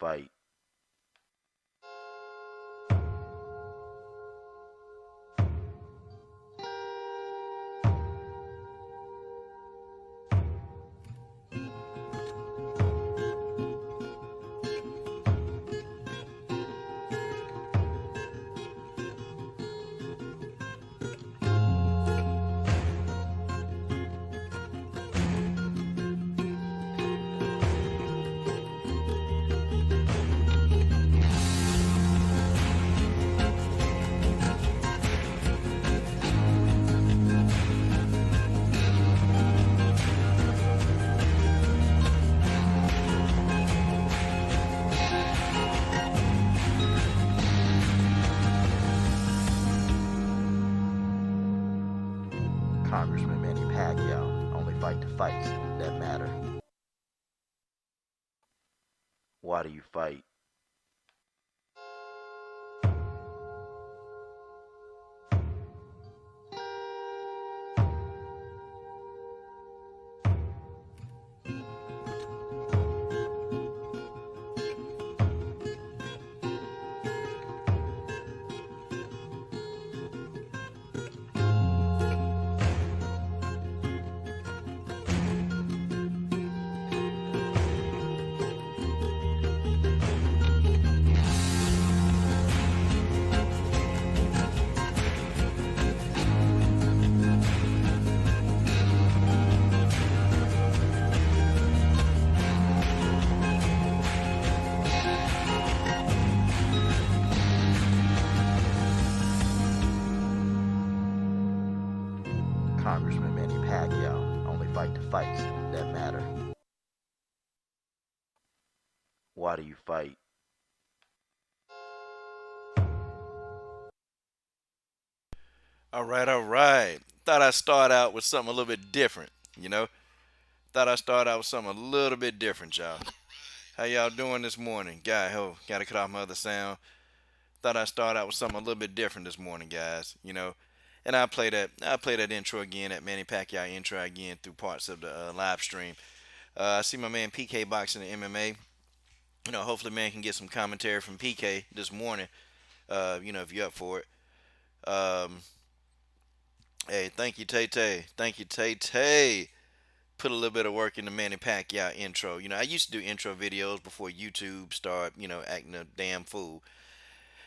fight? Congressman Manny Pacquiao only fight the fights that matter. Why do you fight? Congressman Manny Pacquiao only fight the fights that matter. Why do you fight? All right, all right. Thought I'd start out with something a little bit different, you know? Thought I'd start out with something a little bit different, y'all. How y'all doing this morning? Gotta cut off my other sound. Thought I'd start out with something a little bit different this morning, guys, you know? And I play that intro again, that Manny Pacquiao intro again through parts of the live stream. I see my man PK boxing and MMA. You know, hopefully, man can get some commentary from PK this morning. If you're up for it. Um, Hey, thank you, Tay Tay. Thank you, Tay Tay. Put a little bit of work in the Manny Pacquiao intro. You know, I used to do intro videos before YouTube started, acting a damn fool.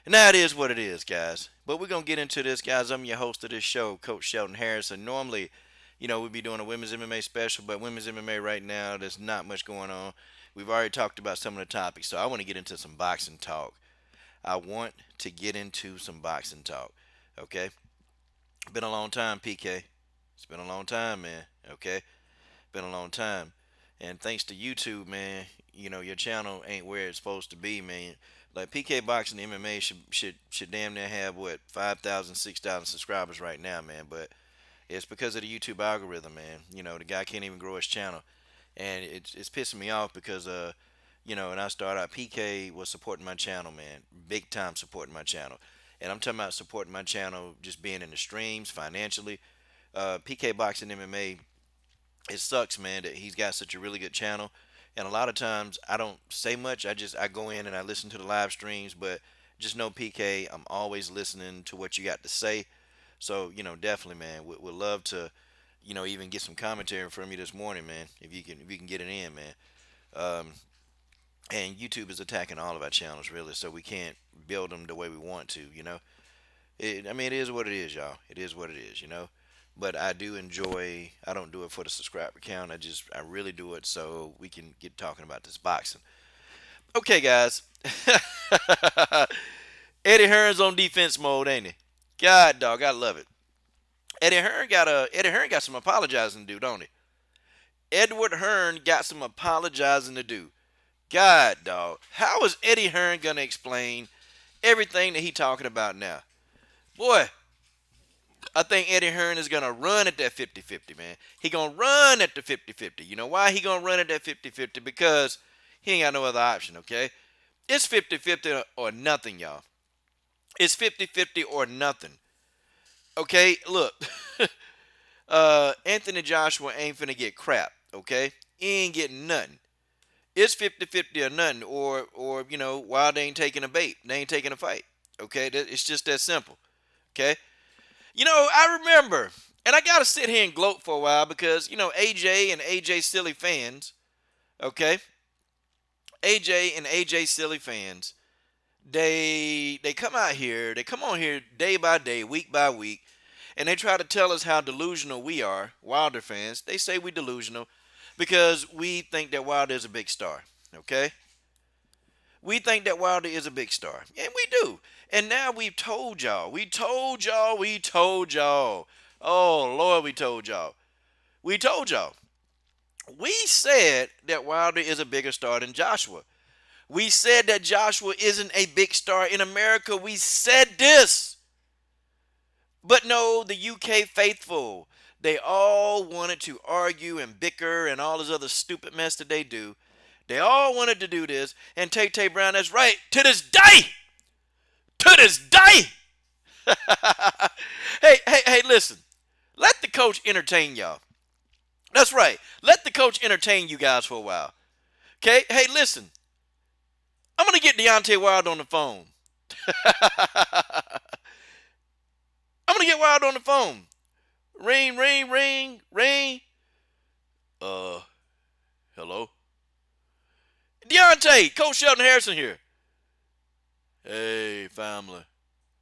And now it is what it is, guys. But we're going to get into this, guys. I'm your host of this show, Coach Sheldon Harrison. Normally, we'd be doing a women's MMA special, but women's MMA right now, there's not much going on. We've already talked about some of the topics, so I want to get into some boxing talk. I want to get into some boxing talk, okay? Been a long time, PK. It's been a long time, man. Okay, been a long time. And thanks to YouTube, man, your channel ain't where it's supposed to be, man. Like PK Boxing MMA should damn near have what 5,000, 6,000 subscribers right now, man. But it's because of the YouTube algorithm, man. The guy can't even grow his channel, and it's pissing me off because and I started out, PK was supporting my channel, man, big time supporting my channel. And I'm talking about supporting my channel, just being in the streams financially. PK Boxing MMA, it sucks, man, that he's got such a really good channel. And a lot of times I don't say much. I go in and I listen to the live streams, but just know, PK, I'm always listening to what you got to say. So definitely, man, would love to, even get some commentary from you this morning, man. If you can get it in, man. Um, and YouTube is attacking all of our channels, really, so we can't build them the way we want to. It is what it is, y'all. It is what it is. But I do enjoy. I don't do it for the subscriber count. I really do it so we can get talking about this boxing. Okay, guys. Eddie Hearn's on defense mode, ain't he? God, dog, I love it. Eddie Hearn got some apologizing to do, don't he? Edward Hearn got some apologizing to do. God, dog, how is Eddie Hearn gonna explain everything that he talking about now? Boy, I think Eddie Hearn is going to run at that 50-50, man. He going to run at the 50-50. You know why he going to run at that 50-50? Because he ain't got no other option, okay? It's 50-50 or nothing, y'all. It's 50-50 or nothing. Okay, look. Anthony Joshua ain't finna get crap, okay? He ain't getting nothing. It's 50-50 or nothing, or Wilder ain't taking a bait. They ain't taking a fight. Okay, it's just that simple. Okay, I remember, and I gotta sit here and gloat for a while because AJ and AJ silly fans. Okay, AJ and AJ silly fans. They come out here. They come on here day by day, week by week, and they try to tell us how delusional we are, Wilder fans. They say we delusional because we think that Wilder is a big star. Okay, we think that Wilder is a big star, and we do. And now we've told y'all. We told y'all. We told y'all. Oh Lord, we told y'all. We told y'all. We said that Wilder is a bigger star than Joshua. We said that Joshua isn't a big star in America. We said this. But no, the UK faithful, they all wanted to argue and bicker and all this other stupid mess that they do. They all wanted to do this. And Tay Brown, that's right, to this day. To this day. Hey, listen. Let the coach entertain y'all. That's right. Let the coach entertain you guys for a while. Okay? Hey, listen. I'm going to get Deontay Wilder on the phone. I'm going to get Wilder on the phone. Ring, ring, ring, ring. Hello? Deontay, Coach Shelton Harrison here. Hey, family.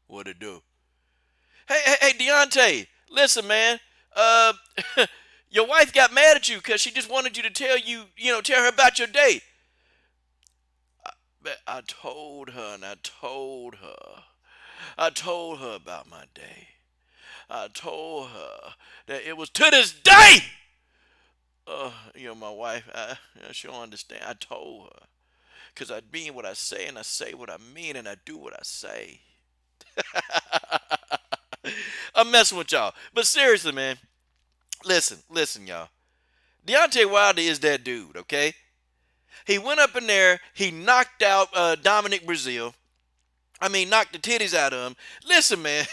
What it do? Hey, Deontay. Listen, man. Your wife got mad at you because she just wanted you to tell her about your day. I told her and I told her. I told her about my day. I told her that it was to this day. My wife, she don't understand. I told her. Because I mean what I say and I say what I mean and I do what I say. I'm messing with y'all. But seriously, man. Listen, y'all. Deontay Wilder is that dude, okay? He went up in there. He knocked out Dominic Brazil. Knocked the titties out of him. Listen, man.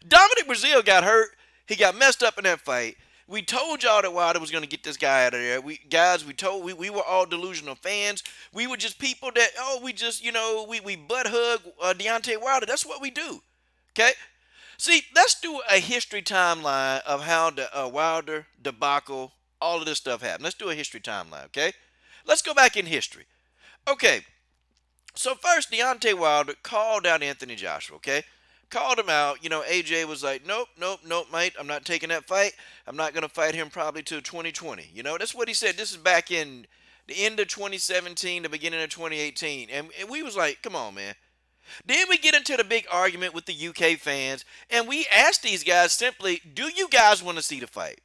Dominic Brazil got hurt. He got messed up in that fight. We told y'all that Wilder was going to get this guy out of there. We were all delusional fans. We were just people that, we butt hug Deontay Wilder. That's what we do. Okay? See, let's do a history timeline of how the Wilder debacle, all of this stuff happened. Let's do a history timeline, okay? Let's go back in history. Okay, so first Deontay Wilder called out Anthony Joshua, okay? Called him out. AJ was like, nope, mate. I'm not taking that fight. I'm not going to fight him probably till 2020. That's what he said. This is back in the end of 2017, the beginning of 2018. And we was like, come on, man. Then we get into the big argument with the UK fans, and we asked these guys simply, do you guys want to see the fight?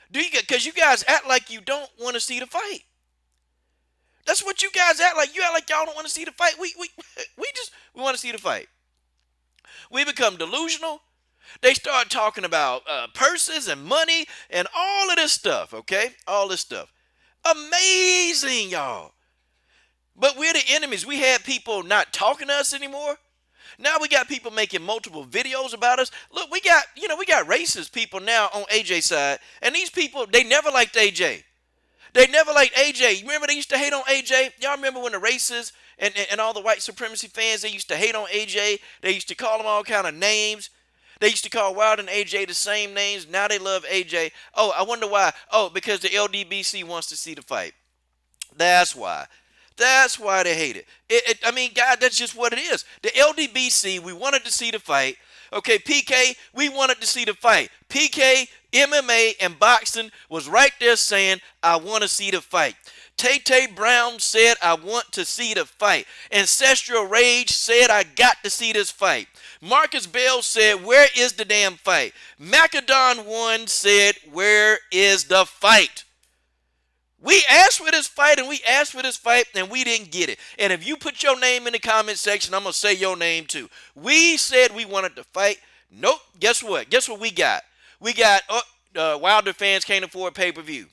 Because you guys act like you don't want to see the fight. That's what you guys act like. You act like y'all don't want to see the fight. We want to see the fight. We become delusional. They start talking about purses and money and all of this stuff, okay? All this stuff. Amazing, y'all. But we're the enemies. We had people not talking to us anymore. Now we got people making multiple videos about us. Look, we got racist people now on AJ's side. And these people, they never liked AJ. They never liked AJ. You remember they used to hate on AJ? Y'all remember when the racists and all the white supremacy fans, they used to hate on AJ. They used to call him all kind of names. They used to call Wilder and AJ the same names. Now they love AJ. Oh, I wonder why. Oh, because the LDBC wants to see the fight. That's why. That's why they hate it. God, that's just what it is. The LDBC, we wanted to see the fight. Okay, PK, we wanted to see the fight. PK, MMA, and boxing was right there saying, I want to see the fight. Tay Brown said, I want to see the fight. Ancestral Rage said, I got to see this fight. Marcus Bell said, where is the damn fight? Macedon 1 said, where is the fight? We asked for this fight and we didn't get it. And if you put your name in the comment section, I'm going to say your name too. We said we wanted to fight. Nope. Guess what? Guess what we got? We got Wilder fans can't afford pay-per-view.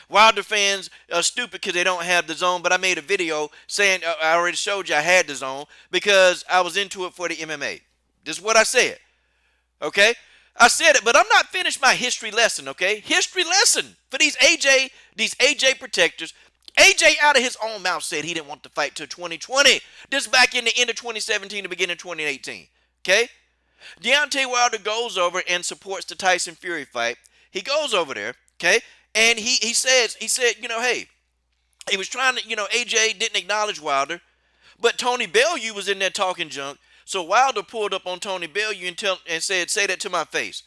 Wilder fans are stupid because they don't have the zone, but I made a video saying I already showed you I had the zone because I was into it for the MMA. This is what I said. Okay? I said it, but I'm not finished my history lesson, okay? History lesson for these AJ protectors. AJ out of his own mouth said he didn't want to fight till 2020. This back in the end of 2017, the beginning of 2018. Okay? Deontay Wilder goes over and supports the Tyson Fury fight. He goes over there, okay? And he said, hey, he was trying to, AJ didn't acknowledge Wilder, but Tony Bellew was in there talking junk. So Wilder pulled up on Tony Bellew and said, say that to my face.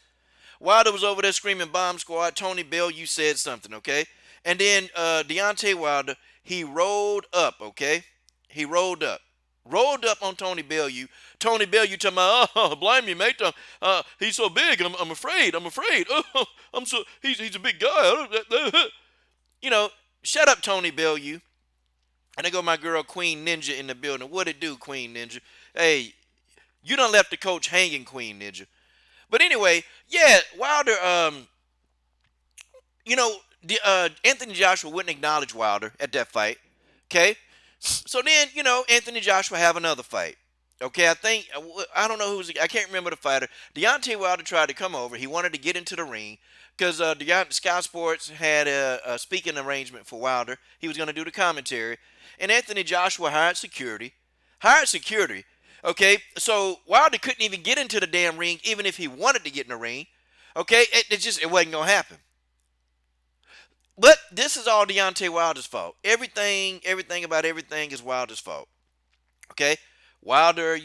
Wilder was over there screaming bomb squad. Tony Bellew said something, okay? And then Deontay Wilder, he rolled up, okay? He rolled up. Rolled up on Tony Bellew. Tony Bellew told me, oh, blame you, mate. He's so big. I'm afraid. I'm afraid. Oh, he's a big guy. Shut up, Tony Bellew. And there go my girl Queen Ninja in the building. What it do, Queen Ninja? Hey, you done left the coach hanging, Queen Ninja. But anyway, yeah, Wilder, Anthony Joshua wouldn't acknowledge Wilder at that fight. Okay? So then, Anthony Joshua have another fight. Okay, I don't know I can't remember the fighter. Deontay Wilder tried to come over. He wanted to get into the ring because Sky Sports had a speaking arrangement for Wilder. He was going to do the commentary. And Anthony Joshua hired security. Okay, so Wilder couldn't even get into the damn ring even if he wanted to get in the ring. Okay, it wasn't going to happen. But this is all Deontay Wilder's fault. Everything about everything is Wilder's fault. Okay? Wilder,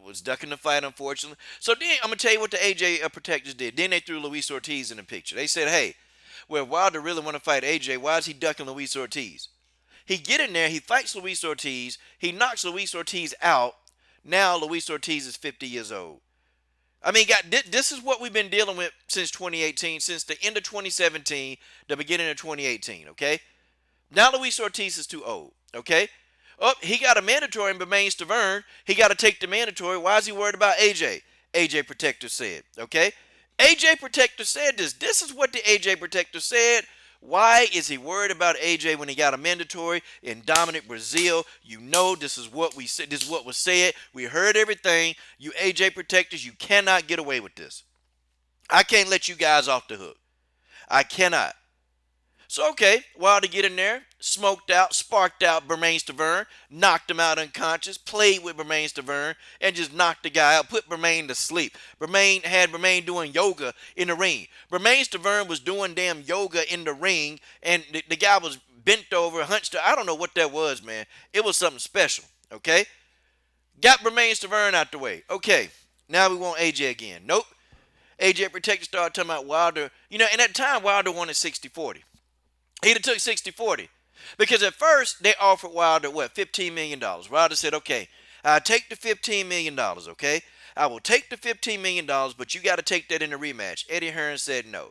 was ducking the fight, unfortunately. So then, I'm going to tell you what the AJ protectors did. Then they threw Luis Ortiz in the picture. They said, hey, well, if Wilder really want to fight AJ, why is he ducking Luis Ortiz? He get in there, he fights Luis Ortiz, he knocks Luis Ortiz out. Now Luis Ortiz is 50 years old. I mean, this is what we've been dealing with since 2018, since the end of 2017, the beginning of 2018, okay? Now Luis Ortiz is too old, okay? Oh, he got a mandatory in Bermain Stavern. He got to take the mandatory. Why is he worried about AJ? AJ Protector said, okay? AJ Protector said this. This is what the AJ Protector said. Why is he worried about AJ when he got a mandatory in Dominic Brazil? This is what we said. This is what was said. We heard everything. You AJ Protectors, you cannot get away with this. I can't let you guys off the hook. I cannot. So, okay, Wilder get in there, smoked out, sparked out Bermain Stavern, knocked him out unconscious, played with Bermain Stavern, and just knocked the guy out, put Bermain to sleep. Had Bermain doing yoga in the ring. Bermain Stavern was doing damn yoga in the ring, and the guy was bent over, hunched. I don't know what that was, man. It was something special, okay? Got Bermain Stavern out the way. Okay, now we want AJ again. Nope. AJ Protector started talking about Wilder. In that time, Wilder wanted 60-40. He'd have took 60-40. Because at first, they offered Wilder, $15 million. Wilder said, okay, I'll take the $15 million, okay? I will take the $15 million, but you got to take that in the rematch. Eddie Hearn said no.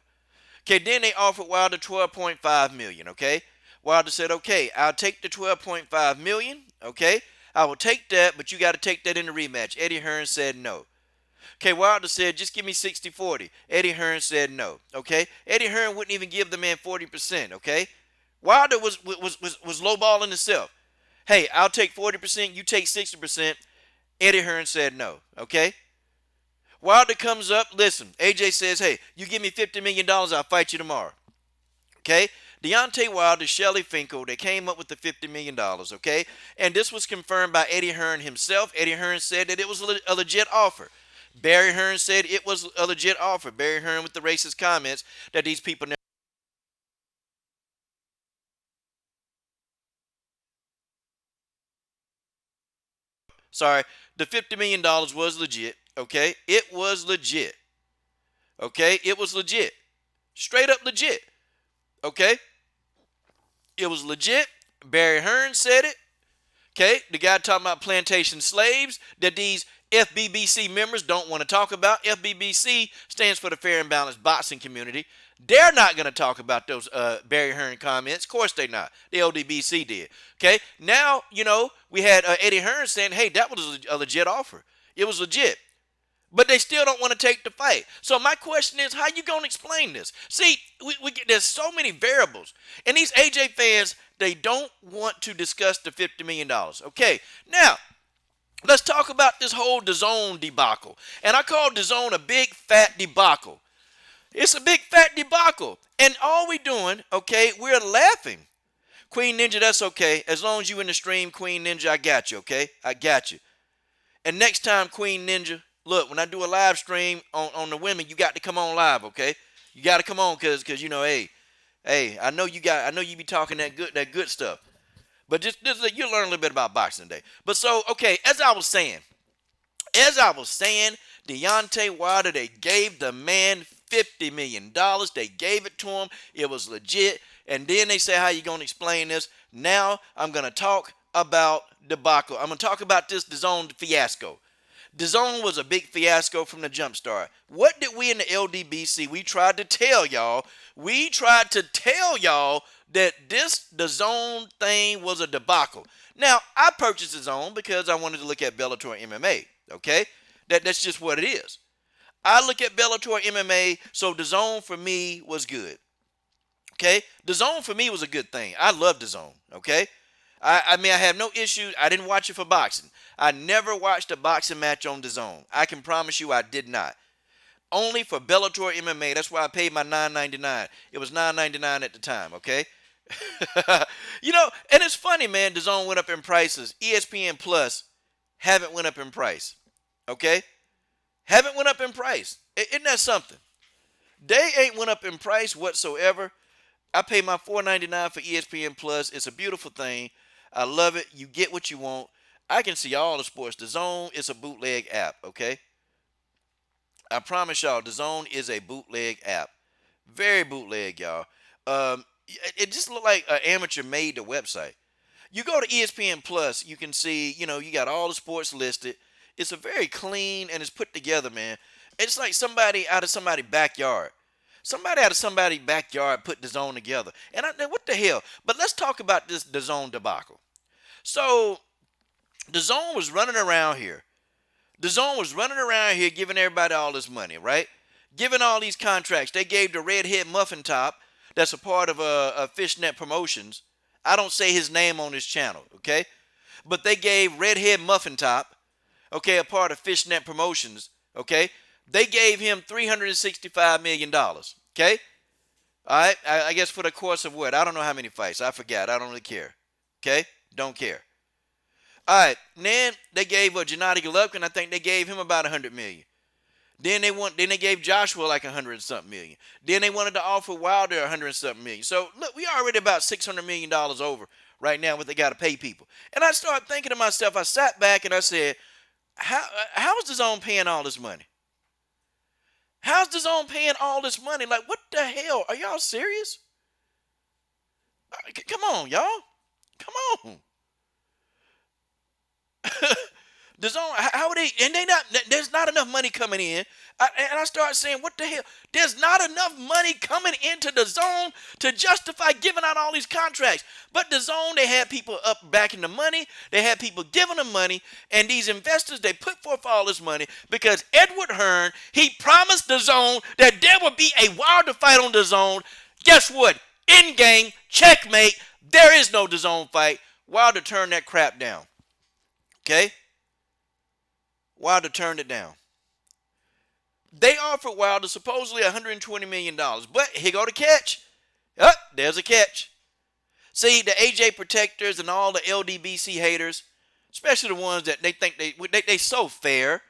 Okay, then they offered Wilder $12.5 million, okay? Wilder said, okay, I'll take the $12.5 million, okay? I will take that, but you got to take that in the rematch. Eddie Hearn said no. Okay, Wilder said, just give me 60-40. Eddie Hearn said no, okay? Eddie Hearn wouldn't even give the man 40%, okay? Wilder was lowballing himself. Hey, I'll take 40%, you take 60%. Eddie Hearn said no, okay? Wilder comes up, listen, AJ says, hey, you give me $50 million, I'll fight you tomorrow, okay? Deontay Wilder, Shelly Finkel, they came up with the $50 million, okay? And this was confirmed by Eddie Hearn himself. Eddie Hearn said that it was a legit offer. Barry Hearn said it was a legit offer. Barry Hearn with the racist comments that these people never. Sorry, the $50 million was legit, okay? It was legit, okay? It was legit. Straight up legit, okay? It was legit. Barry Hearn said it, okay? The guy talking about plantation slaves that these FBBC members don't want to talk about. FBBC stands for the Fair and Balanced Boxing Community. They're not going to talk about those Barry Hearn comments. Of course they're not. The LDBC did. Okay? Now, we had Eddie Hearn saying, hey, that was a legit offer. It was legit. But they still don't want to take the fight. So my question is, how you going to explain this? See, there's so many variables. And these AJ fans, they don't want to discuss the $50 million. Okay, now, let's talk about this whole DAZN debacle. And I call DAZN a big fat debacle. It's a big fat debacle. And all we doing, okay, we're laughing. Queen Ninja, that's okay. As long as you in the stream, Queen Ninja, I got you, okay? I got you. And next time, Queen Ninja, look, when I do a live stream on the women, you got to come on live, okay? You got to come on, cause you know, hey, I know you be talking that good stuff. But just you learn a little bit about boxing today. But so, okay, as I was saying, Deontay Wilder, they gave the man $50 million. They gave it to him. It was legit. And then they say, how you going to explain this? Now I'm going to talk about debacle. I'm going to talk about this DAZN fiasco. DAZN was a big fiasco from the jump start. What did we in the LDBC, we tried to tell y'all? We tried to tell y'all that this DAZN thing was a debacle. Now, I purchased DAZN because I wanted to look at Bellator MMA, okay? That's just what it is. I look at Bellator MMA, so DAZN for me was good. Okay? DAZN for me was a good thing. I love DAZN, okay? I mean, I have no issues. I didn't watch it for boxing. I never watched a boxing match on DAZN. I can promise you I did not. Only for Bellator MMA. That's why I paid my $9.99. It was $9.99 at the time, okay? You know, and it's funny, man. DAZN went up in prices. ESPN Plus haven't went up in price, okay? Haven't went up in price. Isn't that something? They ain't went up in price whatsoever. I pay my $4.99 for ESPN Plus. It's a beautiful thing. I love it. You get what you want. I can see all the sports. DAZN is a bootleg app, okay? I promise y'all, DAZN is a bootleg app. Very bootleg, y'all. It just looked like an amateur made the website. You go to ESPN Plus, you can see, you know, you got all the sports listed. It's a very clean and it's put together, man. It's like somebody out of somebody's backyard. Somebody out of somebody's backyard put DAZN together. And what the hell? But let's talk about this DAZN debacle. So, DAZN was running around here. DAZN was running around here giving everybody all this money, right? Giving all these contracts. They gave the redhead muffin top, that's a part of Fishnet Promotions. I don't say his name on this channel, okay? But they gave redhead muffin top, okay, a part of Fishnet Promotions, okay? They gave him $365 million, okay? All right, I guess for the course of what? I don't know how many fights. I forgot. I don't really care, okay? Don't care. All right, then they gave Gennady Golovkin, I think they gave him about $100 million. Then they gave Joshua like $100-something million. Then they wanted to offer Wilder $100-something million. So look, we already about $600 million over right now what they got to pay people. And I started thinking to myself, I sat back and I said, how is DAZN paying all this money? How's DAZN paying all this money? Like, what the hell? Are y'all serious? Come on, y'all. Come on. DAZN, how are they? And there's not enough money coming in. And I started saying, what the hell? There's not enough money coming into DAZN to justify giving out all these contracts. But DAZN, they had people up backing the money. They had people giving them money. And these investors, they put forth all this money because Edward Hearn, he promised DAZN that there would be a Wilder fight on DAZN. Guess what? In game, checkmate. There is no DAZN fight. Wilder turned that crap down. Okay? Wilder turned it down. They offered Wilder supposedly $120 million. But here go the catch. Oh, there's a catch. See, the AJ protectors and all the LDBC haters, especially the ones that they think they so fair.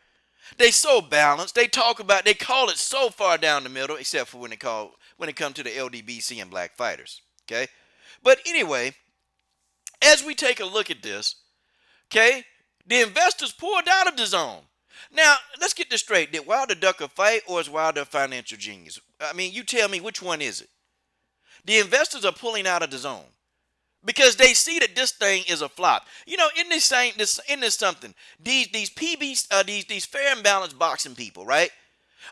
They so balanced. They call it so far down the middle, except for when it comes to the LDBC and black fighters. Okay? But anyway, as we take a look at this, okay, the investors poured out of DAZN. Now, let's get this straight. Did Wilder duck a fight or is Wilder a financial genius? I mean, you tell me, which one is it? The investors are pulling out of DAZN because they see that this thing is a flop. You know, in this something, these fair and balanced boxing people, right?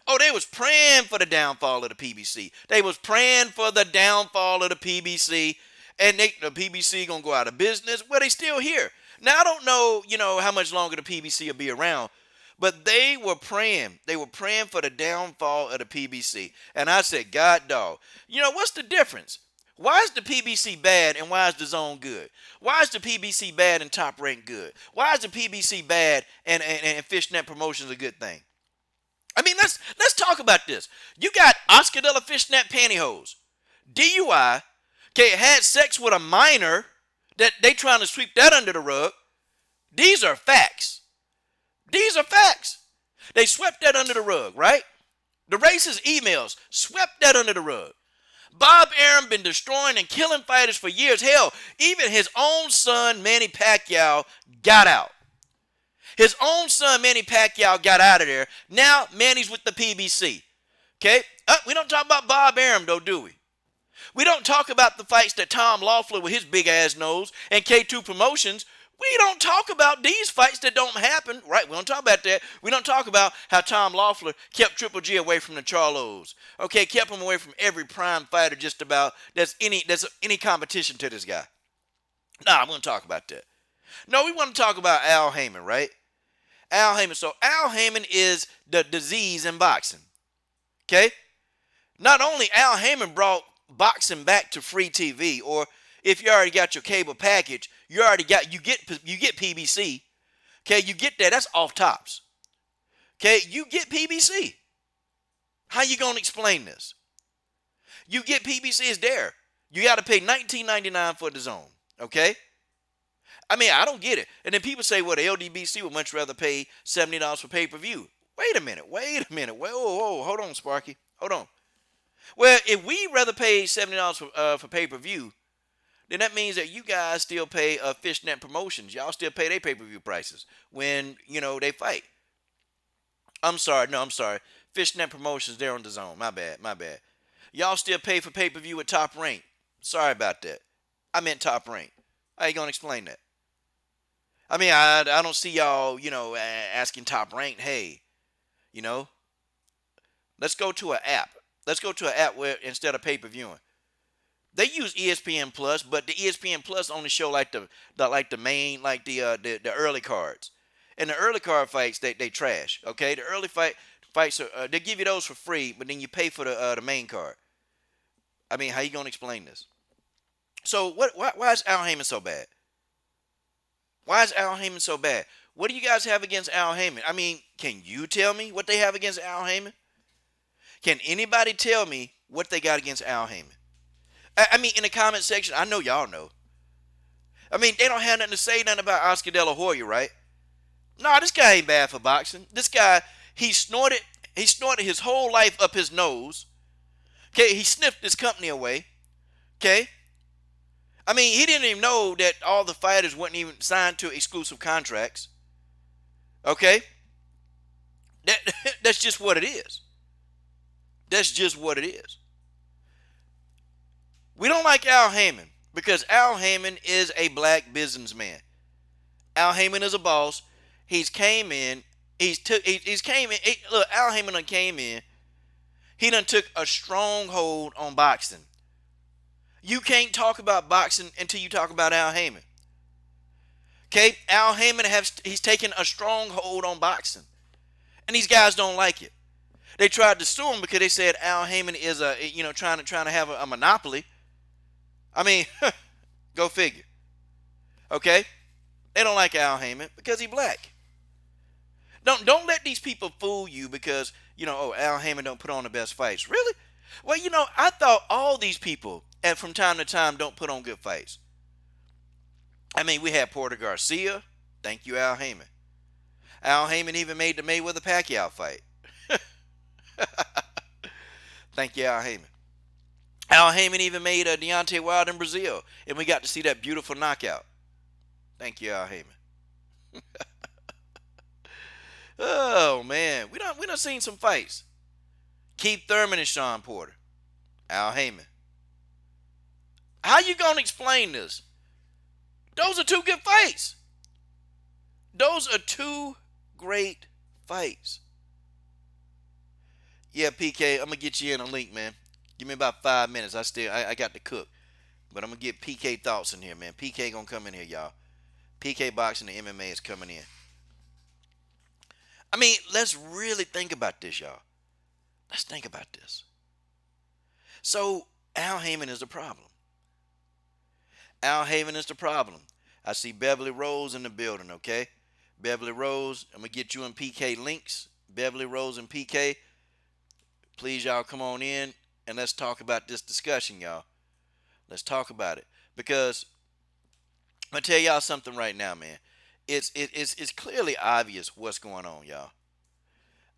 Oh, they was praying for the downfall of the PBC. They was praying for the downfall of the PBC, and the PBC gonna go out of business. Well, they still here. Now, I don't know, how much longer the PBC will be around, but they were praying. They were praying for the downfall of the PBC. And I said, God, dog, what's the difference? Why is the PBC bad and why is DAZN good? Why is the PBC bad and Top Rank good? Why is the PBC bad and Fishnet Promotions a good thing? I mean, let's talk about this. You got Oscar de la Fishnet Pantyhose, DUI, Okay, had sex with a minor, that they trying to sweep that under the rug. These are facts. These are facts. They swept that under the rug, right? The racist emails swept that under the rug. Bob Arum been destroying and killing fighters for years. Hell, even his own son, Manny Pacquiao, got out. His own son, Manny Pacquiao, got out of there. Now, Manny's with the PBC. Okay? We don't talk about Bob Arum, though, do we? We don't talk about the fights that Tom Loeffler with his big-ass nose and K2 Promotions. We don't talk about these fights that don't happen, right? We don't talk about that. We don't talk about how Tom Loeffler kept Triple G away from the Charlos. Okay, kept him away from every prime fighter just about that's any competition to this guy. Nah, we don't talk about that. No, we want to talk about Al Haymon, right? Al Haymon. So Al Haymon is the disease in boxing. Okay? Not only Al Haymon brought boxing back to free TV, or if you already got your cable package, you get PBC. Okay, you get that. That's off tops. Okay, you get PBC. How you gonna explain this? You get PBC is there. You got to pay $19.99 for the zone. Okay. I mean, I don't get it. And then people say, well, the LDBC would much rather pay $70 for pay-per-view. Wait a minute. Whoa, hold on, Sparky. Hold on. Well, if we rather pay $70 for pay-per-view, then that means that you guys still pay Fishnet Promotions. Y'all still pay their pay-per-view prices when, they fight. I'm sorry. Fishnet Promotions, they're on the zone. My bad. Y'all still pay for pay-per-view at Top Rank. Sorry about that. I meant Top Rank. How you going to explain that? I mean, I don't see y'all, asking Top Rank, hey, let's go to an app. Let's go to an app where instead of pay-per-viewing. They use ESPN Plus, but the ESPN Plus only show the main, the early cards. And the early card fights, they trash. Okay, the early fights are they give you those for free, but then you pay for the main card. I mean, how you gonna explain this? So why is Al Haymon so bad? Why is Al Haymon so bad? What do you guys have against Al Haymon? I mean, can you tell me what they have against Al Haymon? Can anybody tell me what they got against Al Haymon? I mean, in the comment section, I know y'all know. I mean, they don't have nothing to say nothing about Oscar De La Hoya, right? Nah, this guy ain't bad for boxing. This guy, he snorted his whole life up his nose. Okay, he sniffed his company away. Okay? I mean, he didn't even know that all the fighters weren't even signed to exclusive contracts. Okay? That's just what it is. That's just what it is. We don't like Al Haymon because Al Haymon is a black businessman. Al Haymon is a boss. He's came in. Look, Al Haymon done came in. He done took a strong hold on boxing. You can't talk about boxing until you talk about Al Haymon. Okay, Al Haymon he's taken a strong hold on boxing, and these guys don't like it. They tried to sue him because they said Al Haymon is trying to have a monopoly. I mean, go figure. Okay, they don't like Al Haymon because he's black. Don't let these people fool you because Al Haymon don't put on the best fights. Really? Well, I thought all these people from time to time don't put on good fights. I mean, we had Porter Garcia. Thank you, Al Haymon. Al Haymon even made the Mayweather Pacquiao fight. Thank you, Al Haymon. Al Haymon even made Deontay Wilder in Brazil, and we got to see that beautiful knockout. Thank you, Al Haymon. Oh man, we done seen some fights. Keith Thurman and Sean Porter. Al Haymon. How you gonna explain this? Those are two good fights. Those are two great fights. Yeah, PK, I'm gonna get you in a link, man. Give me about 5 minutes. I got to cook. But I'm gonna get PK thoughts in here, man. PK gonna come in here, y'all. PK Boxing and MMA is coming in. I mean, let's really think about this, y'all. Let's think about this. So, Al Haymon is the problem. Al Haymon is the problem. I see Beverly Rose in the building, okay? Beverly Rose, I'm going to get you and PK links. Beverly Rose and PK, please, y'all, come on in and let's talk about this discussion, y'all. Let's talk about it because I'm gonna tell y'all something right now, man. It's clearly obvious what's going on, y'all.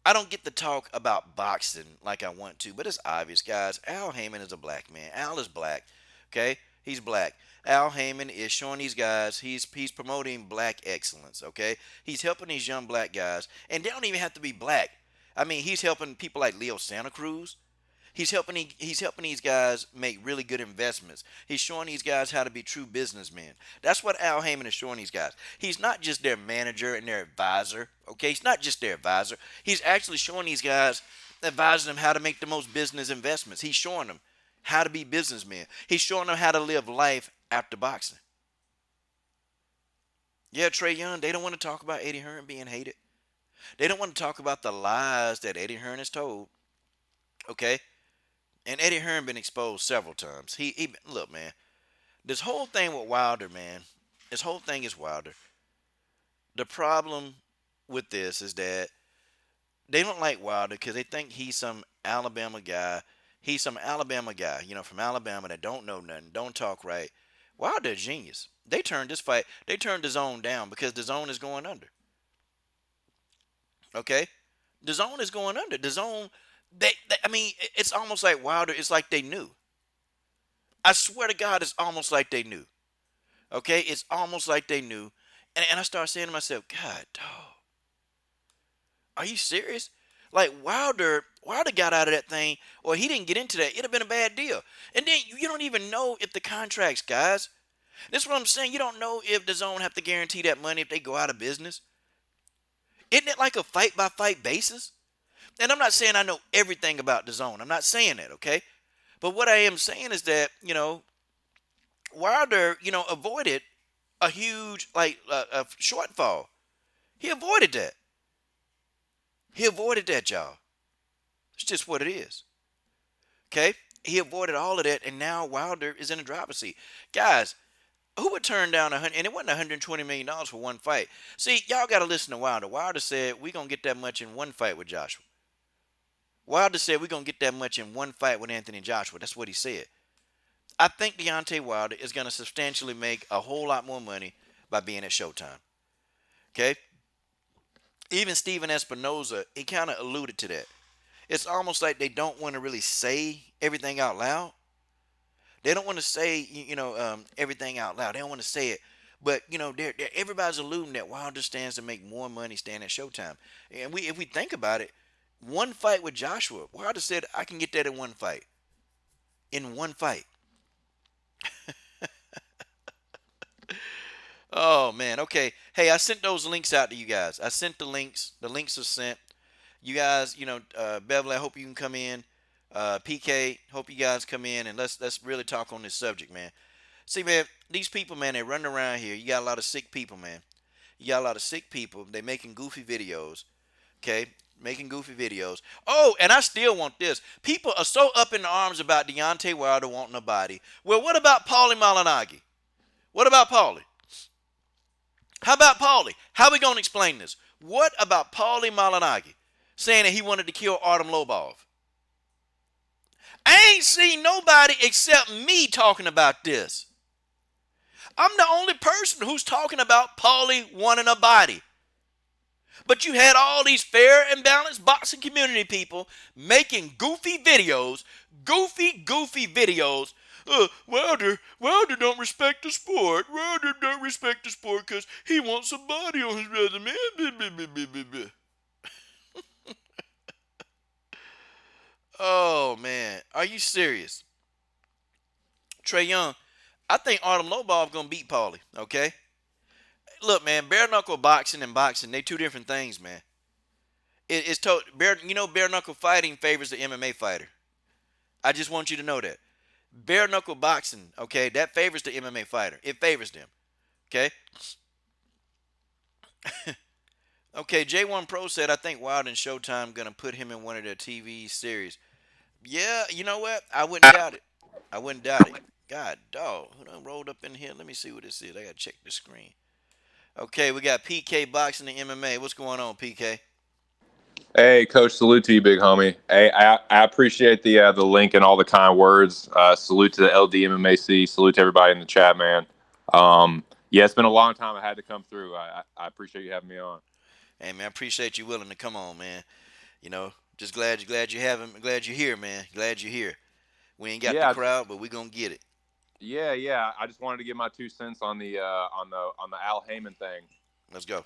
I don't get to talk about boxing like I want to, but it's obvious, guys. Al Heyman is a black man. Al is black. Okay? He's black. Al Heyman is showing these guys he's promoting black excellence, okay? He's helping these young black guys, and they don't even have to be black. I mean, he's helping people like Leo Santa Cruz. He's helping these guys make really good investments. He's showing these guys how to be true businessmen. That's what Al Heyman is showing these guys. He's not just their manager and their advisor. Okay, he's not just their advisor. He's actually showing these guys, advising them how to make the most business investments. He's showing them how to be businessmen. He's showing them how to live life after boxing. Yeah, Trey Young, they don't want to talk about Eddie Hearn being hated. They don't want to talk about the lies that Eddie Hearn has told. Okay, and Eddie Hearn been exposed several times. He look, man. This whole thing with Wilder, man. This whole thing is Wilder. The problem with this is that they don't like Wilder because they think he's some Alabama guy. He's some Alabama guy, from Alabama that don't know nothing, don't talk right. Wilder's a genius. They turned this fight. They turned the zone down because the zone is going under. Okay, the zone is going under. The zone. I mean, it's almost like Wilder. It's like they knew. I swear to God, it's almost like they knew. Okay, it's almost like they knew. And I started saying to myself, God, dog, are you serious? Like Wilder got out of that thing, or he didn't get into that. It'd have been a bad deal. And then you don't even know if the contracts, guys. This is what I'm saying. You don't know if the zone have to guarantee that money if they go out of business. Isn't it like a fight by fight basis? And I'm not saying I know everything about the zone. I'm not saying that, okay? But what I am saying is that, Wilder, avoided a huge a shortfall. He avoided that. He avoided that, y'all. It's just what it is. Okay? He avoided all of that, and now Wilder is in the driver's seat. Guys, who would turn down and it wasn't $120 million for one fight. See, y'all got to listen to Wilder. Wilder said, we're going to get that much in one fight with Joshua. Wilder said, we're going to get that much in one fight with Anthony Joshua. That's what he said. I think Deontay Wilder is going to substantially make a whole lot more money by being at Showtime. Okay? Even Steven Espinoza, he kind of alluded to that. It's almost like they don't want to really say everything out loud. They don't want to say, everything out loud. They don't want to say it. But, everybody's alluding that Wilder stands to make more money staying at Showtime. And if we think about it, one fight with Joshua, Wilder said, I can get that in one fight. In one fight. Oh man, okay. Hey, I sent those links out to you guys. I sent the links. The links are sent. You guys, Beverly, I hope you can come in. PK, hope you guys come in and let's really talk on this subject, man. See, man, these people, man, they running around here. You got a lot of sick people, man. You got a lot of sick people. They making goofy videos. Okay, making goofy videos. Oh, and I still want this. People are so up in arms about Deontay Wilder wanting a body. Well, what about Paulie Malignaggi? What about Paulie? How about Paulie? How are we going to explain this? What about Paulie Malignaggi saying that he wanted to kill Artem Lobov? I ain't seen nobody except me talking about this. I'm the only person who's talking about Paulie wanting a body. But you had all these fair and balanced boxing community people making goofy videos, goofy videos. Wilder don't respect the sport. Wilder don't respect the sport because he wants a body on his resume. Oh, man. Are you serious? Trey Young, I think Artem Lobov going to beat Paulie, okay? Look, man, bare knuckle boxing and boxing, they two different things, man. It's bare knuckle fighting favors the MMA fighter. I just want you to know that. Bare knuckle boxing, okay, that favors the MMA fighter. It favors them, okay? Okay, J1 Pro said, I think Wilder and Showtime going to put him in one of their TV series. Yeah, you know what? I wouldn't doubt it. I wouldn't doubt it. God, dog, who done rolled up in here? Let me see what this is. I got to check the screen. Okay, we got PK boxing and MMA. What's going on, PK? Hey, Coach. Salute to you, big homie. Hey, I appreciate the link and all the kind words. Salute to the LDMMAC. Salute to everybody in the chat, man. Yeah, it's been a long time. I had to come through. I appreciate you having me on. Hey man, I appreciate you willing to come on, man. Just glad you have him. Glad you're here, man. Glad you're here. We ain't got the Yeah, crowd, but we gonna get it. yeah. I just wanted to give my 2 cents on the Al Heyman thing. Let's go.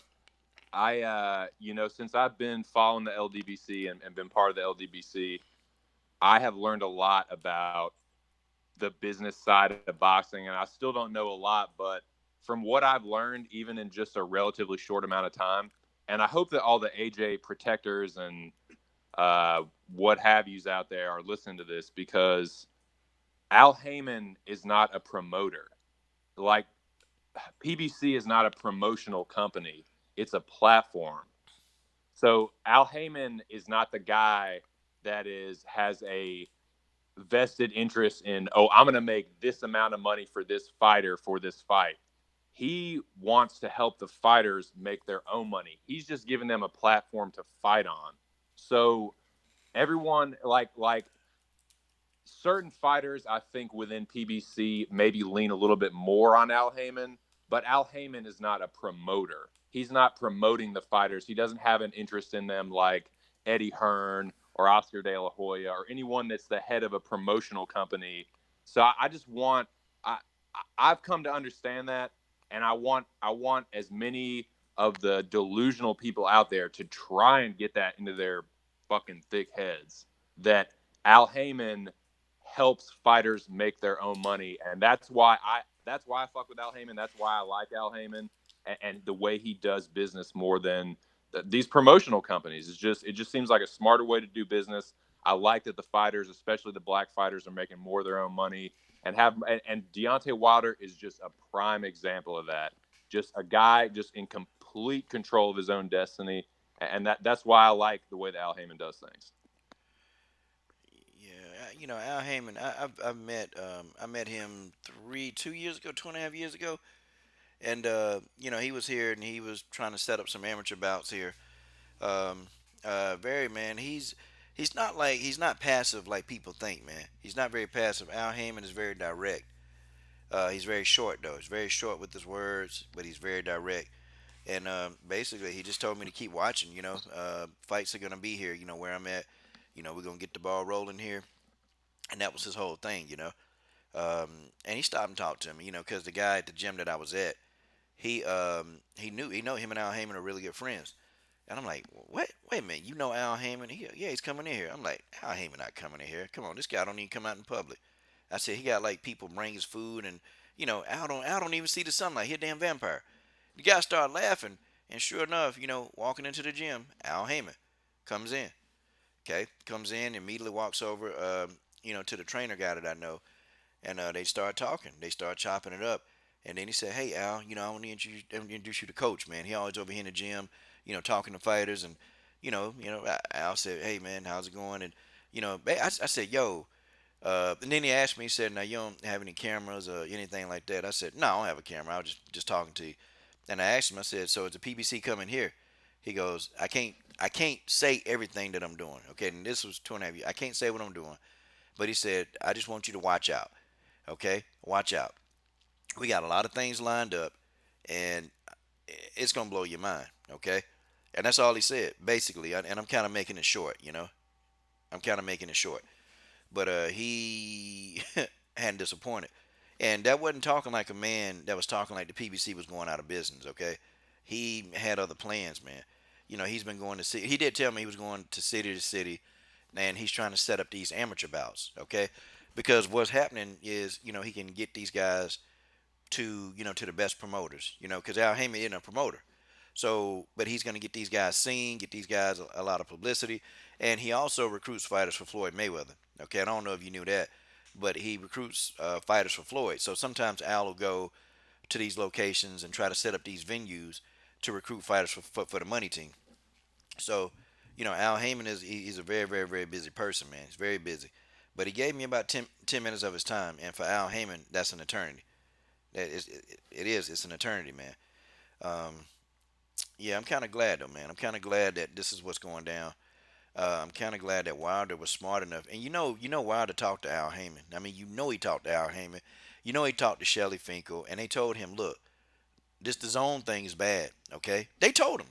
Since I've been following the LDBC and been part of the LDBC, I have learned a lot about the business side of boxing, and I still don't know a lot, but from what I've learned, even in just a relatively short amount of time, and I hope that all the AJ protectors and what have yous out there are listening to this because Al Heyman is not a promoter. Like PBC is not a promotional company; it's a platform. So Al Heyman is not the guy that is has a vested interest in, oh, I'm going to make this amount of money for this fighter for this fight. He wants to help the fighters make their own money. He's just giving them a platform to fight on. So everyone like certain fighters, I think within PBC maybe lean a little bit more on Al Heyman, but Al Heyman is not a promoter. He's not promoting the fighters. He doesn't have an interest in them like Eddie Hearn or Oscar De La Hoya or anyone that's the head of a promotional company. So I just want I I've come to understand that, and I want as many of the delusional people out there to try and get that into their fucking thick heads that Al Heyman helps fighters make their own money, and that's why I fuck with Al Heyman. That's why I like Al Heyman and the way he does business more than these promotional companies. It just seems like a smarter way to do business. I like that the fighters, especially the black fighters, are making more of their own money and Deontay Wilder is just a prime example of that. Just a guy just in complete control of his own destiny, and that's why I like the way that Al Heyman does things. Yeah, Al Heyman. I met him 2 years ago, 2.5 years ago, and he was here and he was trying to set up some amateur bouts here. Um, very man, he's not passive like people think, man. He's not very passive. Al Heyman is very direct. He's very short though. He's very short with his words, but he's very direct. And basically, he just told me to keep watching. Fights are gonna be here. Where I'm at. We're gonna get the ball rolling here, and that was his whole thing. And he stopped and talked to me. Because the guy at the gym that I was at, he know him and Al Heyman are really good friends. And I'm like, what? Wait a minute, you know Al Heyman? Yeah, he's coming in here. I'm like, Al Heyman not coming in here. Come on, this guy don't even come out in public. I said he got like people bring his food, and Al don't even see the sunlight. He a damn vampire. The guy started laughing, and sure enough, walking into the gym, Al Heyman comes in. Okay, comes in, immediately walks over, to the trainer guy that I know, and they start talking. They start chopping it up. And then he said, "Hey Al, I want to introduce you to Coach, man. He always over here in the gym, talking to fighters." And Al said, "Hey man, how's it going?" And I said, "Yo." And then he asked me, he said, "Now you don't have any cameras or anything like that?" I said, "No, I don't have a camera. I was just talking to you." And I asked him, I said, "So is the PBC coming here?" He goes, "I can't say everything that I'm doing." Okay, and this was 2.5 years. I can't say what I'm doing, but he said, "I just want you to watch out." Okay, watch out. We got a lot of things lined up, and it's gonna blow your mind. Okay, and that's all he said basically. And I'm kind of making it short. I'm kind of making it short, but he hadn't disappointed, and that wasn't talking like a man that was talking like the PBC was going out of business. Okay, he had other plans, man. He's been going to city. He did tell me he was going to city, and he's trying to set up these amateur bouts. Okay, because what's happening is he can get these guys to the best promoters. Because Al Heyman isn't a promoter. So, but he's going to get these guys seen, get these guys a lot of publicity, and he also recruits fighters for Floyd Mayweather. Okay, I don't know if you knew that, but he recruits fighters for Floyd. So sometimes Al will go to these locations and try to set up these venues to recruit fighters for the money team. So, Al Heyman he's a very very very busy person, man. He's very busy, but he gave me about 10 minutes of his time, and for Al Heyman, that's an eternity. It's an eternity, man. Um, yeah, I'm kind of glad though, man. I'm kind of glad that this is what's going down. I'm kind of glad that Wilder was smart enough, and Wilder talked to Al Heyman. I mean, he talked to Al Heyman. He talked to Shelly Finkel, and they told him, look, this the zone thing is bad. Okay, they told him.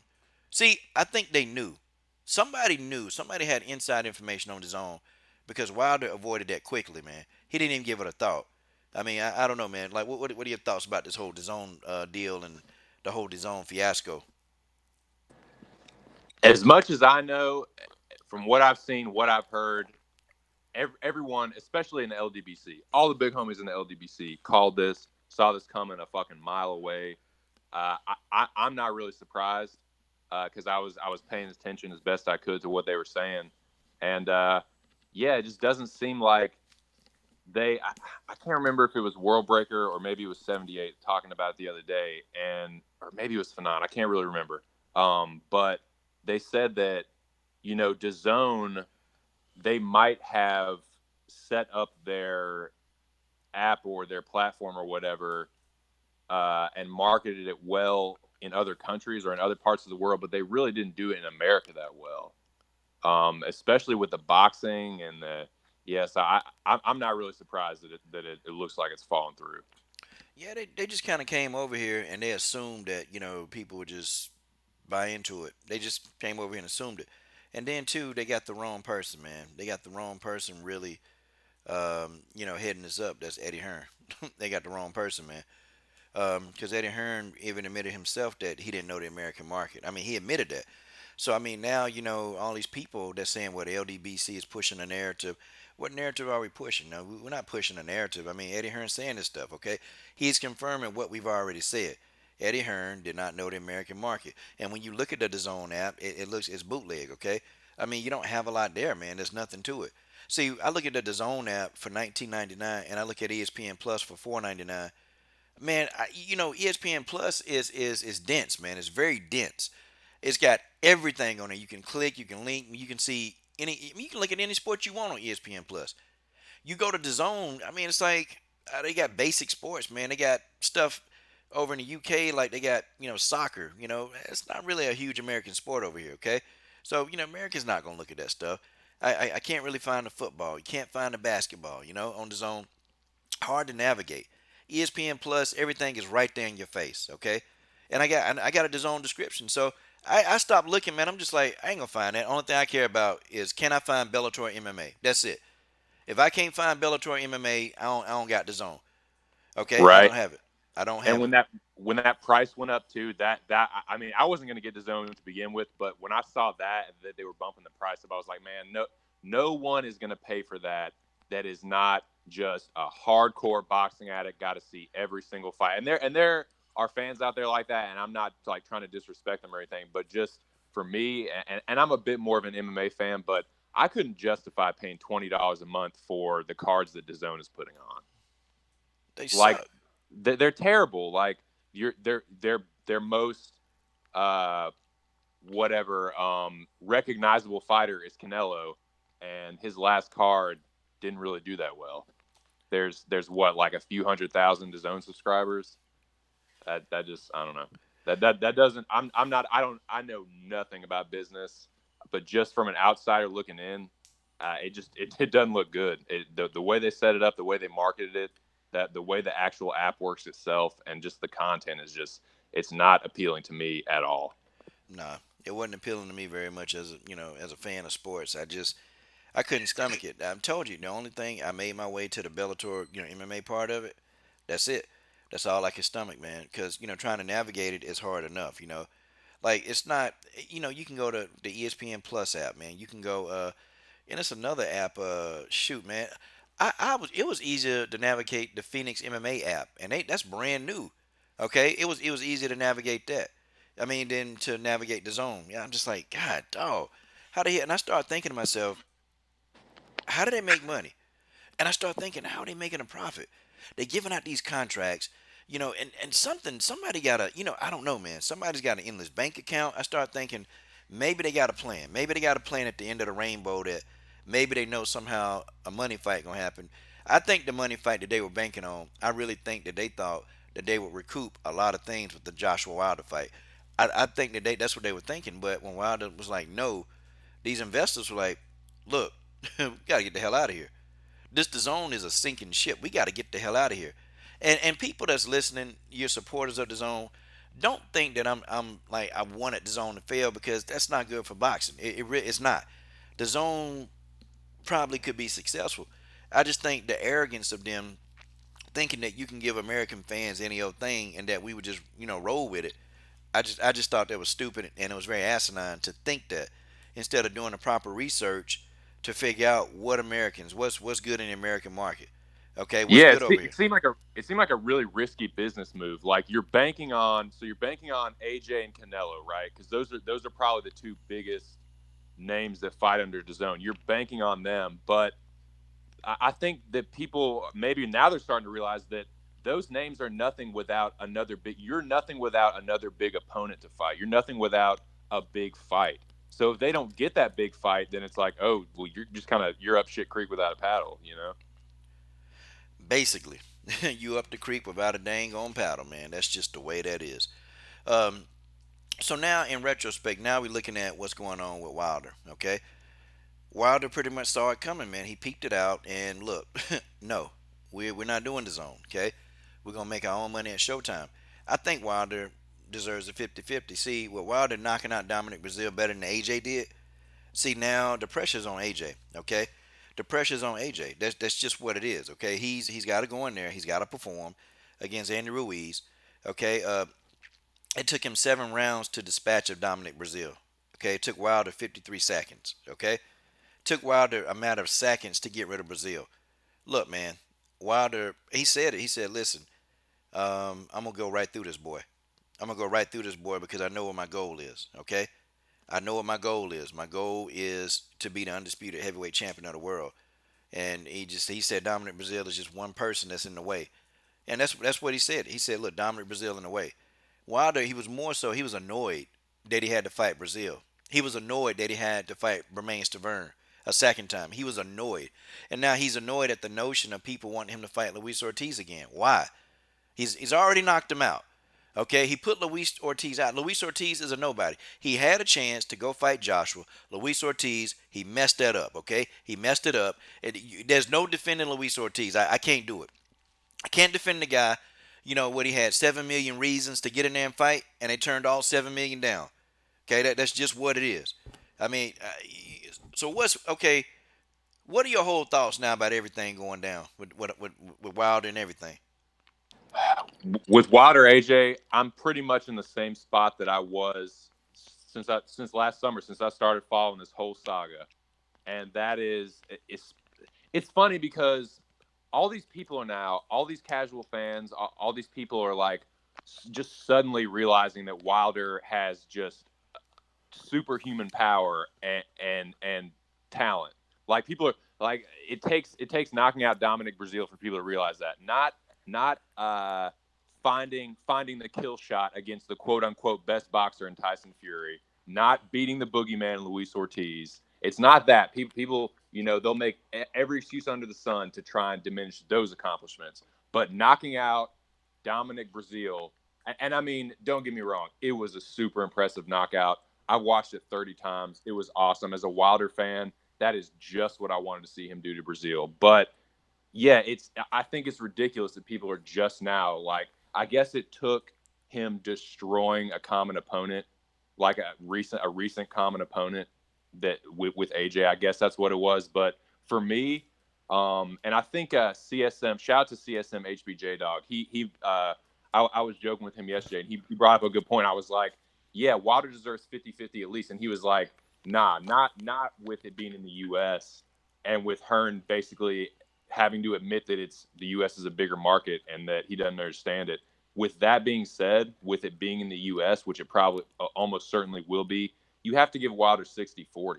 See, I think they knew. Somebody knew. Somebody had inside information on the zone because Wilder avoided that quickly, man. He didn't even give it a thought. I mean, I don't know, man. Like, what are your thoughts about this whole DAZN deal and the whole DAZN fiasco? As much as I know, from what I've seen, what I've heard, everyone, especially in the LDBC, all the big homies in the LDBC called this, saw this coming a fucking mile away. I'm not really surprised because I was paying attention as best I could to what they were saying, and yeah, it just doesn't seem like they. I can't remember if it was World Breaker or maybe it was 78 talking about it the other day, and or maybe it was Fanon. I can't really remember. But they said that DAZN, they might have set up their app or their platform or whatever and marketed it well in other countries or in other parts of the world, but they really didn't do it in America that well. Especially with the boxing and the yes, I'm not really surprised that it looks like it's falling through. Yeah, they just kind of came over here and they assumed that people would just buy into it. They just came over here and assumed it. And then too, they got the wrong person, man. They got the wrong person really, heading this up. That's Eddie Hearn. They got the wrong person, man. Because Eddie Hearn even admitted himself that he didn't know the American market. I mean, he admitted that. So I mean, now all these people that's saying what the LDBC is pushing a narrative. What narrative are we pushing? No, we're not pushing a narrative. I mean, Eddie Hearn saying this stuff. Okay, he's confirming what we've already said. Eddie Hearn did not know the American market, and when you look at the DAZN app, it looks it's bootleg. Okay, I mean, you don't have a lot there, man. There's nothing to it. See, I look at the DAZN app for 19.99, and I look at ESPN Plus for 4.99. Man, ESPN Plus is dense, man. It's very dense. It's got everything on it. You can click, you can link, you can see any. You can look at any sport you want on ESPN Plus. You go to the Zone. I mean, it's like they got basic sports, man. They got stuff over in the UK, like they got soccer. It's not really a huge American sport over here. Okay, so Americans not gonna look at that stuff. I can't really find the football. You can't find the basketball. On the Zone. Hard to navigate. ESPN Plus, everything is right there in your face. Okay, and I got a DAZN description, so I stopped looking, man. I'm just like, I ain't gonna find that. Only thing I care about is can I find Bellator MMA? That's it. If I can't find Bellator MMA, I don't got DAZN. Okay, I Right. don't have it. I don't And have it. when that price went up too, that I mean, I wasn't going to get the zone to begin with, but when I saw that they were bumping the price up, I was like, man, no one is going to pay for that. That is not just a hardcore boxing addict got to see every single fight. And there are fans out there like that, and I'm not like trying to disrespect them or anything, but just for me, and I'm a bit more of an MMA fan, but I couldn't justify paying $20 a month for the cards that DAZN is putting on. They Like suck. they're terrible. Like their most uh whatever recognizable fighter is Canelo, and his last card didn't really do that well. There's what, like a few 100,000 to zone subscribers. That just, I don't know. That doesn't. I'm not. I know nothing about business, but just from an outsider looking in, it doesn't look good. The way they set it up, the way they marketed it, that the way the actual app works itself, and just the content is just, it's not appealing to me at all. Nah, it wasn't appealing to me very much as a fan of sports. I couldn't stomach it. I told you the only thing I made my way to the Bellator MMA part of it. That's it. That's all I can stomach, man. Because trying to navigate it is hard enough. Like it's not. You can go to the ESPN Plus app, man. You can go. And it's another app. Shoot, man. I was. It was easier to navigate the Phoenix MMA app, and that's brand new. Okay, it was easier to navigate that. I mean, than to navigate the zone. Yeah, I'm just like, God, dog. How the hell? And I started thinking to myself, how do they make money? And I start thinking, how are they making a profit? They giving out these contracts, and somebody got to, I don't know, man. Somebody's got an endless bank account. I start thinking, maybe they got a plan. Maybe they got a plan at the end of the rainbow that maybe they know somehow a money fight gonna happen. I think the money fight that they were banking on, I really think that they thought that they would recoup a lot of things with the Joshua Wilder fight. I think that that's what they were thinking. But when Wilder was like, no, These investors were like, look, we got to get the hell out of here. This the zone is a sinking ship. We got to get the hell out of here. And people that's listening, you're supporters of the zone. Don't think that I'm like I wanted the zone to fail because that's not good for boxing. It's not. The zone probably could be successful. I just think the arrogance of them thinking that you can give American fans any old thing and that we would just roll with it. I just thought that was stupid and it was very asinine to think that instead of doing the proper research to figure out what Americans what's good in the American market. Okay, what's Yeah, good over here? it seemed like a really risky business move. Like you're banking on AJ and Canelo, right? Because those are probably the two biggest names that fight under DAZN. You're banking on them, but I think that people maybe now they're starting to realize that those names are nothing without another big. You're nothing without another big opponent to fight. You're nothing without a big fight. So if they don't get that big fight, then it's like, oh, well, you're just kind of you're up shit creek without a paddle, you know? Basically, you up the creek without a dang on paddle, man. That's just the way that is. Um, so now in retrospect, now we're looking at what's going on with Wilder. Okay, Wilder pretty much saw it coming, man. He peeked it out, and look, no, we're not doing the zone. Okay, we're gonna make our own money at Showtime. I think Wilder deserves a 50-50. See, with Wilder knocking out Dominic Brazil better than AJ did, see now the pressure's on AJ. Okay, the pressure's on AJ. That's just what it is. Okay, he's got to go in there. He's got to perform against Andy Ruiz. Okay, it took him 7 rounds to dispatch of Dominic Brazil. Okay, it took Wilder 53 seconds. Okay, took Wilder a matter of seconds to get rid of Brazil. Look, man, Wilder, he said it. He said, listen, I'm gonna go right through this boy. I'm gonna go right through this boy because I know what my goal is. Okay, I know what my goal is. My goal is to be the undisputed heavyweight champion of the world. And he said Dominic Brazil is just one person that's in the way. And that's what he said. He said, look, Dominic Brazil in the way. Wilder, he was more so he was annoyed that he had to fight Brazil. He was annoyed that he had to fight Romain Stavern a second time. He was annoyed. And now he's annoyed at the notion of people wanting him to fight Luis Ortiz again. Why? He's already knocked him out. Okay, he put Luis Ortiz out. Luis Ortiz is a nobody. He had a chance to go fight Joshua. Luis Ortiz, he messed that up. Okay, he messed it up. There's no defending Luis Ortiz. I can't do it. I can't defend the guy. You know what? He had 7 million reasons to get in there and fight, and they turned all 7 million down. Okay, that's just what it is. I mean, so what's okay? What are your whole thoughts now about everything going down with Wilder and everything? With Wilder AJ, I'm pretty much in the same spot that I was since last summer, since I started following this whole saga. And that is it's funny because all these casual fans, all these people are like just suddenly realizing that Wilder has just superhuman power and talent. Like people are like it takes knocking out Dominic Brazil for people to realize that. Not finding the kill shot against the quote unquote best boxer in Tyson Fury, not beating the boogeyman Luis Ortiz. It's not that people they'll make every excuse under the sun to try and diminish those accomplishments, but knocking out Dominic Brazil, and I mean, don't get me wrong, it was a super impressive knockout. I watched it 30 times. It was awesome. As a Wilder fan, that is just what I wanted to see him do to Brazil. But yeah, I think it's ridiculous that people are just now like, I guess it took him destroying a common opponent, like a recent common opponent that with AJ. I guess that's what it was. But for me, and I think CSM, shout out to CSM HBJ dog. I was joking with him yesterday, and he brought up a good point. I was like, yeah, Wilder deserves 50-50 at least, and he was like, nah, not with it being in the U.S. and with Hearn basically having to admit that it's the U.S. is a bigger market and that he doesn't understand it. With that being said, with it being in the U.S., which it probably almost certainly will be, you have to give Wilder 60-40.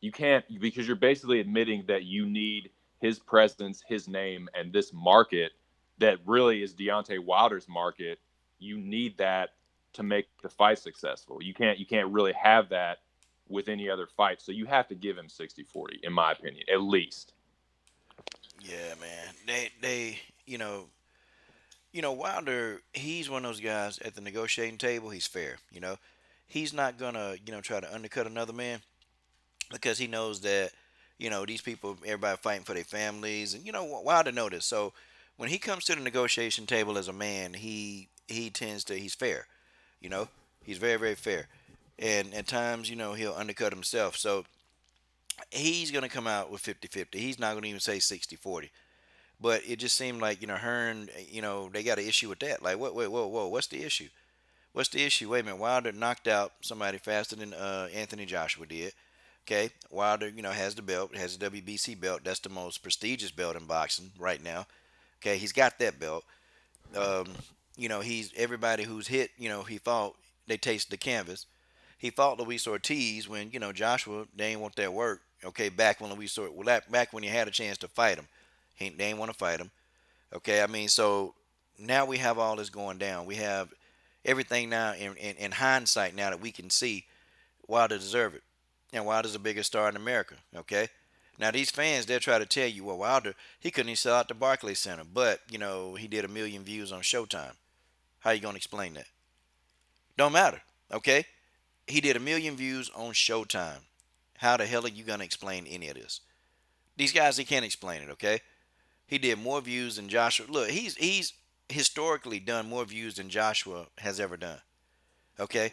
You can't, because you're basically admitting that you need his presence, his name, and this market that really is Deontay Wilder's market. You need that to make the fight successful. You can't really have that with any other fight. So you have to give him 60-40, in my opinion, at least. Yeah, man. They Wilder. He's one of those guys at the negotiating table. He's fair. He's not gonna try to undercut another man. because he knows that these people, everybody fighting for their families, and Wilder know this. So when he comes to the negotiation table as a man, he tends to he's fair, you know, he's very very fair, and at times he'll undercut himself. So he's gonna come out with 50-50. He's not gonna even say 60-40. But it just seemed like Hearn, they got an issue with that. Like, what, wait, whoa, whoa, what's the issue? What's the issue? Wait a minute, Wilder knocked out somebody faster than Anthony Joshua did. Okay, Wilder, has the belt, has the WBC belt. That's the most prestigious belt in boxing right now. Okay, he's got that belt. Um, he's everybody who's hit. He fought. They taste the canvas. He fought Luis Ortiz when Joshua they ain't want that work. Okay, back when back when he had a chance to fight him, they ain't want to fight him. Okay, I mean, so now we have all this going down. We have everything now in hindsight now that we can see Wilder deserve it. And Wilder's the biggest star in America. Okay. Now these fans, they'll try to tell you, well, Wilder, he couldn't even sell out the Barclays Center, but he did 1 million views on Showtime. How you gonna explain that? Don't matter. Okay. He did 1 million views on Showtime. How the hell are you gonna explain any of this? These guys, they can't explain it. Okay. He did more views than Joshua. Look, he's historically done more views than Joshua has ever done. Okay,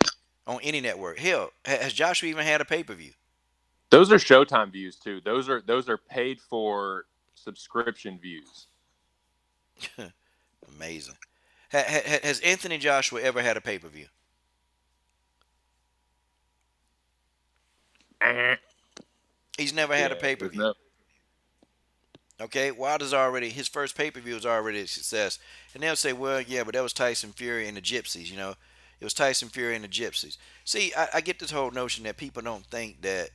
on any network. Hell, has Joshua even had a pay per view? Those are Showtime views too. Those are paid for subscription views. Amazing. Has Anthony Joshua ever had a pay per view? He's never had a Yeah, pay per there's view. no. Okay, Wilder's already his first pay per view is already a success, and they'll say, well, yeah, but that was Tyson Fury and the Gypsies. It was Tyson Fury and the Gypsies. See, I get this whole notion that people don't think that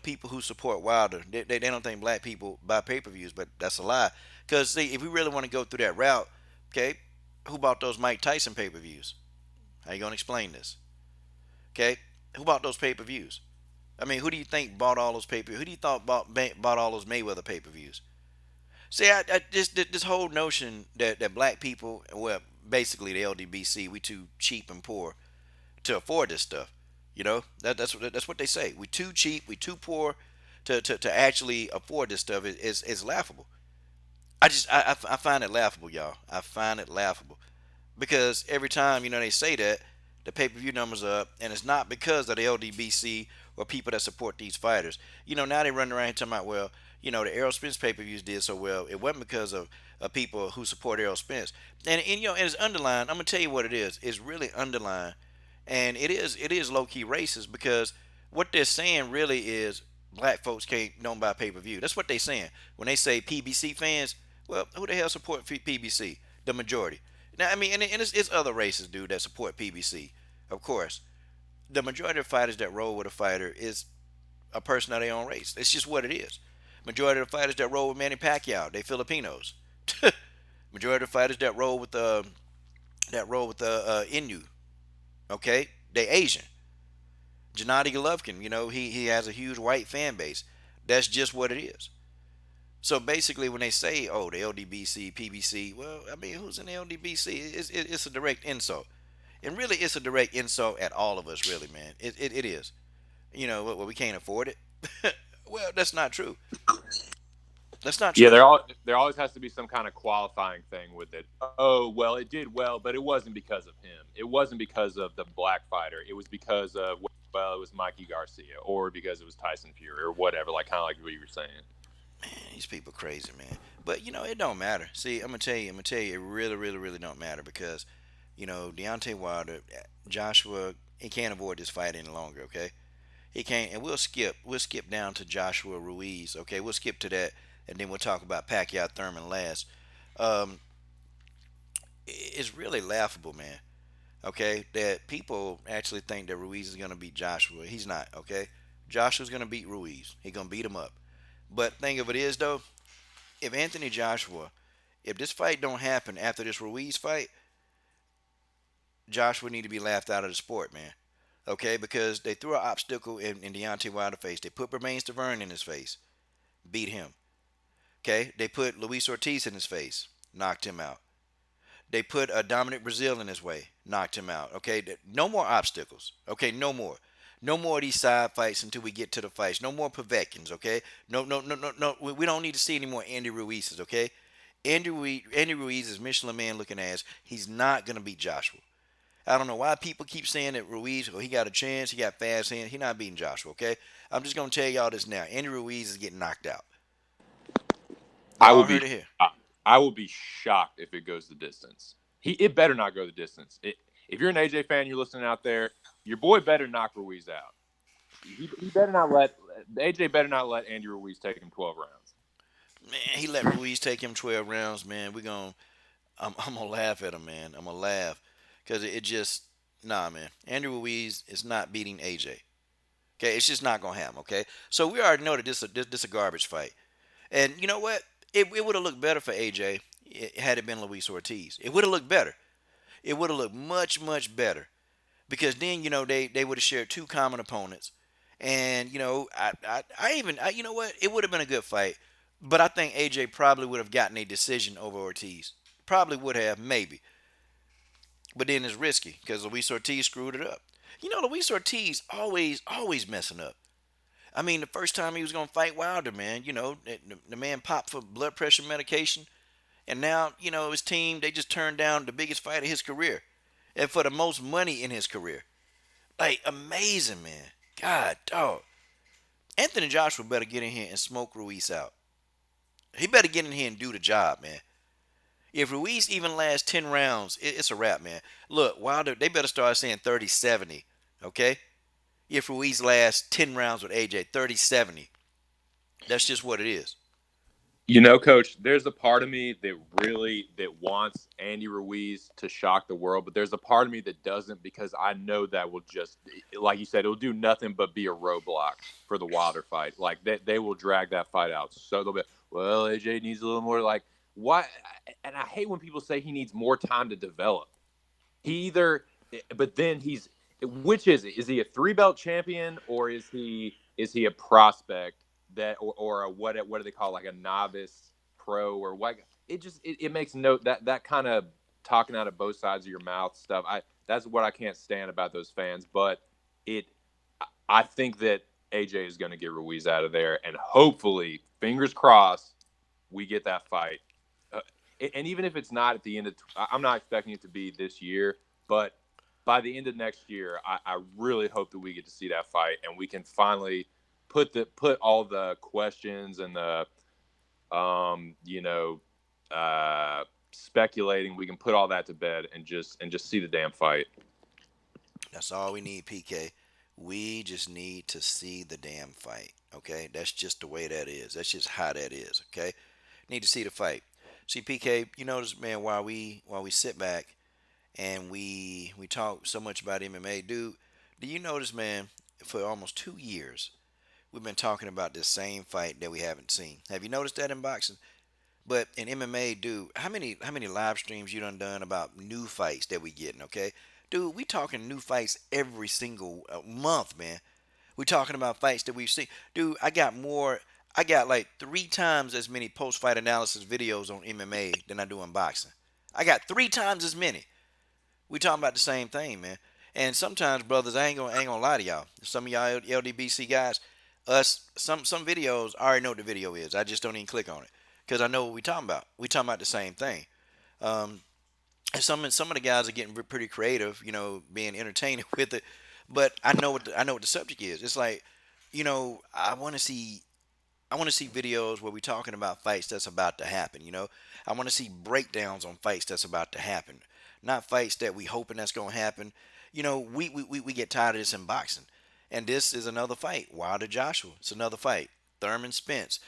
people who support Wilder they don't think black people buy pay per views, but that's a lie. Because see, if we really want to go through that route, okay, who bought those Mike Tyson pay per views? How you gonna explain this? Okay, who bought those pay per views? I mean, who do you think bought all those pay per? Who do you thought bought all those Mayweather pay per views? See, this whole notion that black people, well, basically the LDBC, we too cheap and poor to afford this stuff. That's what they say. We too cheap, we too poor to actually afford this stuff is laughable. I find it laughable, y'all. I find it laughable because every time they say that the pay per view numbers are up, and it's not because of the LDBC or people that support these fighters. Now they run around here talking about, well, the Errol Spence pay per views did so well. It wasn't because of people who support Errol Spence, and it's underlined. I'm gonna tell you what it is. It's really underlined, and it is low key racist because what they're saying really is black folks can't don't buy pay per view. That's what they're saying when they say PBC fans. Well, who the hell support PBC? The majority. Now, I mean, and it's other races, dude, that support PBC. Of course, the majority of fighters that roll with a fighter is a person of their own race. It's just what it is. Majority of the fighters that roll with Manny Pacquiao, they Filipinos. Majority of the fighters that roll with Inu, okay, they Asian. Gennady Golovkin, he has a huge white fan base. That's just what it is. So basically, when they say, "Oh, the LDBC, PBC," well, I mean, who's in the LDBC? It's a direct insult, and really, it's a direct insult at all of us, really, man. It is. Well, we can't afford it. Well, that's not true. That's not Yeah, true. there always has to be some kind of qualifying thing with it. Oh, well, it did well, but it wasn't because of him. It wasn't because of the black fighter. It was because of, well, it was Mikey Garcia, or because it was Tyson Fury, or whatever. Like kind of like what you were saying. Man, these people crazy, man. But it don't matter. See, I'm gonna tell you, it really, really, really don't matter because, Deontay Wilder, Joshua, he can't avoid this fight any longer. Okay, he can't, and we'll skip down to Joshua Ruiz. Okay, we'll skip to that, and then we'll talk about Pacquiao Thurman last. Um, it's really laughable, man. Okay, that people actually think that Ruiz is gonna beat Joshua. He's not. Okay, Joshua's gonna beat Ruiz. He's gonna beat him up. But thing of it is though, if Anthony Joshua, if this fight don't happen after this Ruiz fight, Joshua need to be laughed out of the sport, man. Okay, because they threw an obstacle in Deontay Wilder's face. They put Bermain Stavern in his face, beat him. Okay, they put Luis Ortiz in his face, knocked him out. They put a Dominic Brazil in his way, knocked him out. Okay, no more obstacles. Okay, no more. No more of these side fights until we get to the fights. No more Povetkin's, okay? No, no, no, no, no. We don't need to see any more Andy Ruiz's, okay? Andy Ruiz is Michelin man looking ass. He's not gonna beat Joshua. I don't know why people keep saying that Ruiz, he got a chance, he got fast hands. He's not beating Joshua, okay? I'm just gonna tell y'all this now. Andy Ruiz is getting knocked out. I will Y'all be heard it here. I will be shocked if it goes the distance. It better not go the distance. If you're an AJ fan, you're listening out there, your boy better knock Ruiz out. He better not let AJ better not let Andy Ruiz take him 12 rounds. Man, he let Ruiz take him 12 rounds, man. I'm gonna laugh at him, man. I'm gonna laugh because it just nah, man. Andy Ruiz is not beating AJ. Okay, it's just not gonna happen. Okay, so we already know that this a garbage fight, and you know what? It would have looked better for AJ had it been Luis Ortiz. It would have looked better. It would have looked much better because then they would have shared two common opponents, and you know what? It would have been a good fight, but I think AJ probably would have gotten a decision over Ortiz. Probably would have, maybe. But then it's risky because Luis Ortiz screwed it up. Luis Ortiz always messing up. I mean, the first time he was gonna fight Wilder, man, the man popped for blood pressure medication, and now his team they just turned down the biggest fight of his career, and for the most money in his career. Like amazing, man. God, dog. Anthony Joshua better get in here and smoke Ruiz out. He better get in here and do the job, man. If Ruiz even lasts 10 rounds, it's a wrap, man. Look, Wilder, they better start saying 30-70, okay? If Ruiz lasts 10 rounds with AJ, 30-70. That's just what it is. Coach, there's a part of me that wants Andy Ruiz to shock the world, but there's a part of me that doesn't because I know that will just, like you said, it'll do nothing but be a roadblock for the Wilder fight. Like they will drag that fight out so they'll be, well, AJ needs a little more. Like why? And I hate when people say he needs more time to develop. He either, but then which is it? Is he a three belt champion or is he a prospect that or a what do they call, like a novice pro or what? It makes note that kind of talking out of both sides of your mouth stuff. That's what I can't stand about those fans. But it I think that AJ is going to get Ruiz out of there, and hopefully, fingers crossed, we get that fight. Uh, and even if it's not at the end of, I'm not expecting it to be this year, but by the end of next year, I really hope that we get to see that fight and we can finally put all the questions and the speculating. We can put all that to bed and just see the damn fight. That's all we need, PK. We just need to see the damn fight, okay? That's just the way that is. That's just how that is, okay? Need to see the fight. See, PK, you notice, man, while we sit back and we talk so much about MMA, dude. Do you notice, man? For almost 2 years, we've been talking about this same fight that we haven't seen. Have you noticed that in boxing? But in MMA, dude, how many live streams you done about new fights that we getting? Okay, dude, we talking new fights every single month, man. We talking about fights that we've seen, dude. I got more. I got like 3 times as many post-fight analysis videos on MMA than I do in boxing. I got 3 times as many. We talking about the same thing, man. And sometimes, brothers, I ain't gonna lie to y'all. Some of y'all LDBC guys, some videos, I already know what the video is. I just don't even click on it because I know what we talking about. We talking about the same thing. Um, and some of the guys are getting pretty creative, being entertaining with it. But I know what the subject is. It's like, I want to see videos where we're talking about fights that's about to happen. I want to see breakdowns on fights that's about to happen, not fights that we hoping that's gonna happen. We get tired of this in boxing, and this is another fight. Wilder Joshua, it's another fight. Thurman Spence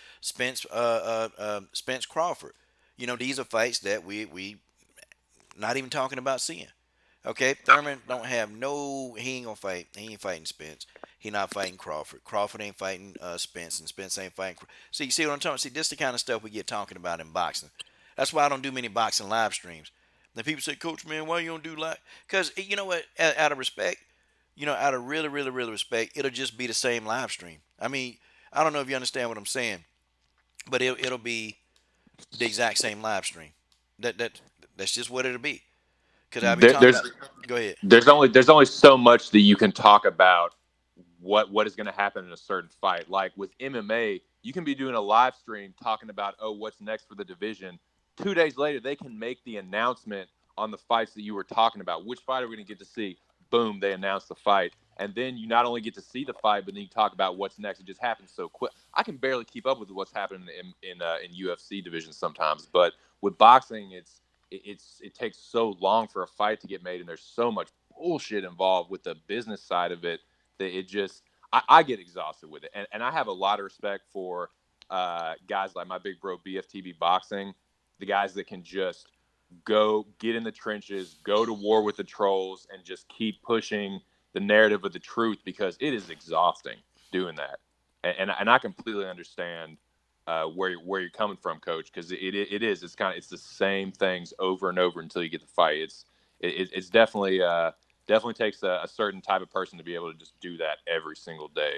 Crawford. These are fights that we not even talking about seeing. Okay, Thurman don't have no. He ain't gonna fight. He ain't fighting Spence. He not fighting Crawford. Crawford ain't fighting Spence, and Spence ain't fighting. See, you see what I'm talking? See, this is the kind of stuff we get talking about in boxing. That's why I don't do many boxing live streams. Then people say, Coach, man, why you don't do live? Because you know what? Out of respect, out of really, really, really respect, it'll just be the same live stream. I mean, I don't know if you understand what I'm saying, but it'll be the exact same live stream. That's just what it'll be. Because I'll be There, talking there's about. Go ahead. there's only so much that you can talk about what is going to happen in a certain fight. Like with MMA, you can be doing a live stream talking about, oh, what's next for the division. 2 days later, they can make the announcement on the fights that you were talking about. Which fight are we going to get to see? Boom, they announce the fight. And then you not only get to see the fight, but then you talk about what's next. It just happens so quick. I can barely keep up with what's happening in UFC divisions sometimes. But with boxing, it takes so long for a fight to get made, and there's so much bullshit involved with the business side of it that it just I get exhausted with it. And I have a lot of respect for guys like my big bro BFTB Boxing, the guys that can just go get in the trenches, go to war with the trolls, and just keep pushing the narrative of the truth, because it is exhausting doing that. And I completely understand where you're coming from, Coach, because it's the same things over and over until you get the fight. It's definitely takes a certain type of person to be able to just do that every single day.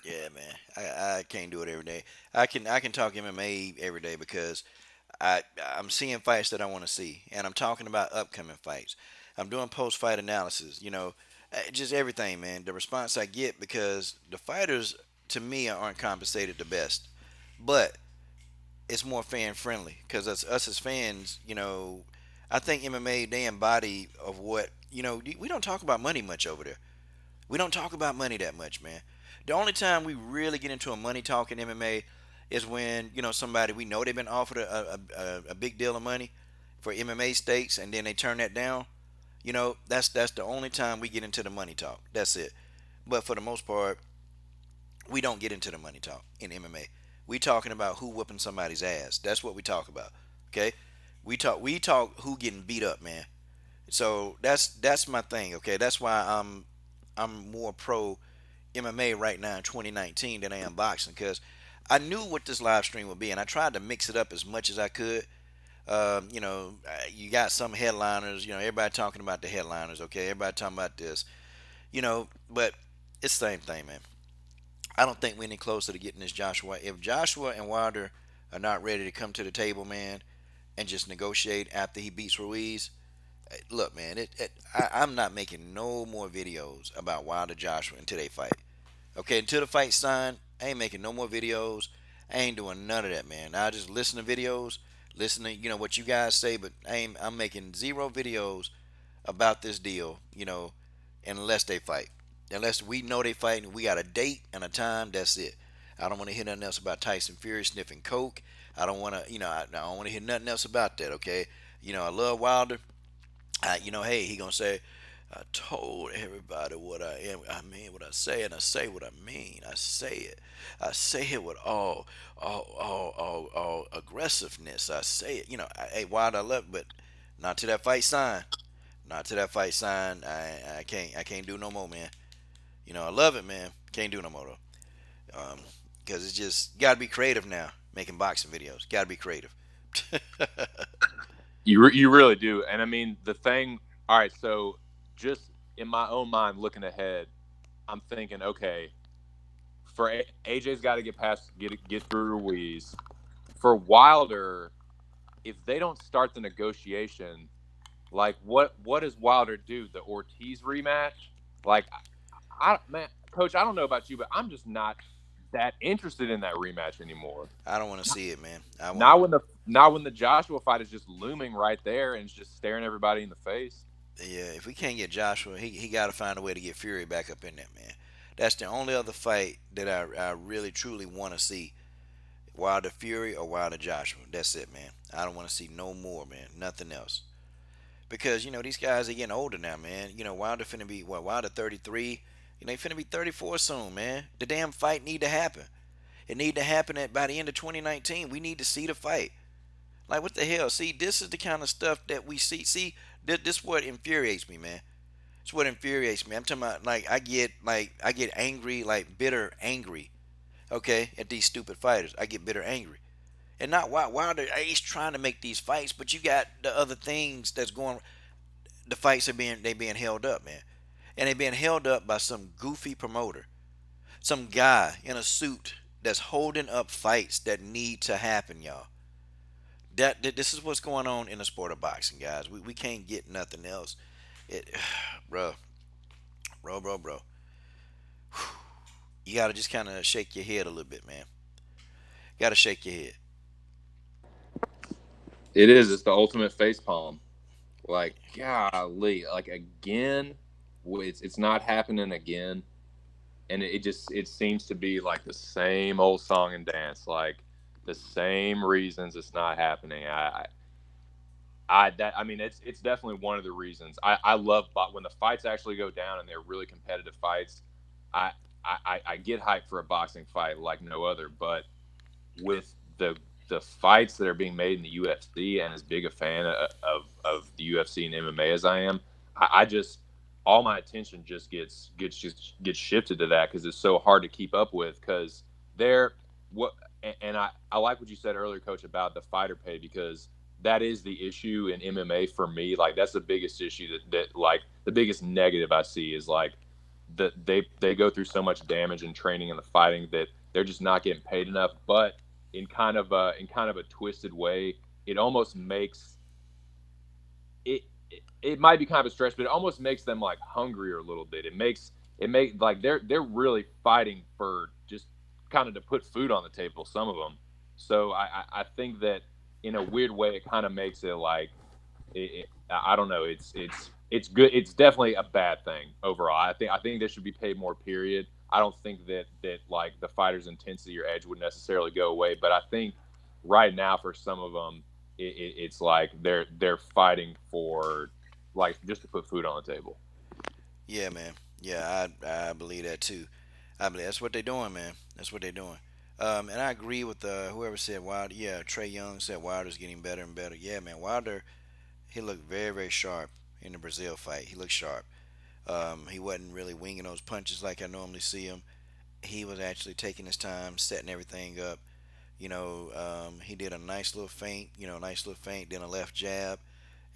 Yeah, man. I can't do it every day. I can talk MMA every day because I I'm seeing fights that I want to see, and I'm talking about upcoming fights. I'm doing post fight analysis. Just everything, man. The response I get because the fighters to me aren't compensated the best, but it's more fan friendly because us as fans, I think MMA they embody of what we don't talk about money much over there. We don't talk about money that much, man. The only time we really get into a money talk in MMA is when somebody we know they've been offered a big deal of money for MMA stakes, and then they turn that down. That's the only time we get into the money talk. That's it. But for the most part, we don't get into the money talk in MMA. We talking about who whooping somebody's ass. That's what we talk about. Okay, we talk who getting beat up, man. So that's my thing. Okay, that's why I'm more pro MMA right now in 2019 than I am boxing because I knew what this live stream would be, and I tried to mix it up as much as I could. You got some headliners. Everybody talking about the headliners. Okay, everybody talking about this. But it's the same thing, man. I don't think we're any closer to getting this Joshua. If Joshua and Wilder are not ready to come to the table, man, and just negotiate after he beats Ruiz, look, man, I'm not making no more videos about Wilder Joshua until they fight. Okay, until the fight signed, I ain't making no more videos. I ain't doing none of that, man. I just listen to videos, listen to what you guys say, but I'm making zero videos about this deal, unless they fight. Unless we know they fight and we got a date and a time, that's it. I don't want to hear nothing else about Tyson Fury sniffing coke. I don't want to, I don't want to hear nothing else about that. Okay, I love Wilder. Hey, he gonna say, I told everybody what I am. I mean what I say, and I say what I mean. I say it. I say it with all aggressiveness. I say it. Hey, Wilder, I love it, but not to that fight sign. Not to that fight sign. I can't do no more, man. I love it, man. Can't do no more though. Because it's just got to be creative now. Making boxing videos, got to be creative. You really do. And I mean, the thing, all right, so just in my own mind looking ahead, I'm thinking, okay, for AJ's got to get through Ruiz. For Wilder, if they don't start the negotiation, like what does Wilder do? The Ortiz rematch? Like man, Coach, I don't know about you, but I'm just not that interested in that rematch anymore. I don't want to see it, man. I want Not when the Joshua fight is just looming right there and it's just staring everybody in the face. Yeah, if we can't get Joshua, he got to find a way to get Fury back up in there, man. That's the only other fight that I really truly want to see. Wilder Fury or Wilder Joshua. That's it, man. I don't want to see no more, man. Nothing else. Because these guys are getting older now, man. Wilder finna be what? Wilder 33. He finna be 34 soon, man. The damn fight need to happen. It need to happen by the end of 2019. We need to see the fight. Like what the hell? See, this is the kind of stuff that we see. See, this what infuriates me, man. It's what infuriates me. I'm talking about I get angry, like bitter angry. Okay, at these stupid fighters, I get bitter angry, and not why he's trying to make these fights, but you got the other things that's going. The fights are being held up, man, and they're being held up by some goofy promoter, some guy in a suit that's holding up fights that need to happen, y'all. That this is what's going on in the sport of boxing, guys. We can't get nothing else. It, bro, bro. You got to just kind of shake your head a little bit, man. Got to shake your head. It is. It's the ultimate face palm. Like, golly, like again, it's not happening again, and it just it seems to be like the same old song and dance, like the same reasons it's not happening. I mean, it's definitely one of the reasons. I love, but when the fights actually go down and they're really competitive fights, I I get hyped for a boxing fight like no other. But with the fights that are being made in the UFC, and as big a fan of the UFC and MMA as I am, I just all my attention just gets shifted to that because it's so hard to keep up with because they're what and I like what you said earlier, Coach, about the fighter pay because that is the issue in MMA for me. Like that's the biggest issue that like the biggest negative I see is like that they go through so much damage and training and the fighting that they're just not getting paid enough. But in kind of a twisted way, it almost makes it might be kind of a stretch, but it almost makes them like hungrier a little bit. It makes like they're really fighting for just kind of to put food on the table. Some of them, so I think that in a weird way, it kind of makes it like I don't know. It's good. It's definitely a bad thing overall. I think they should be paid more. Period. I don't think that like the fighter's intensity or edge would necessarily go away, but I think right now for some of them, it's like they're fighting for like just to put food on the table. Yeah, man. Yeah, I believe that too. I believe that's what they're doing, man. That's what they're doing. And I agree with whoever said Wilder. Yeah, Trey Young said Wilder's getting better and better. Yeah, man. Wilder, he looked very, very sharp in the Brazil fight. He looked sharp. He wasn't really winging those punches like I normally see him. He was actually taking his time, setting everything up. He did a nice little feint, then a left jab,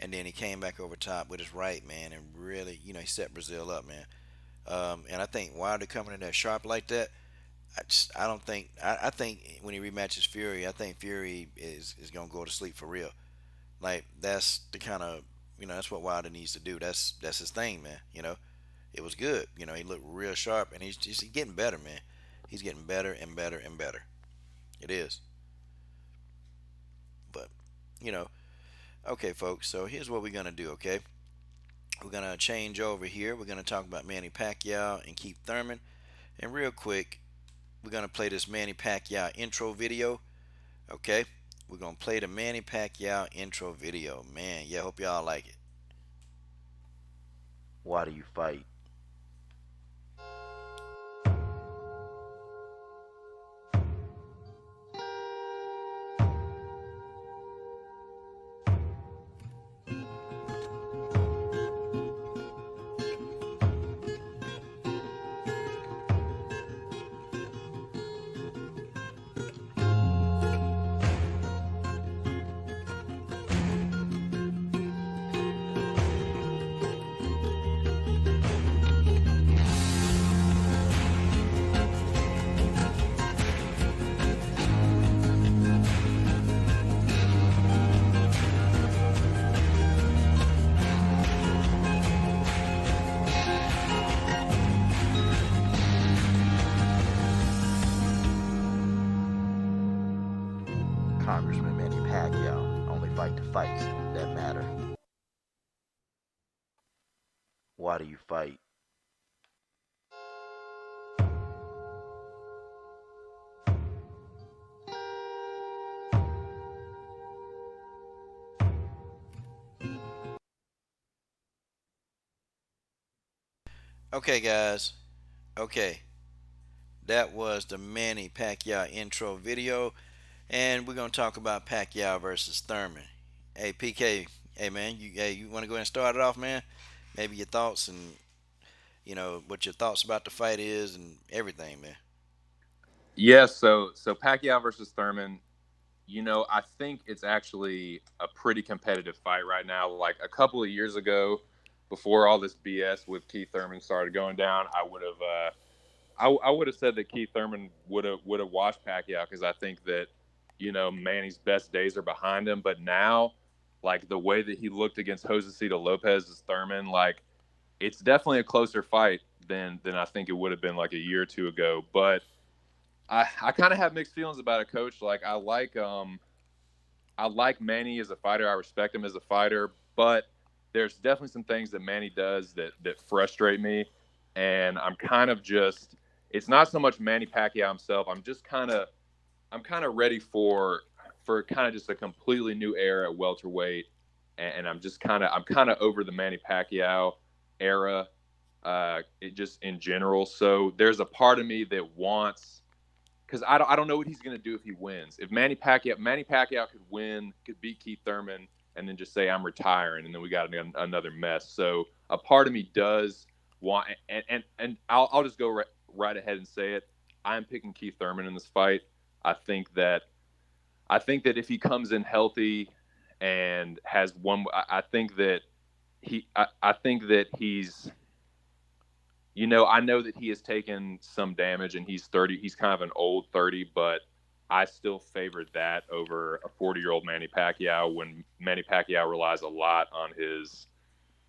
and then he came back over top with his right, man, and really, he set Brazil up, man. And I think Wilder coming in that sharp like that, I don't think, I think when he rematches Fury, I think Fury is gonna go to sleep for real. Like that's the kind of, that's what Wilder needs to do. That's his thing, man. It was good. He looked real sharp, and he's getting better, man. He's getting better and better and better. It is. But you know, okay, folks. So here's what we're gonna do. Okay, we're gonna change over here. We're gonna talk about Manny Pacquiao and Keith Thurman. And real quick, we're gonna play this Manny Pacquiao intro video. Okay, we're gonna play the Manny Pacquiao intro video. Man, yeah, hope y'all like it. Why do you fight? Congressman Manny Pacquiao only fight the fights that matter. Why do you fight? Okay, guys. Okay, that was the Manny Pacquiao intro video, and we're gonna talk about Pacquiao versus Thurman. Hey, PK. Hey, man. You want to go ahead and start it off, man? Maybe your thoughts and what your thoughts about the fight is and everything, man. Yeah. So Pacquiao versus Thurman. I think it's actually a pretty competitive fight right now. Like a couple of years ago, before all this BS with Keith Thurman started going down, I would have said that Keith Thurman would have watched Pacquiao because I think that Manny's best days are behind him. But now, like the way that he looked against Josecito Lopez as Thurman, like it's definitely a closer fight than I think it would have been like a year or two ago. But I kind of have mixed feelings about it, Coach. Like I like Manny as a fighter. I respect him as a fighter, but there's definitely some things that Manny does that frustrate me, and I'm kind of just. It's not so much Manny Pacquiao himself. I'm kind of ready for kind of just a completely new era at welterweight, and I'm kind of over the Manny Pacquiao era, it just in general. So there's a part of me that wants, because I don't know what he's going to do if he wins. If Manny Pacquiao could win, could beat Keith Thurman, and then just say I'm retiring, and then we got another mess. So a part of me does want, and I'll just go right ahead and say it. I'm picking Keith Thurman in this fight. I think that I think that if he comes in healthy and has one, I think that he's, I know that he has taken some damage and he's 30. He's kind of an old 30, but I still favored that over a 40-year-old Manny Pacquiao when Manny Pacquiao relies a lot on his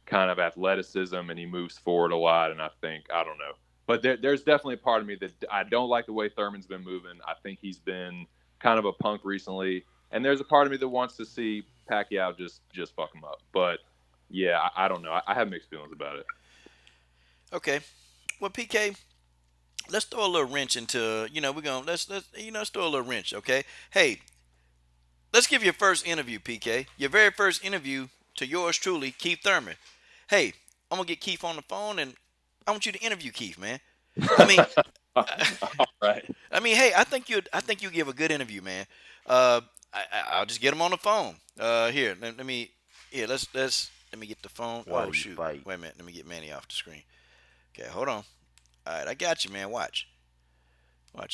kind of athleticism and he moves forward a lot. And I don't know. But there's definitely a part of me that I don't like the way Thurman's been moving. I think he's been kind of a punk recently. And there's a part of me that wants to see Pacquiao just fuck him up. But yeah, I don't know. I have mixed feelings about it. Okay. Well, PK, let's throw a little wrench into, we're going to, let's throw a little wrench, okay? Hey, let's give your first interview, PK. Your very first interview to yours truly, Keith Thurman. Hey, I'm going to get Keith on the phone and I want you to interview Keith, man. I mean, All right. hey, I think you give a good interview, man. I'll just get him on the phone. Here, let me, here, let me get the phone. Why Oh do you shoot, fight? wait a minute, let me get Manny off the screen. Okay, hold on. All right, I got you, man. Watch,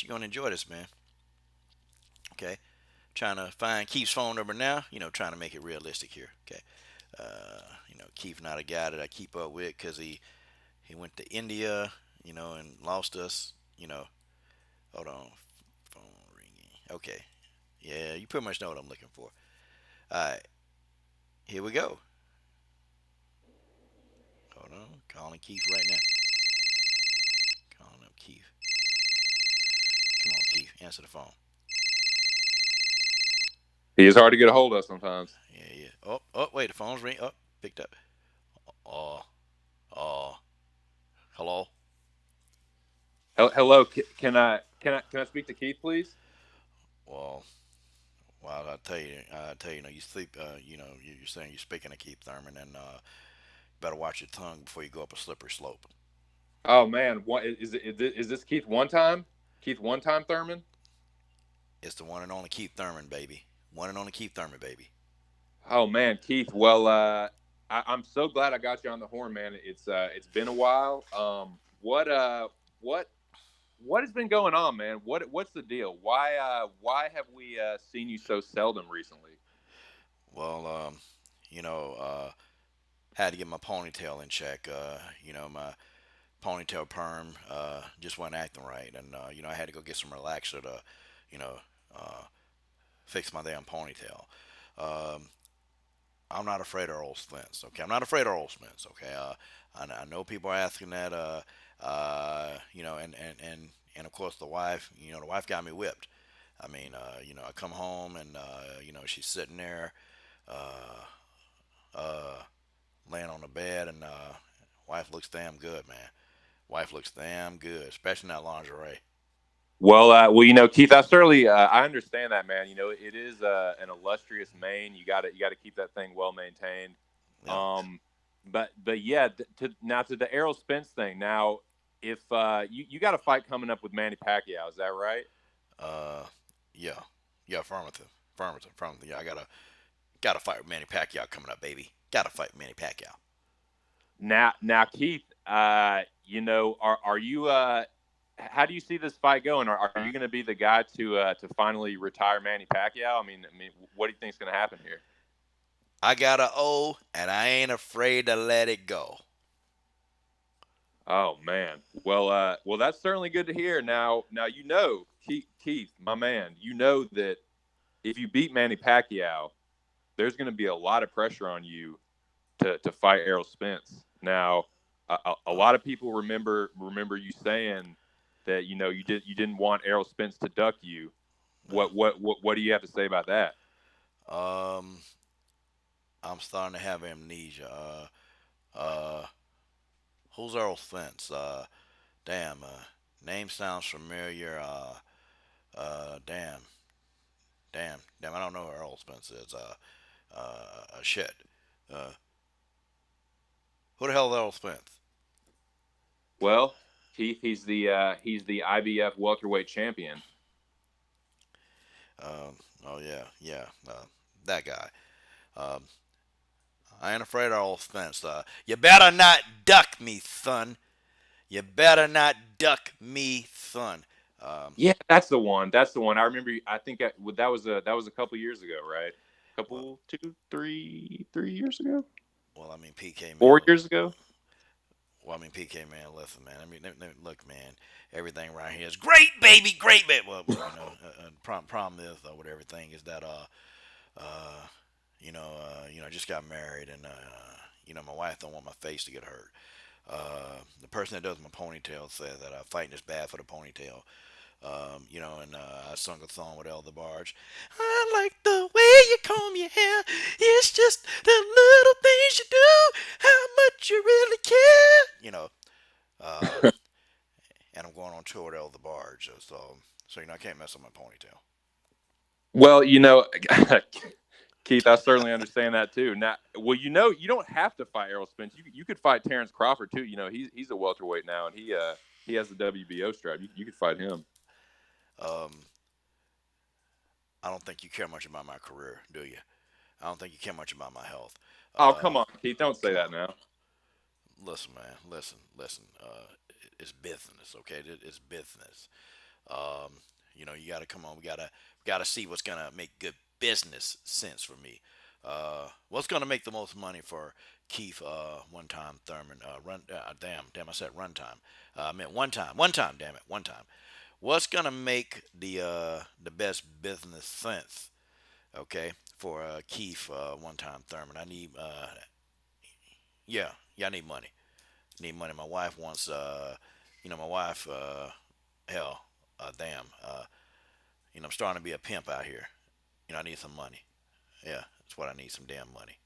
you gonna enjoy this, man. Okay, trying to find Keith's phone number now. Trying to make it realistic here. Okay, Keith not a guy that I keep up with because he went to India, and lost us. Hold on, phone ringing. Okay, yeah, you pretty much know what I'm looking for. All right, here we go. Hold on, calling Keith right now. Calling up Keith. Come on, Keith, answer the phone. He is hard to get a hold of sometimes. Yeah, yeah. Wait, the phone's ring. Oh, picked up. Uh, uh, hello. Hello, can I speak to Keith, please? Well, I tell you, you sleep. You're saying you're speaking to Keith Thurman, and better watch your tongue before you go up a slippery slope. Oh man, what is this Keith one time? Keith one time Thurman? It's the one and only Keith Thurman, baby. One and only Keith Thurman, baby. Oh man, Keith. Well, I'm so glad I got you on the horn, man. It's been a while. What what has been going on, man? What's the deal? Why have we seen you so seldom recently? Well, had to get my ponytail in check. My ponytail perm just wasn't acting right, and I had to go get some relaxer to, you know, uh, fix my damn ponytail. Um, I'm not afraid of old splints. Okay, I'm not afraid of old splints. Okay, I know people are asking that. And of course the wife. The wife got me whipped. I mean, I come home and she's sitting there, uh, uh, laying on the bed, and wife looks damn good, man. Wife looks damn good, especially in that lingerie. Well, Keith, I understand that, man. It is an illustrious mane. You got to keep that thing well maintained. Yeah. Um, but yeah, to the Errol Spence thing. Now, if you got a fight coming up with Manny Pacquiao, is that right? Uh, yeah, yeah, affirmative. Yeah, I gotta fight with Manny Pacquiao coming up, baby. Gotta fight Manny Pacquiao. Now, Keith, are you? How do you see this fight going? Are you going to be the guy to finally retire Manny Pacquiao? I mean, what do you think is going to happen here? I got a O, and I ain't afraid to let it go. Oh man, well, that's certainly good to hear. Now, Keith, my man, you know that if you beat Manny Pacquiao, there's going to be a lot of pressure on you to fight Errol Spence. Now, A Uh, lot of people remember you saying that you didn't want Errol Spence to duck you. What do you have to say about that? um, I'm starting to have amnesia. Who's Earl Spence? Damn. Name sounds familiar. Damn. Damn. I don't know who Earl Spence is. Shit. Uh, who the hell is Earl Spence? Well, he's the IBF welterweight champion. Oh yeah, yeah. That guy. Um, I ain't afraid of Earl Spence. You better not duck me, son. You better not duck me, son. Um, Yeah, that's the one. That's the one. I remember. I think that was a couple years ago, right? well, Couple, two, three years ago, well, I mean, PK man. 4 years ago. Well, I mean, PK man. Listen, man. I mean, look, man. Everything right here is great, baby, great, baby. Well, problem is though with everything is that uh, I just got married, and my wife don't want my face to get hurt. The person that does my ponytail says that fighting is bad for the ponytail. And I sung a song with Elder Barge. I like the way you comb your hair. It's just the little things you do. How much you really care. Uh, and I'm going on tour with Elder Barge. So I can't mess up my ponytail. Well, Keith, I certainly understand that too. Now, well, you don't have to fight Errol Spence. You could fight Terrence Crawford too. He's a welterweight now, and he has the WBO strap. You could fight him. Um, I don't think you care much about my career, do you? I don't think you care much about my health. Oh, come on, Keith, don't say Come on. that now. Listen, man. Listen. It's business, okay? It's business. Um, you got to come on. We gotta see what's gonna make good business sense for me. What's gonna make the most money for Keith? One time Thurman. Damn. I said run time. I meant one time. Damn it, one time. What's gonna make the best business sense? Okay, for Keith. One time Thurman. I need. Yeah. I need money. Need money. My wife wants. My wife. Hell. Damn. I'm starting to be a pimp out here. I need some money. Yeah, that's what I need. Some damn money.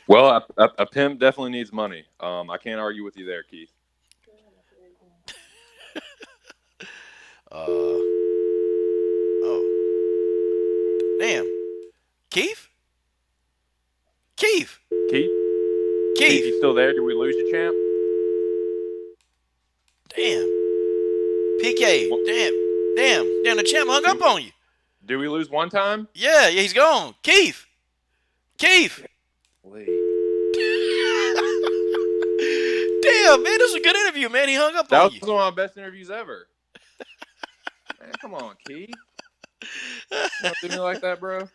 Well, a pimp definitely needs money. I can't argue with you there, Keith. Uh. Oh. Damn. Keith. Keith. Keith, Keith, Keith. you still there? Did we lose you, champ? Damn. PK. What, Damn. The champ hung up do on you. do we lose one time? Yeah. He's gone. Keith. Keith. Wait. Damn, man. This was a good interview, man. He hung up That on was you. one of my best interviews ever. Man, come on, Keith. You don't do me like that, bro.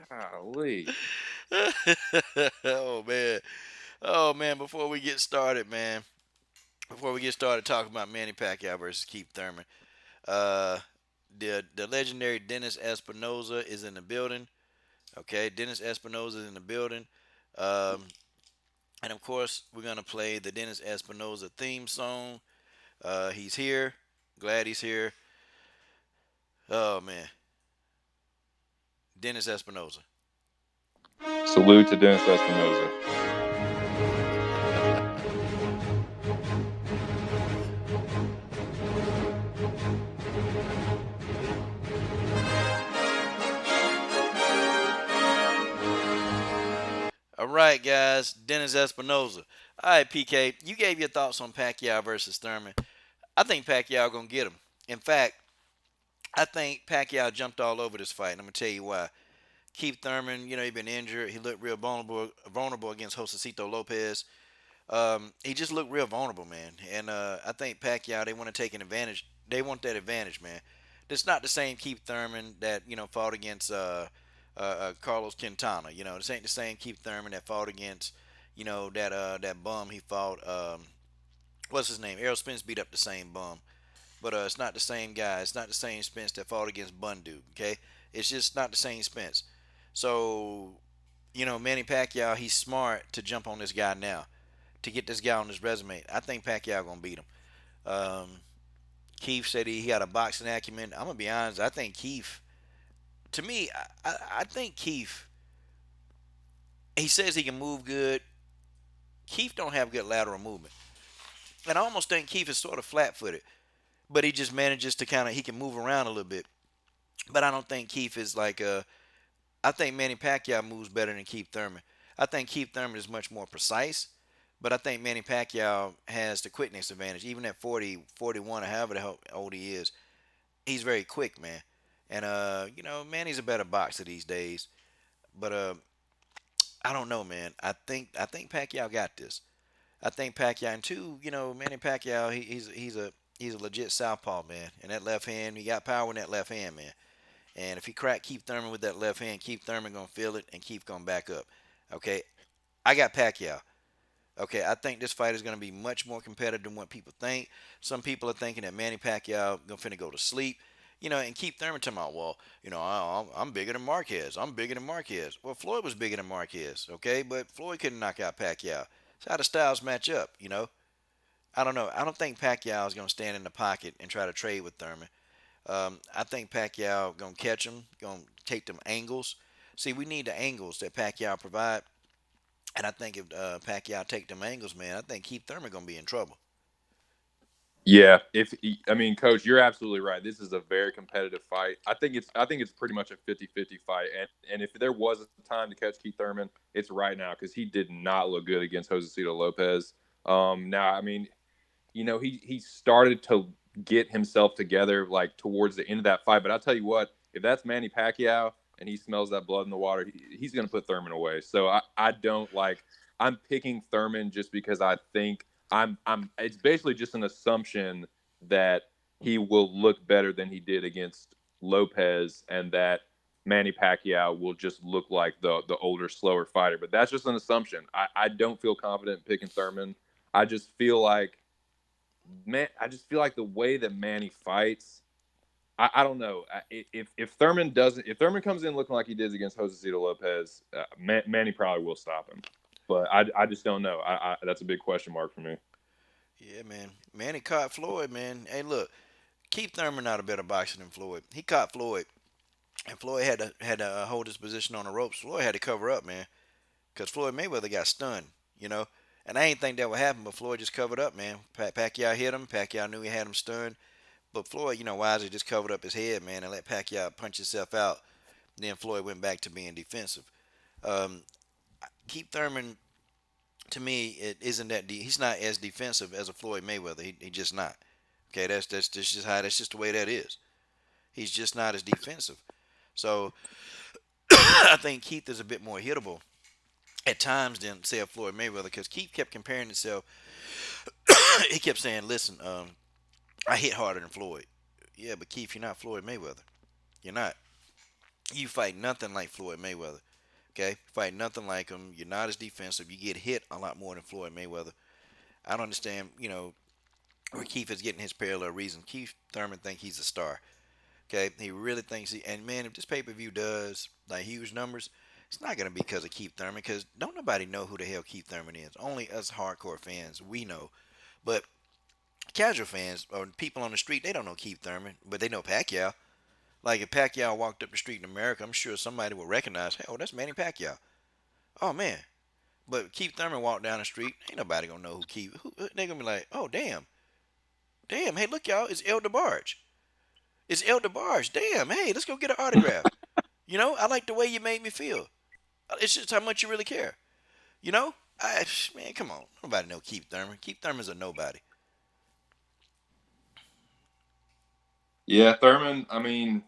Golly. Oh man. Oh man. Before we get started, man. Before we get started talking about Manny Pacquiao versus Keith Thurman, uh, the legendary Dennis Espinoza is in the building. Okay, Dennis Espinoza is in the building. Um, and of course, we're gonna play the Dennis Espinoza theme song. He's here. Glad he's here. Oh man, Dennis Espinoza. Salute to Dennis Espinoza. All right, guys, Dennis Espinoza. All right, PK, you gave your thoughts on Pacquiao versus Thurman. I think Pacquiao gonna get him. In fact, I think Pacquiao jumped all over this fight, and I'm gonna tell you why. Keith Thurman, he been injured. He looked real vulnerable against Josecito Lopez. He just looked real vulnerable, man. And I think Pacquiao, they want to take an advantage. They want that advantage, man. It's not the same Keith Thurman that fought against Carlos Quintana. This ain't the same Keith Thurman that fought against that bum he fought. What's his name? Errol Spence beat up the same bum, but it's not the same guy. It's not the same Spence that fought against Bundu. Okay, it's just not the same Spence. So Manny Pacquiao, he's smart to jump on this guy now to get this guy on his resume. I think Pacquiao gonna beat him. Um, Keith said he had a boxing acumen. I'm gonna be honest. I think Keith. To me, I think Keith. He says he can move good. Keith don't have good lateral movement, and I almost think Keith is sort of flat-footed. But he just manages to he can move around a little bit. But I don't think Keith is like I think Manny Pacquiao moves better than Keith Thurman. I think Keith Thurman is much more precise, but I think Manny Pacquiao has the quickness advantage. Even at 40, 41, or however the old he is, he's very quick, man. And Manny's a better boxer these days. But I don't know, man. I think Pacquiao got this. I think Pacquiao, and two, Manny Pacquiao, he's a legit southpaw, man. And that left hand, he got power in that left hand, man. And if he crack Keith Thurman with that left hand, Keith Thurman gonna feel it, and Keith gonna back up. Okay, I got Pacquiao. Okay, I think this fight is gonna be much more competitive than what people think. Some people are thinking that Manny Pacquiao gonna finna go to sleep. And Keith Thurman talking about, well, I'm bigger than Marquez. I'm bigger than Marquez. Well, Floyd was bigger than Marquez, okay, but Floyd couldn't knock out Pacquiao. So how the styles match up? I don't know. I don't think Pacquiao is gonna stand in the pocket and try to trade with Thurman. I think Pacquiao gonna catch him, gonna take them angles. See, we need the angles that Pacquiao provide, and I think if Pacquiao take them angles, man, I think Keith Thurman gonna be in trouble. Yeah, I mean, Coach, you're absolutely right. This is a very competitive fight. I think it's pretty much a 50-50 fight. And if there was a time to catch Keith Thurman, it's right now because he did not look good against Josecito Lopez. Now, I mean, he started to get himself together like towards the end of that fight. But I'll tell you what, if that's Manny Pacquiao and he smells that blood in the water, he's going to put Thurman away. So I don't like. I'm picking Thurman just because I think I'm. It's basically just an assumption that he will look better than he did against Lopez, and that Manny Pacquiao will just look like the older, slower fighter. But that's just an assumption. I don't feel confident picking Thurman. I just feel like I just feel like the way that Manny fights, I don't know. If Thurman doesn't, if Thurman comes in looking like he did against Josecito Lopez, Manny probably will stop him. But I just don't know. That's a big question mark for me. Yeah, man. Manny caught Floyd, man. Hey, look, Keith Thurman not a better boxer than Floyd. He caught Floyd, and Floyd had to hold his position on the ropes. Floyd had to cover up, man, because Floyd Mayweather got stunned, you know. And I ain't think that would happen, but Floyd just covered up, man. Pacquiao hit him. Pacquiao knew he had him stunned. But Floyd, wisely just covered up his head, man, and let Pacquiao punch himself out. Then Floyd went back to being defensive. Um, Keith Thurman, to me, it isn't that he's not as defensive as a Floyd Mayweather. He just not. Okay, that's just the way that is. He's just not as defensive. So I think Keith is a bit more hittable at times than say a Floyd Mayweather, because Keith kept comparing himself. He kept saying, "Listen, I hit harder than Floyd." Yeah, but Keith, you're not Floyd Mayweather. You're not. You fight nothing like Floyd Mayweather. Okay, fight nothing like him. You're not as defensive. You get hit a lot more than Floyd Mayweather. I don't understand, where Keith is getting his parallel reason. Keith Thurman think he's a star. Okay, he really thinks and man, if this pay per view does like huge numbers, it's not gonna be because of Keith Thurman. Because don't nobody know who the hell Keith Thurman is. Only us hardcore fans we know. But casual fans or people on the street, they don't know Keith Thurman, but they know Pacquiao. Like if Pacquiao walked up the street in America, I'm sure somebody would recognize, hey, oh, that's Manny Pacquiao. Oh man. But Keith Thurman walked down the street, ain't nobody gonna know who Keith. They gonna be like, oh damn, damn, hey look y'all, it's El DeBarge. It's El DeBarge. Damn, hey, let's go get an autograph. I like the way you made me feel. It's just how much you really care. You know, man, come on, nobody know Keith Thurman. Keith Thurman's a nobody. Yeah, Thurman. I mean,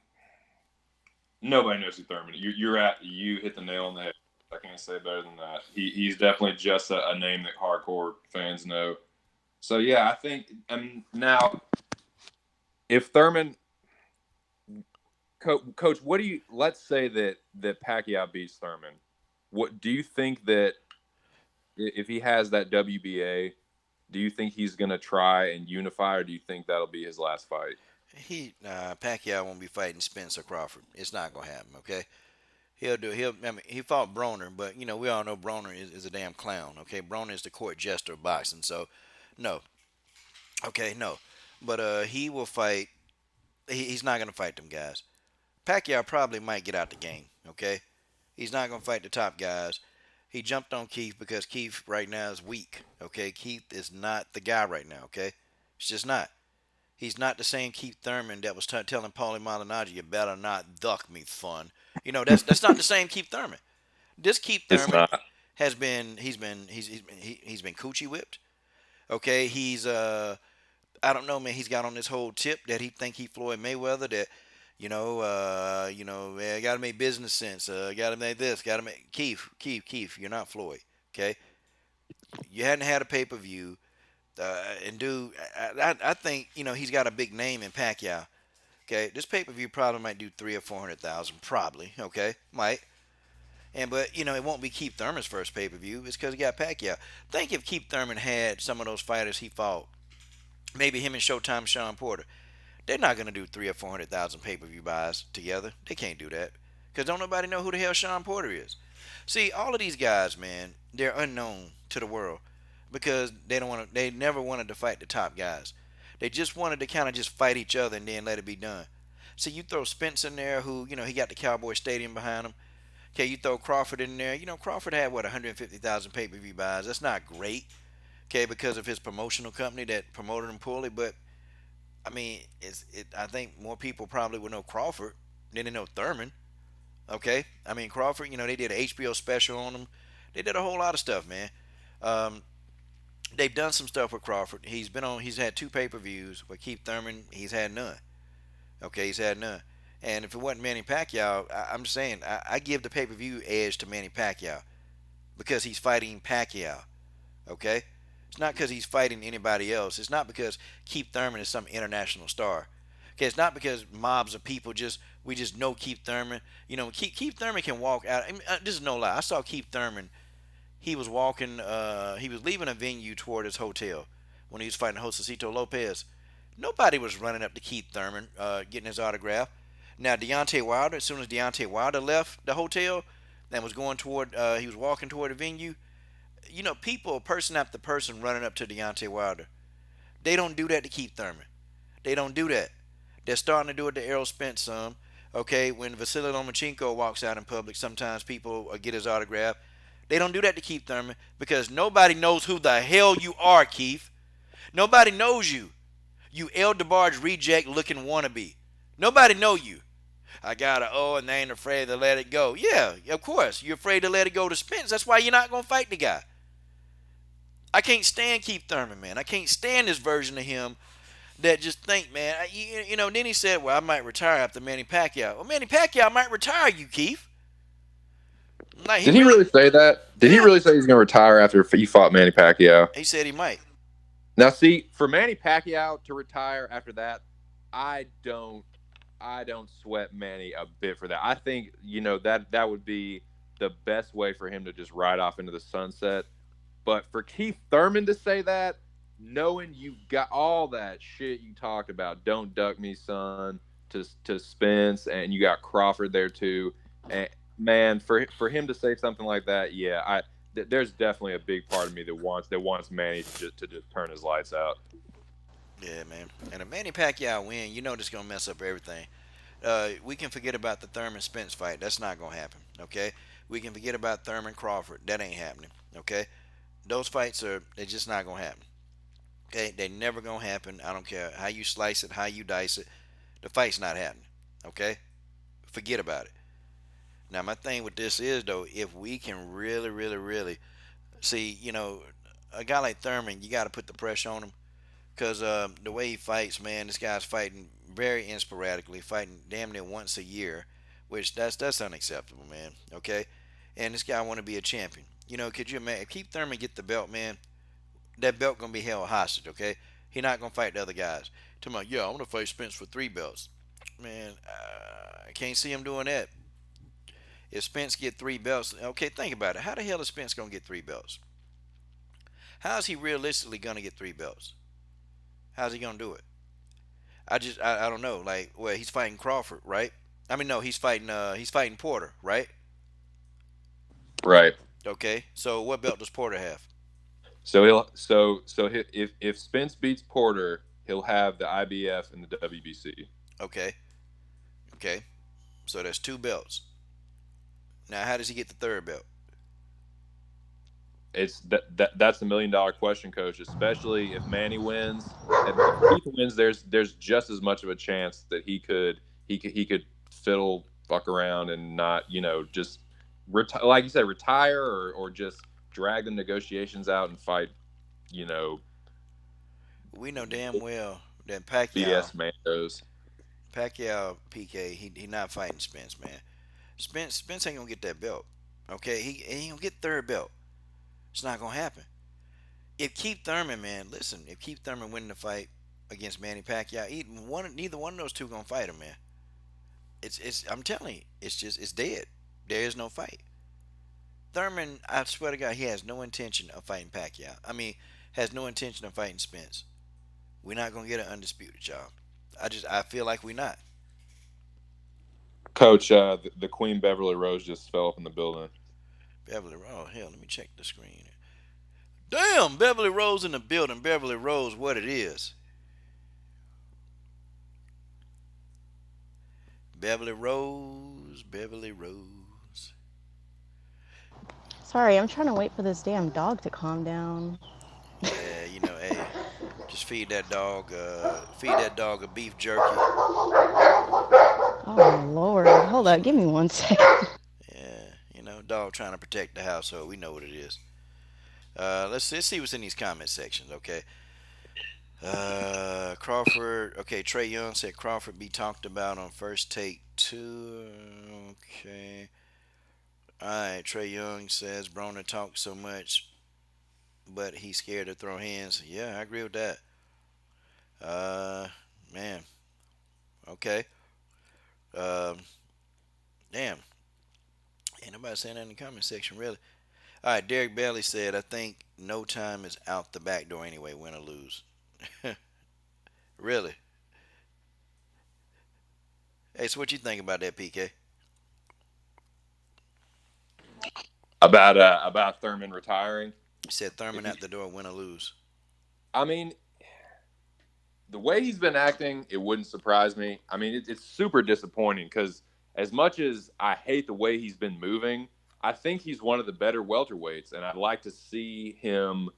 nobody knows who Thurman. You hit the nail on the head. I can't say better than that. He's definitely just a name that hardcore fans know. So yeah, I think. Now if Thurman, Coach, what do you? Let's say that Pacquiao beats Thurman. What do you think that if he has that WBA? Do you think he's gonna try and unify, or do you think that'll be his last fight? Pacquiao won't be fighting Spencer Crawford. It's not gonna happen. Okay, He'll do. He'll. I mean, he fought Broner, but we all know Broner is a damn clown. Okay, Broner is the court jester of boxing. So, no. Okay, no. But he will fight. He's not gonna fight them guys. Pacquiao probably might get out the game. Okay, he's not gonna fight the top guys. He jumped on Keith because Keith right now is weak. Okay, Keith is not the guy right now. Okay, it's just not. He's not the same Keith Thurman that was telling Paulie Malignaggi, "You better not duck me, fun." That's not the same Keith Thurman. This Keith It's Thurman not. he's been coochie whipped. Okay, he's I don't know, man. He's got on this whole tip that he think he Floyd Mayweather. That man, got to make business sense. Got to make this. Got to make Keith. You're not Floyd. Okay, you hadn't had a pay per view. And dude, I think he's got a big name in Pacquiao. Okay, this pay per view probably might do 300,000 or 400,000, probably. Okay, might. But it won't be Keith Thurman's first pay per view. It's because he got Pacquiao. Think if Keith Thurman had some of those fighters he fought, maybe him and Showtime Sean Porter, they're not gonna do 300,000 or 400,000 pay per view buys together. They can't do that because don't nobody know who the hell Sean Porter is. See, all of these guys, man, they're unknown to the world because they don't want to. They never wanted to fight the top guys. They just wanted to kind of just fight each other and then let it be done. See, you throw Spence in there, who he got the Cowboy Stadium behind him. Okay, you throw Crawford in there. Crawford had what 150,000 pay per view buys. That's not great. Okay, because of his promotional company that promoted him poorly. But I mean, I think more people probably would know Crawford than they know Thurman. Okay, I mean Crawford. They did an HBO special on him. They did a whole lot of stuff, man. Um, they've done some stuff with Crawford. He's been on. He's had two pay per views. But Keith Thurman, he's had none. Okay, he's had none. And if it wasn't Manny Pacquiao, I'm just saying I give the pay per view edge to Manny Pacquiao because he's fighting Pacquiao. Okay, it's not because he's fighting anybody else. It's not because Keith Thurman is some international star. Okay, it's not because mobs of people we just know Keith Thurman. Keith Thurman can walk out. I mean, this is no lie. I saw Keith Thurman. He was walking. He was leaving a venue toward his hotel when he was fighting Josecito Lopez. Nobody was running up to Keith Thurman, getting his autograph. Now Deontay Wilder. As soon as Deontay Wilder left the hotel and was going toward, he was walking toward the venue. People, person after person, running up to Deontay Wilder. They don't do that to Keith Thurman. They don't do that. They're starting to do it to Errol Spence some. Okay, when Vasily Lomachenko walks out in public, sometimes people get his autograph. They don't do that to Keith Thurman because nobody knows who the hell you are, Keith. Nobody knows you. You El DeBarge reject looking wannabe. Nobody know you. I gotta and they ain't afraid to let it go. Yeah, of course. You're afraid to let it go to Spence. That's why you're not gonna fight the guy. I can't stand Keith Thurman, man. I can't stand this version of him that just think, man. Then he said, well, I might retire after Manny Pacquiao. Well, Manny Pacquiao might retire you, Keith. Like, he Did he really, really say that? Did he yeah. really say he's going to retire after he fought Manny Pacquiao? He said he might. Now, see, for Manny Pacquiao to retire after that, I don't, I don't sweat Manny a bit for that. I think that would be the best way for him to just ride off into the sunset. But for Keith Thurman to say that, knowing you got all that shit you talked about, don't duck me, son, to Spence, and you got Crawford there too, and man, for him to say something like that, yeah, there's definitely a big part of me that wants Manny to just turn his lights out. Yeah, man. And if Manny Pacquiao win, this gonna mess up everything. We can forget about the Thurman Spence fight. That's not gonna happen. Okay. We can forget about Thurman Crawford. That ain't happening. Okay. Those fights they're just not gonna happen. Okay. They never gonna happen. I don't care how you slice it, how you dice it. The fight's not happening. Okay. Forget about it. Now my thing with this is though, if we can really, really, really see, a guy like Thurman, you got to put the pressure on him because the way he fights, man, this guy's fighting very sporadically, fighting damn near once a year, which that's unacceptable, man. Okay, and this guy want to be a champion. Could you imagine if Keith Thurman get the belt, man? That belt gonna be held hostage. Okay, he not gonna fight the other guys. Talking about, yeah, I'm gonna fight Spence for 3 belts. Man, I can't see him doing that. If Spence get 3 belts, okay, think about it. How the hell is Spence gonna get 3 belts? How is he realistically gonna get 3 belts? How's he gonna do it? I don't know. Like, well, he's fighting Crawford, right? I mean, no, he's fighting Porter, right? Right. Okay, so what belt does Porter have? If Spence beats Porter, he'll have the IBF and the WBC. Okay, okay, so that's two belts. Now, how does he get the third belt? That's the $1 million question, coach. Especially if Manny wins, if Keith wins, there's just as much of a chance that he could fiddle fuck around and not just like you said, retire or just drag the negotiations out and fight you know We know damn well that BS Mandos. Pacquiao PK, he not fighting Spence, man. Spence ain't gonna get that belt. Okay, he ain't gonna get third belt. It's not gonna happen. If Keith Thurman, man, listen, if Keith Thurman winning the fight against Manny Pacquiao, neither one of those two gonna fight him, man. It's I'm telling you, it's dead. There is no fight. Thurman, I swear to God, he has no intention of fighting Pacquiao. I mean, has no intention of fighting Spence. We're not gonna get an undisputed, y'all. I feel like we're not. Coach, the Queen Beverly Rose just fell up in the building. Beverly Rose, oh, hell, let me check the screen. Damn, Beverly Rose in the building. Beverly Rose, what it is. Beverly Rose, Beverly Rose. Sorry, I'm trying to wait for this damn dog to calm down. Yeah, hey, just feed that dog a beef jerky. Oh Lord, hold up, give me 1 second. Yeah, dog trying to protect the household. We know what it is. Let's see what's in these comment sections, okay? Crawford, okay. Trey Young said Crawford be talked about on first take two. Okay. All right. Trey Young says Broner talks so much, but he's scared to throw hands. Yeah, I agree with that. Uh, man. Okay. Um, damn. Ain't nobody saying that in the comment section, really. All right. Derek Bailey said, I think no time is out the back door anyway, win or lose. Really? Hey, so what you think about that, PK? About Thurman retiring. He said If Thurman he, at the door, win or lose. I mean, the way he's been acting, it wouldn't surprise me. I mean, it's super disappointing because as much as I hate the way he's been moving, I think he's one of the better welterweights, and I'd like to see him.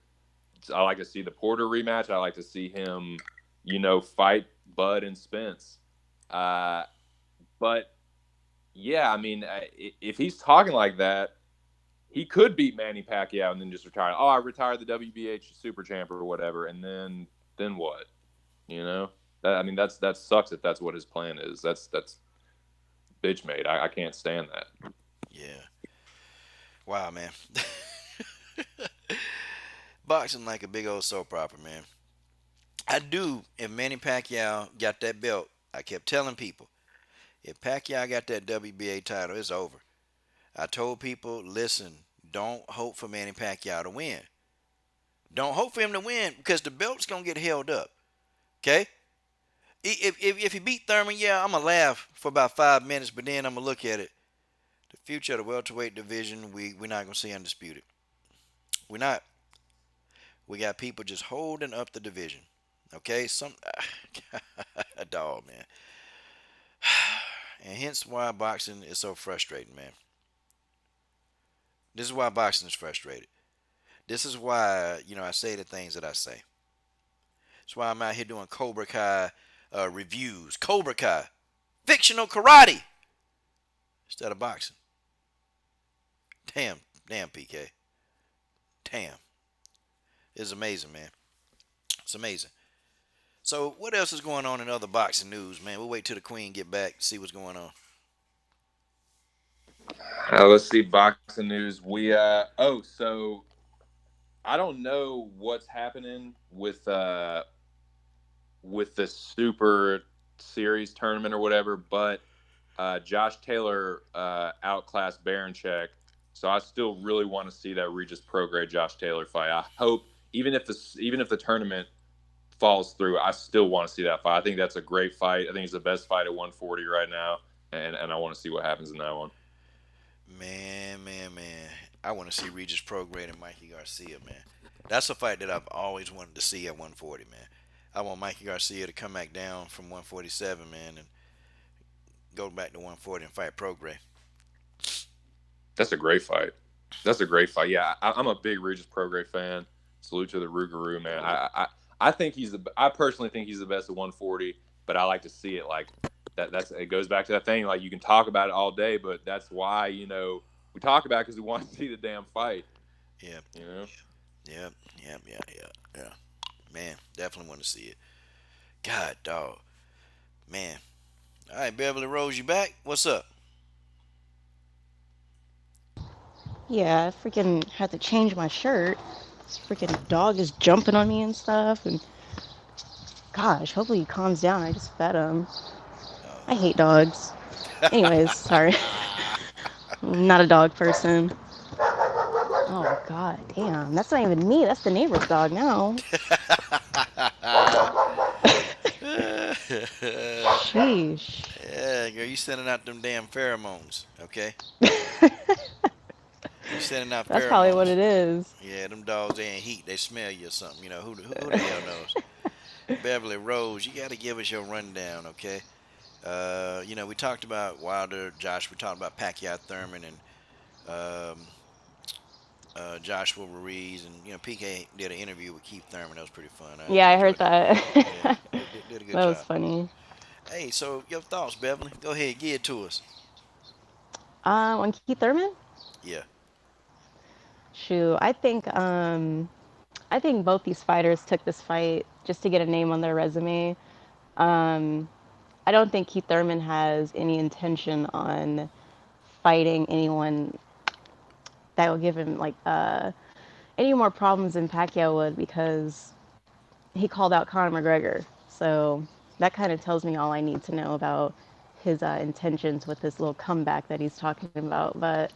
I like to see the Porter rematch. I like to see him, fight Bud and Spence. Uh, but yeah, I mean, if he's talking like that, he could beat Manny Pacquiao and then just retire. Oh, I retired the WBH Super Champ or whatever, and then what? You know, I mean, that sucks if that's what his plan is. That's bitch made. I can't stand that. Yeah. Wow, man. Boxing like a big old soap opera, man. I do. If Manny Pacquiao got that belt, I kept telling people, if Pacquiao got that WBA title, it's over. I told people, listen, don't hope for Manny Pacquiao to win. Don't hope for him to win because the belt's gonna get held up. Okay? If he beat Thurman, yeah, I'm gonna laugh for about 5 minutes, but then I'm gonna look at it. The future of the welterweight division, we're not gonna see undisputed. We're not. We got people just holding up the division. Okay, a dog, man, and hence why boxing is so frustrating, man. This is why boxing is frustrated. This is why I say the things that I say. That's why I'm out here doing Cobra Kai reviews. Cobra Kai, fictional karate instead of boxing. Damn, damn, PK. Damn, it's amazing, man. It's amazing. So, what else is going on in other boxing news, man? We'll wait till the Queen get back, see what's going on. Let's see boxing news. So I don't know what's happening with the Super Series tournament or whatever, but Josh Taylor outclassed Baranchek. So I still really want to see that Regis Prograis Josh Taylor fight. I hope even if the tournament falls through, I still want to see that fight. I think that's a great fight. I think it's the best fight at 140 right now, and I want to see what happens in that one. Man, man, man. I want to see Regis Prograde and Mikey Garcia, man. That's a fight that I've always wanted to see at 140, man. I want Mikey Garcia to come back down from 147, man, and go back to 140 and fight Prograde. That's a great fight. That's a great fight. Yeah, I'm a big Regis Prograde fan. Salute to the Rougarou, man. I think I personally think he's the best at 140, but I like to see it like that. It goes back to that thing. Like, you can talk about it all day, but that's why, we talk about it because we want to see the damn fight. Yeah. You know. Yeah. Man, definitely want to see it. God, dog. Man. All right, Beverly Rose, you back? What's up? Yeah, I freaking had to change my shirt. This freaking dog is jumping on me and stuff. And gosh, hopefully he calms down. I just fed him. I hate dogs. Anyways, sorry. I'm not a dog person. Oh, god damn. That's not even me. That's the neighbor's dog now. Sheesh. Yeah, girl, you sending out them damn pheromones, okay? You sending out That's pheromones. probably what it is. Yeah, them dogs, they ain't heat. They smell you or something. Who the hell knows? Beverly Rose, you got to give us your rundown, okay? We talked about Wilder, Josh. We talked about Pacquiao, Thurman, and Joshua Ruiz. And, PK did an interview with Keith Thurman. That was pretty fun. Yeah, I heard that. Yeah, did a good That job. was funny. Hey, so your thoughts, Beverly? Go ahead, give it to us. On Keith Thurman? Yeah. Shoot, I think both these fighters took this fight just to get a name on their resume. I don't think Keith Thurman has any intention on fighting anyone that will give him any more problems than Pacquiao would, because he called out Conor McGregor. So that kind of tells me all I need to know about his intentions with this little comeback that he's talking about. But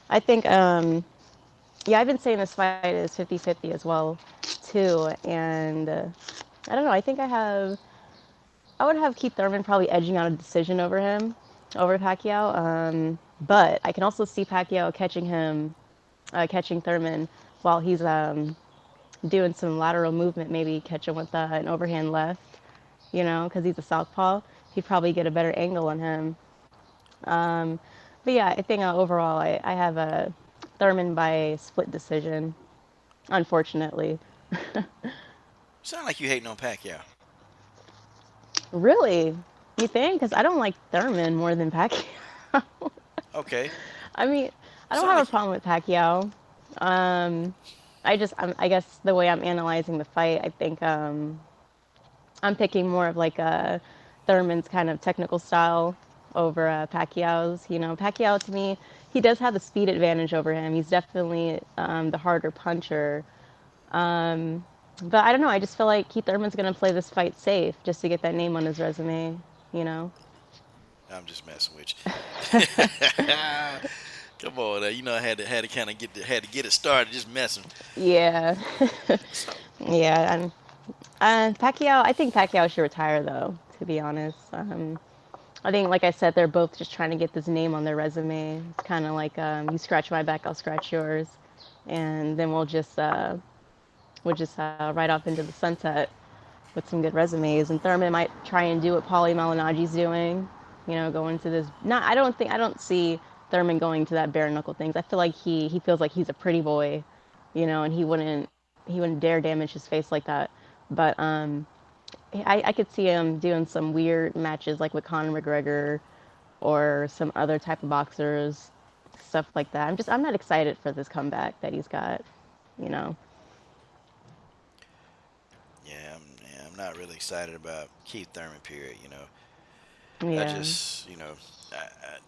I think, yeah, I've been saying this fight is 50-50 as well, too. And I don't know. I think I would have Keith Thurman probably edging out a decision over Pacquiao. But I can also see Pacquiao catching Thurman while he's doing some lateral movement, maybe catch him with an overhand left, because he's a southpaw. He'd probably get a better angle on him. But yeah, I think overall I have a Thurman by split decision, unfortunately. Sound like you hating on Pacquiao. Really? You think? Because I don't like Thurman more than Pacquiao. Okay. I mean, I don't have a problem with Pacquiao. I guess the way I'm analyzing the fight, I think I'm picking more of like a Thurman's kind of technical style over Pacquiao's. Pacquiao, to me, he does have the speed advantage over him. He's definitely the harder puncher. But I don't know. I just feel like Keith Thurman's going to play this fight safe just to get that name on his resume, I'm just messing with you. Come on, I had to kind of get it started, just messing. Yeah. Yeah. Pacquiao, I think Pacquiao should retire, though, to be honest. I think, like I said, they're both just trying to get this name on their resume. It's kind of like, you scratch my back, I'll scratch yours. And then we'll just ride off into the sunset with some good resumes. And Thurman might try and do what Paulie Malignaggi's doing, go into this. I don't see Thurman going to that bare knuckle things. I feel like he feels like he's a pretty boy, and he wouldn't dare damage his face like that. But I could see him doing some weird matches like with Conor McGregor or some other type of boxers, stuff like that. I'm not excited for this comeback that he's got, Yeah, I'm not really excited about Keith Thurman, period. Yeah.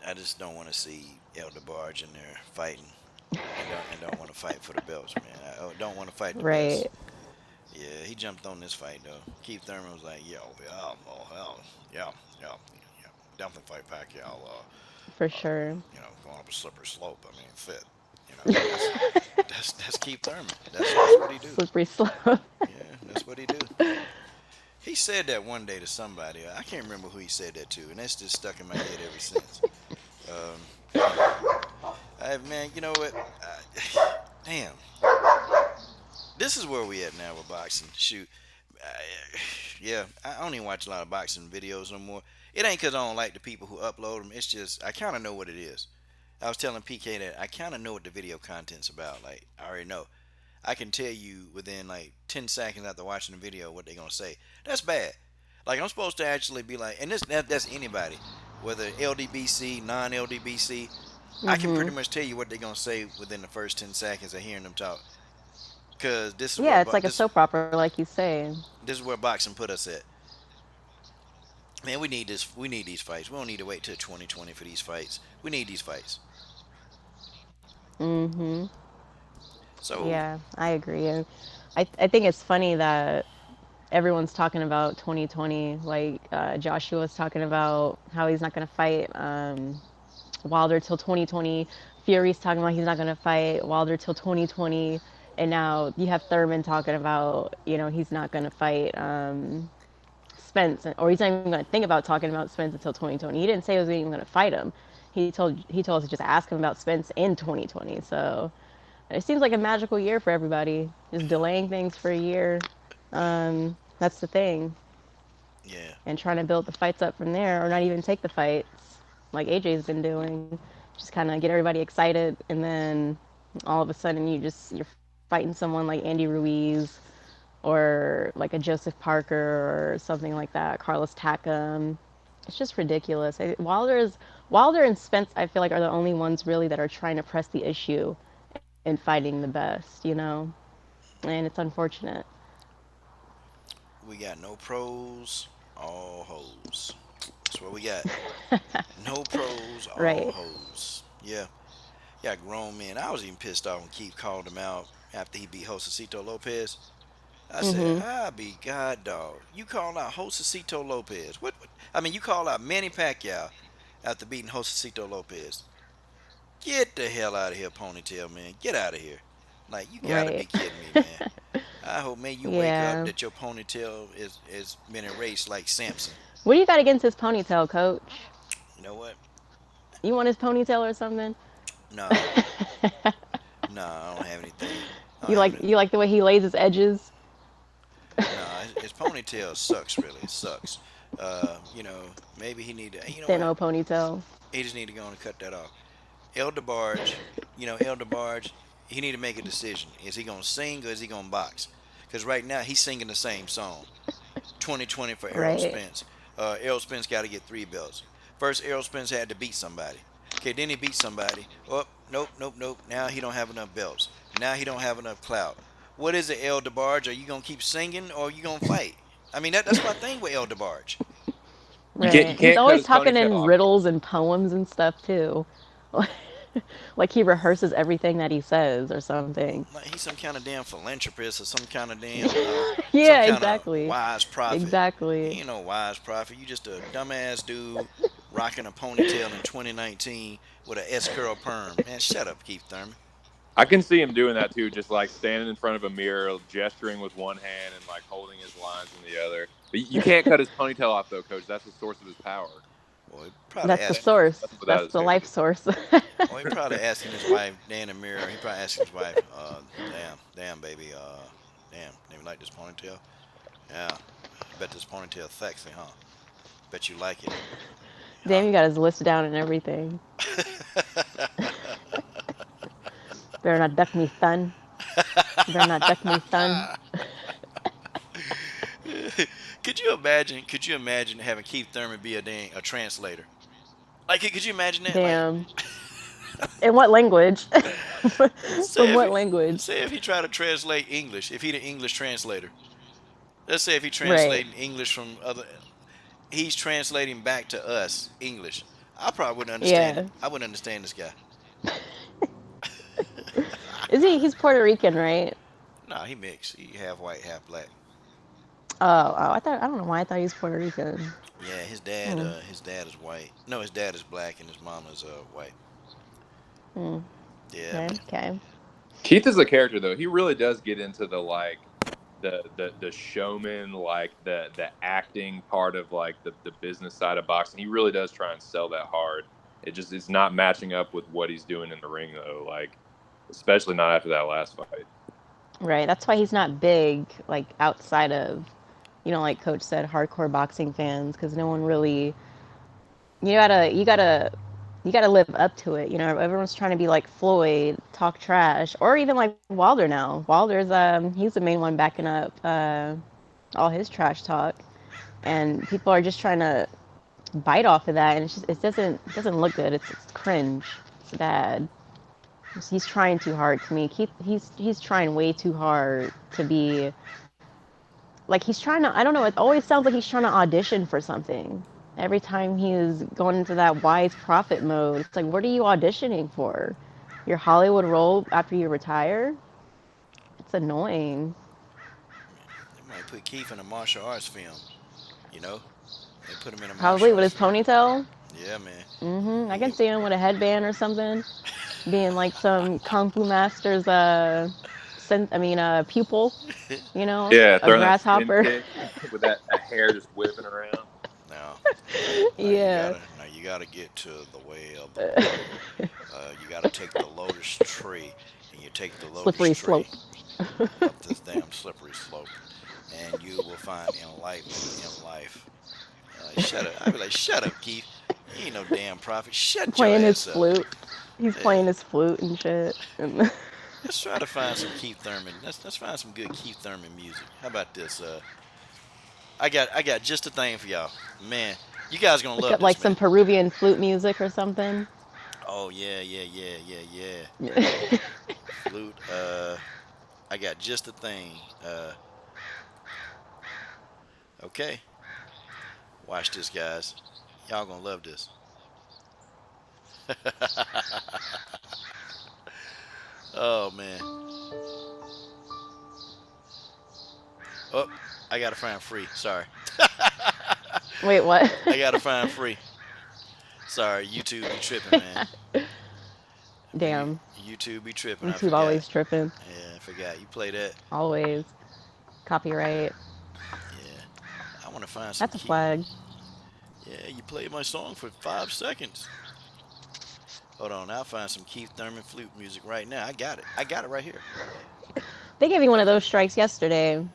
I just don't want to see El DeBarge in there fighting, and don't want to fight for the belts, man. I don't want to fight the belts. Right. Yeah, he jumped on this fight though. Keith Thurman was like, yeah, definitely fight Pacquiao. For sure. Going up a slippery slope. I mean, fit. That's Keith Thurman. That's what he do. Slippery slope. Yeah, that's what he do. He said that one day to somebody. I can't remember who he said that to, and that's just stuck in my head ever since. Man, you know what? Damn, this is where we at now with boxing. Shoot, yeah, I don't even watch a lot of boxing videos no more. It ain't because I don't like the people who upload them. It's just I kind of know what it is. I was telling PK that I kind of know what the video content's about. Like I already know. I can tell you within like 10 seconds after watching the video what they're gonna say. That's bad. Like I'm supposed to actually be like, and that's anybody, whether LDBC, non-LDBC. I can pretty Mhm. much tell you what they're gonna say within the first 10 seconds of hearing them talk. Cause this is where Yeah, it's like a soap opera, like you say. this is where boxing put us at. Man, we need this. We need these fights. We don't need to wait till 2020 for these fights. We need these fights. Mhm. So Yeah, I agree. And I think it's funny that everyone's talking about 2020. Like Joshua's talking about how he's not going to fight Wilder till 2020. Fury's talking about he's not going to fight Wilder till 2020. And now you have Thurman talking about, he's not going to fight Spence, or he's not even going to think about talking about Spence until 2020. He didn't say he was even going to fight him. He told us to just ask him about Spence in 2020. So it seems like a magical year for everybody. Just delaying things for a year. That's the thing. yeah, And trying to build the fights up from there, or not even take the fights like AJ's been doing. Just kind of get everybody excited, and then all of a sudden you're fighting someone like Andy Ruiz or like a Joseph Parker or something like that, Carlos Takam. It's just ridiculous. Wilder and Spence, I feel like, are the only ones really that are trying to press the issue and fighting the best. And it's unfortunate. we got no pros, all hoes. That's what we got. No pros, all Right. hoes. Yeah. Yeah, grown men. I was even pissed off when Keith called him out after he beat Josecito Lopez. I said, Mhm. I be God dog. You call out Josecito Lopez. What? I mean, you call out Manny Pacquiao after beating Josecito Lopez. Get the hell out of here, ponytail man. Get out of here. Like, you gotta be Right. kidding me, man. I hope, man, you wake up Yeah. that your ponytail is been erased like Samson. What do you got against his ponytail, Coach? You know what? You want his ponytail or something? No, no, I don't have anything. I don't you have like any. you like the way he lays his edges? No, his ponytail sucks. Really, it sucks. Maybe he need to. You know Thin what? old ponytail. He just need to go and cut that off. Elder Barge, Elder Barge, he need to make a decision. Is he gonna sing or is he gonna box? Because right now he's singing the same song. 2020 for Errol Right. Spence. Errol Spence got to get 3 belts. First, Errol Spence had to beat somebody. Okay, then he beat somebody. Oh, nope, nope, nope. Now he don't have enough belts. Now he don't have enough clout. What is it, El DeBarge? Are you gonna keep singing or are you gonna fight? I mean, that's my thing with El DeBarge. You Right. He's can't cut always his talking ponytail in off though. riddles and poems and stuff too. Like he rehearses everything that he says or something. Like he's some kind of damn philanthropist or some kind of damn, some Yeah, kind of exactly. wise prophet. Exactly. He ain't no wise prophet. You just a dumbass dude rocking a ponytail in 2019 with a S curl perm. Man, shut up, Keith Thurman. I can see him doing that too, just like standing in front of a mirror, gesturing with one hand and like holding his lines in the other. But you can't cut his ponytail off though, coach. That's the source of his power. Well, he probably That's the Can't asking. do source. nothing without That's his the hair. life source. Well, he probably asking his wife, Dan in the mirror. He probably asking his wife, damn, baby, damn, you like this ponytail? Yeah, I bet this ponytail sexy, huh? Bet you like it, huh? Damn, you got his list down and everything. Better not duck me, son. Better not duck me, son. Could you imagine? Could you imagine having Keith Thurman be a translator? Like, could you imagine that? Like, Damn. In what language? say From if what he, language? say if he tried to translate English, if he the English translator. Let's say if he Right. translating English from other, he's translating back to us English. I probably wouldn't understand it. Yeah. I wouldn't understand this guy. Is he? He's Puerto Rican, right? Nah, he mixed. He half white, half black. Oh, I don't know why I thought he was Puerto Rican. Yeah, Hmm. his dad is white. No, his dad is black and his mom is white. Hmm. Yeah, Okay. man. Okay. Keith is a character though. He really does get into the like the showman, like the acting part of like the business side of boxing. He really does try and sell that hard. It just is not matching up with what he's doing in the ring though. Like especially not after that last fight. Right. That's why he's not big, like outside of, like Coach said, hardcore boxing fans, because no one really, you gotta live up to it. Everyone's trying to be like Floyd, talk trash, or even like Wilder now. He's the main one backing up all his trash talk, and people are just trying to bite off of that, and it doesn't look good. It's cringe. It's bad. He's trying too hard to me. He's trying way too hard to be like he's trying to. I don't know. It always sounds like he's trying to audition for something. Every time he's going into that wise prophet mode, it's like, what are you auditioning for? Your Hollywood role after you retire? It's annoying. They might put Keith in a martial arts film. You know, they put him in a Probably martial with arts his film. ponytail. Yeah, man. I He can get, see him with a headband or something, being like some kung fu master's pupil. Yeah, A throwing that spin grasshopper. kick with that hair just whipping around. now, Yeah. now you gotta get to the way of the warrior. You gotta take the lotus tree, and you take the lotus Slippery slope. tree up this damn slippery slope, and you will find enlightenment in life. Shut up! I'd be like, shut up, Keith. You ain't no damn prophet. Shut your Playing his ass up. flute. He's Yeah. playing his flute and shit. And Let's try to find some Keith Thurman. Let's find some good Keith Thurman music. How about this? I got just a thing for y'all, man. You guys gonna look love up this, like man. some Peruvian flute music or something. Oh yeah, yeah, yeah, yeah, yeah. Yeah. Flute. I got just a thing. Okay. Watch this, guys. Y'all gonna love this. Oh man. Oh, I gotta find free. Sorry. Wait, what? I gotta find free. Sorry, YouTube be tripping, man. Damn. YouTube be tripping. I YouTube forgot. always tripping. Yeah, I forgot. You play that. Always. Copyright. Yeah. I want to find some That's a key. flag. Yeah, you played my song for 5 seconds. Hold on, I'll find some Keith Thurman flute music right now. I got it. I got it right here. They gave me one of those strikes yesterday.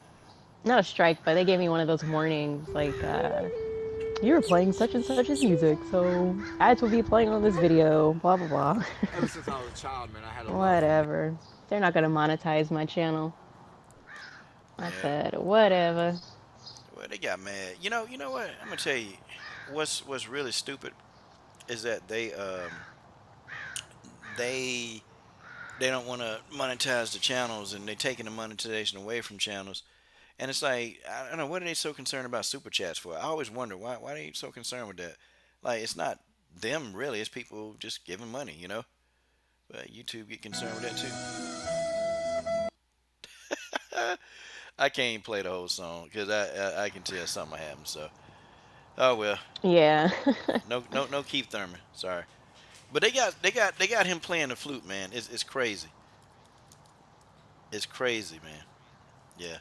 Not a strike, but they gave me one of those warnings. Like, you were playing such and such's music, so ads will be playing on this video. Blah, blah, blah. Ever since I was a child, man, I had a love for music. Whatever. They're not going to monetize my channel. I Yeah. said, whatever. Well, they got mad. You know what? I'm gonna tell you, what's really stupid is that they they don't want to monetize the channels, and they're taking the monetization away from channels. And it's like, I don't know, what are they so concerned about super chats for? I always wonder why they so concerned with that. Like, it's not them really; it's people just giving money. But YouTube get concerned with that too. I can't even play the whole song because I can tell something happened. So, oh well, Yeah. no Keith Thurman. Sorry, but they got him playing the flute, man. It's crazy. It's crazy, man. Yeah.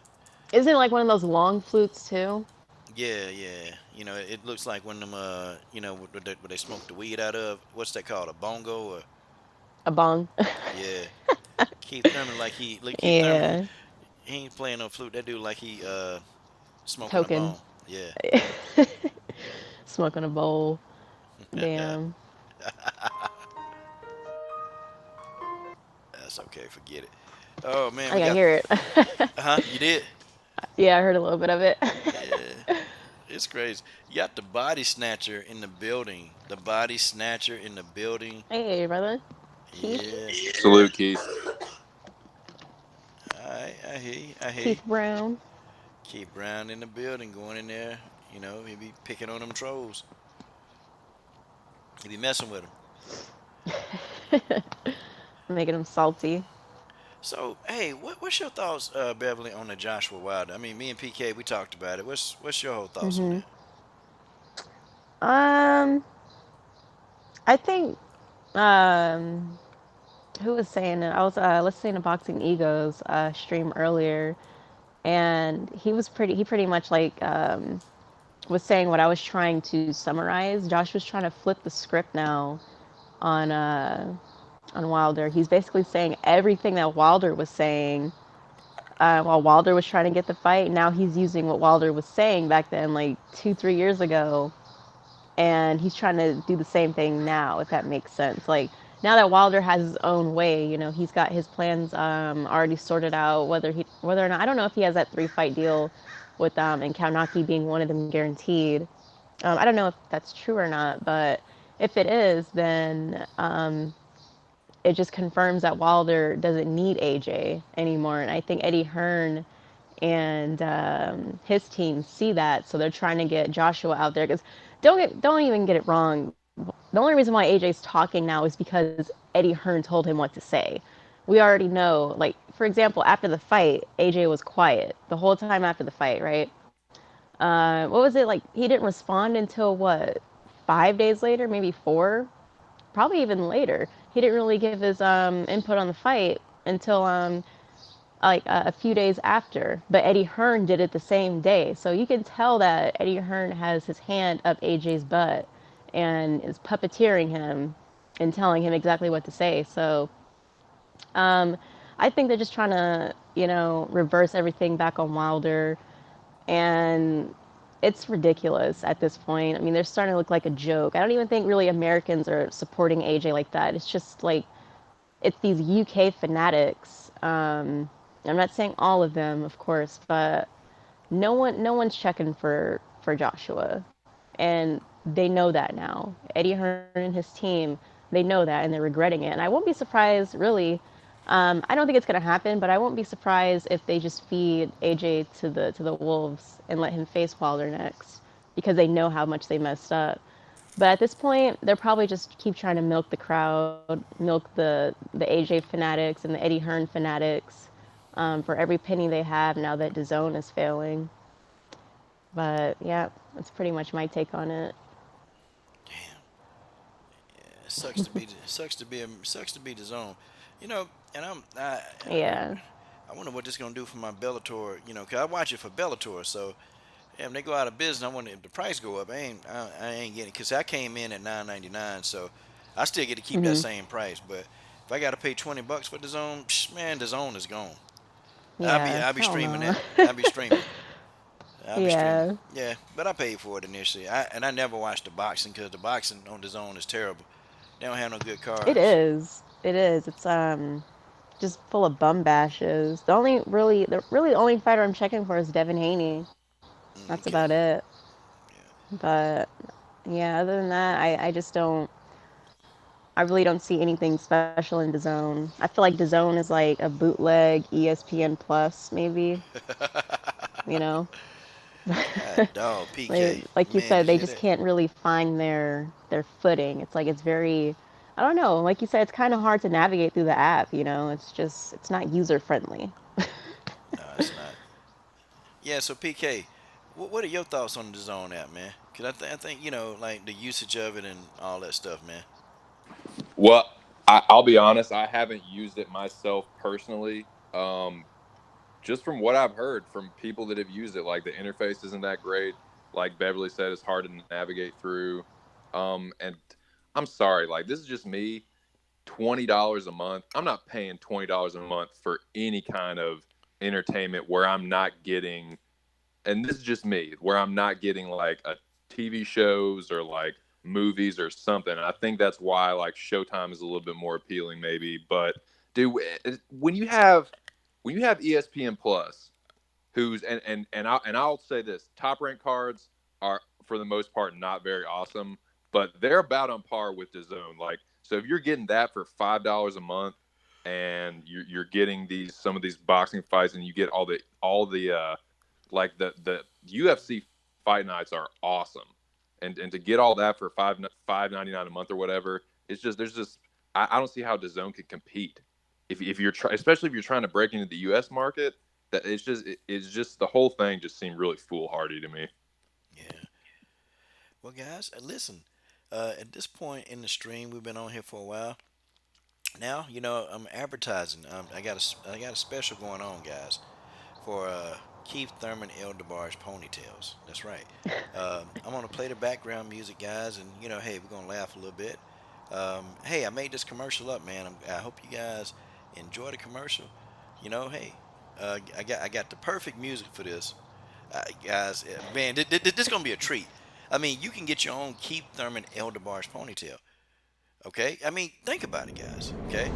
Isn't it like one of those long flutes, too? Yeah, yeah. It looks like one of them. What they smoke the weed out of. What's that called? A bongo or? A bong. Yeah. Keith Thurman, like Keith Thurman, Yeah. he ain't playing no flute. That dude like he smoking a Token. bone. Yeah. Smoking a bowl. Damn. That's okay. Forget it. Oh man, I we gotta got. hear it. Huh? You did? Yeah, I heard a little bit of it. Yeah. It's crazy. You got the body snatcher in the building. The body snatcher in the building. Hey, brother. Keith. Yeah. Salute, Keith. I hear you. I hear you. Keith Brown. Keith Brown in the building, going in there. He be picking on them trolls. He be messing with them. Making him salty. So, hey, what's your thoughts, Beverly, on the Joshua Wilder? I mean, me and PK, we talked about it. What's your whole thoughts on that? Um, I think, um, who was saying it? I was listening to Boxing Egos stream earlier, and he pretty much like was saying what I was trying to summarize. Josh was trying to flip the script now on on Wilder. He's basically saying everything that Wilder was saying while Wilder was trying to get the fight. Now he's using what Wilder was saying back then, like 2, 3 years ago, and he's trying to do the same thing now, if that makes sense. Like now that Wilder has his own way, he's got his plans already sorted out. Whether or not, I don't know if he has that 3 fight deal with and Kaunaki being one of them guaranteed. I don't know if that's true or not, but if it is, then it just confirms that Wilder doesn't need AJ anymore. And I think Eddie Hearn and his team see that, so they're trying to get Joshua out there. Because don't even get it wrong. The only reason why AJ's talking now is because Eddie Hearn told him what to say. We already know. Like for example, after the fight, AJ was quiet the whole time after the fight, right? What was it like? He didn't respond until what, 5 days later, maybe four, probably even later. He didn't really give his input on the fight until like a few days after. But Eddie Hearn did it the same day, so you can tell that Eddie Hearn has his hand up AJ's butt and is puppeteering him and telling him exactly what to say. So I think they're just trying to, reverse everything back on Wilder, and it's ridiculous at this point. I mean, they're starting to look like a joke. I don't even think really Americans are supporting AJ like that. It's just like it's these UK fanatics. I'm not saying all of them, of course, but no one's checking for Joshua, and they know that now. Eddie Hearn and his team, they know that, and they're regretting it. And I won't be surprised, really. I don't think it's gonna happen, but I won't be surprised if they just feed AJ to the wolves and let him face Wilder next, because they know how much they messed up. But at this point, they're probably just keep trying to milk the crowd, milk the AJ fanatics and the Eddie Hearn fanatics for every penny they have now that DAZN is failing. But yeah, that's pretty much my take on it. Damn, it sucks to be the zone, you know. And Yeah. I wonder what this gonna do for my Bellator. Cause I watch it for Bellator. So if they go out of business, I wonder if the price go up. I ain't getting it because I came in at 9.99, so I still get to keep that Hmm. same price. But if I got to pay $20 for the zone, man, the zone is gone. I'll be Yeah. I'll be Hell streaming no. that. I'll be streaming. I'll be streaming. Yeah. Yeah, but I paid for it initially. I never watched the boxing because the boxing on the zone is terrible. They don't have no good It cards. is. It is. It's just full of bum bashes. The only fighter I'm checking for is Devin Haney. That's about Okay. it. Yeah. But yeah, other than that, I just don't. I really don't see anything special in DAZN. I feel like DAZN is like a bootleg ESPN Plus, maybe. You know, God, dog, like PK. like you Man, said, did you they hear just that? can't really find their footing. It's like it's very, I don't know. Like you said, it's kind of hard to navigate through the app. It's not user friendly. No, it's not. Yeah, so PK, what are your thoughts on the zone app, man? Cause I think like the usage of it and all that stuff, man. Well, I'll be honest, I haven't used it myself personally. Just from what I've heard from people that have used it, like the interface isn't that great. Like Beverly said, it's hard to navigate through. And I'm sorry, like this is just me. $20 a month. I'm not paying $20 a month for any kind of entertainment where I'm not getting, and this is just me, where I'm not getting like a TV shows or like movies or something. I think that's why like Showtime is a little bit more appealing, maybe. But dude, when you have ESPN Plus, who's and I'll say this: top ranked cards are for the most part not very awesome, but they're about on par with the zone. Like, so if you're getting that for $5 a month, and you're getting these some of these boxing fights, and you get all the like the UFC fight nights are awesome, and to get all that for $5.99 a month or whatever, it's just there's just I don't see how DAZN could compete if you're especially if you're trying to break into the U.S. market. That it's just the whole thing just seemed really foolhardy to me. Yeah. Well, guys, listen. At this point in the stream, we've been on here for a while. Now, I'm advertising. I got a special going on, guys, for Keith Thurman Eldebar's ponytails. That's right. I'm gonna play the background music, guys, and hey, we're gonna laugh a little bit. Hey, I made this commercial up, man. I hope you guys enjoy the commercial. Hey, I got the perfect music for this, guys. Man, this gonna be a treat. I mean, you can get your own Keith Thurman Elderbarge ponytail. Okay, I mean, think about it, guys. Okay,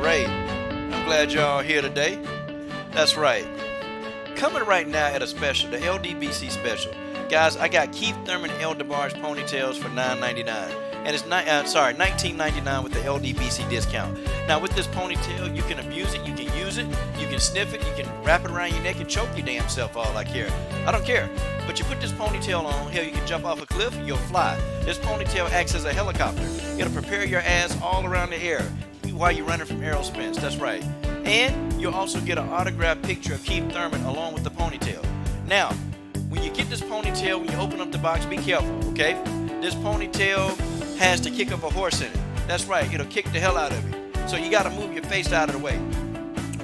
great. I'm glad y'all are here today. That's right. Coming right now at a special, the LDBC special. Guys, I got Keith Thurman Elderbarge ponytails for $9.99. And it's $19.99 with the LDBC discount. Now with this ponytail, you can abuse it, you can use it, you can sniff it, you can wrap it around your neck and choke your damn self all I care. I don't care. But you put this ponytail on, hell, you can jump off a cliff, you'll fly. This ponytail acts as a helicopter. It'll prepare your ass all around the air while you're running from aerospins. That's right. And you'll also get an autographed picture of Keith Thurman along with the ponytail. Now, when you get this ponytail, when you open up the box, be careful, okay? This ponytail has the kick of a horse in it. That's right, it'll kick the hell out of you. So you gotta move your face out of the way.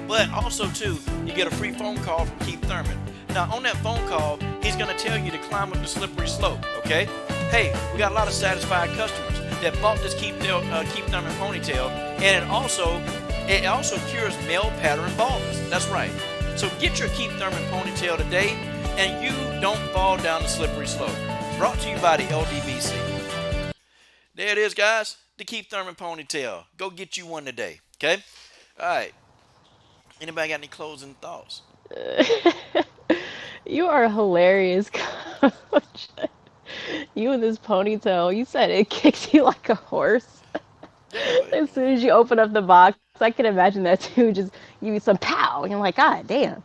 But also too, you get a free phone call from Keith Thurman. Now on that phone call, he's gonna tell you to climb up the slippery slope, okay? Hey, we got a lot of satisfied customers that bought this Keith Thurman ponytail, and it also cures male pattern baldness. That's right. So get your Keith Thurman ponytail today, and you don't fall down the slippery slope. Brought to you by the LDBC. There it is, guys. The Keith Thurman ponytail. Go get you one today. Okay? All right. Anybody got any closing thoughts? You are hilarious, Coach. You and this ponytail. You said it kicks you like a horse. As soon as you open up the box, I can imagine that too. Just give you some pow, and you're like, God damn.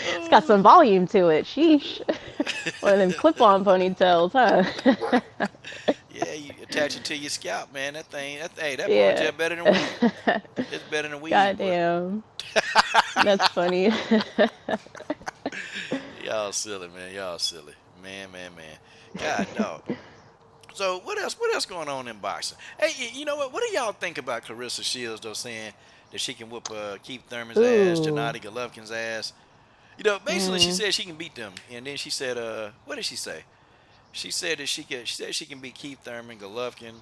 It's got some volume to it. Sheesh. One of them clip-on ponytails, huh? Yeah, you attach it to your scalp, man. That Yeah. ponytail better than weed. It's better than weed. God damn. That's funny. Y'all silly, man. Y'all silly. Man. God, dog. So what else going on in boxing? Hey, you know what? What do y'all think about Clarissa Shields though saying that she can whoop Keith Thurman's ass, Ooh. Gennady Golovkin's ass? Basically she said she can beat them, and then she said, what did she say? She said that she can beat Keith Thurman, Golovkin.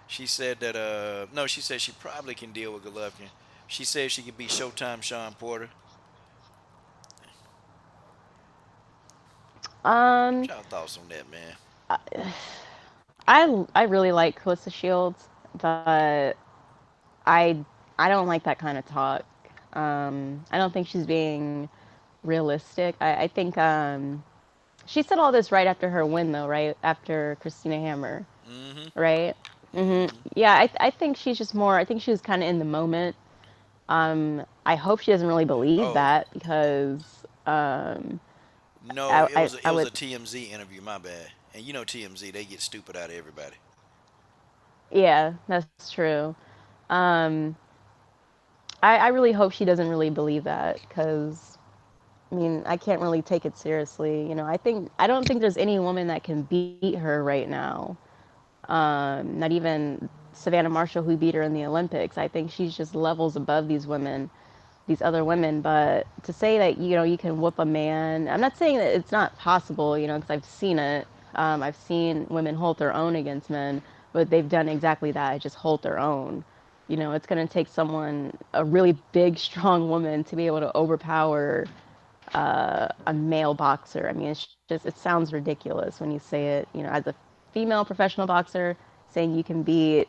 She said that no, she said she probably can deal with Golovkin. She said she can beat Showtime Sean Porter. Um, What y'all thoughts on that, man? I really like Calista Shields, but I I don't like that kind of talk. I don't think she's being realistic. I think she said all this right after her win, though, right after Christina Hammer, Mm-hmm. right? Yeah, I think she's just more. I think she was kind of in the moment. I hope she doesn't really believe Oh that because no, it was I a would. TMZ interview. My bad. And you know TMZ, they get stupid out of everybody. Yeah, that's true. Um, I really hope she doesn't really believe that because I mean I can't really take it seriously. I don't think there's any woman that can beat her right now. Not even Savannah Marshall who beat her in the Olympics. I think she's just levels above these other women. But to say that you can whoop a man, I'm not saying that it's not possible. Because I've seen it. I've seen women hold their own against men, but they've done exactly that. Just hold their own. It's going to take a really big, strong woman, to be able to overpower a male boxer. I mean, it sounds ridiculous when you say it. As a female professional boxer, saying you can beat.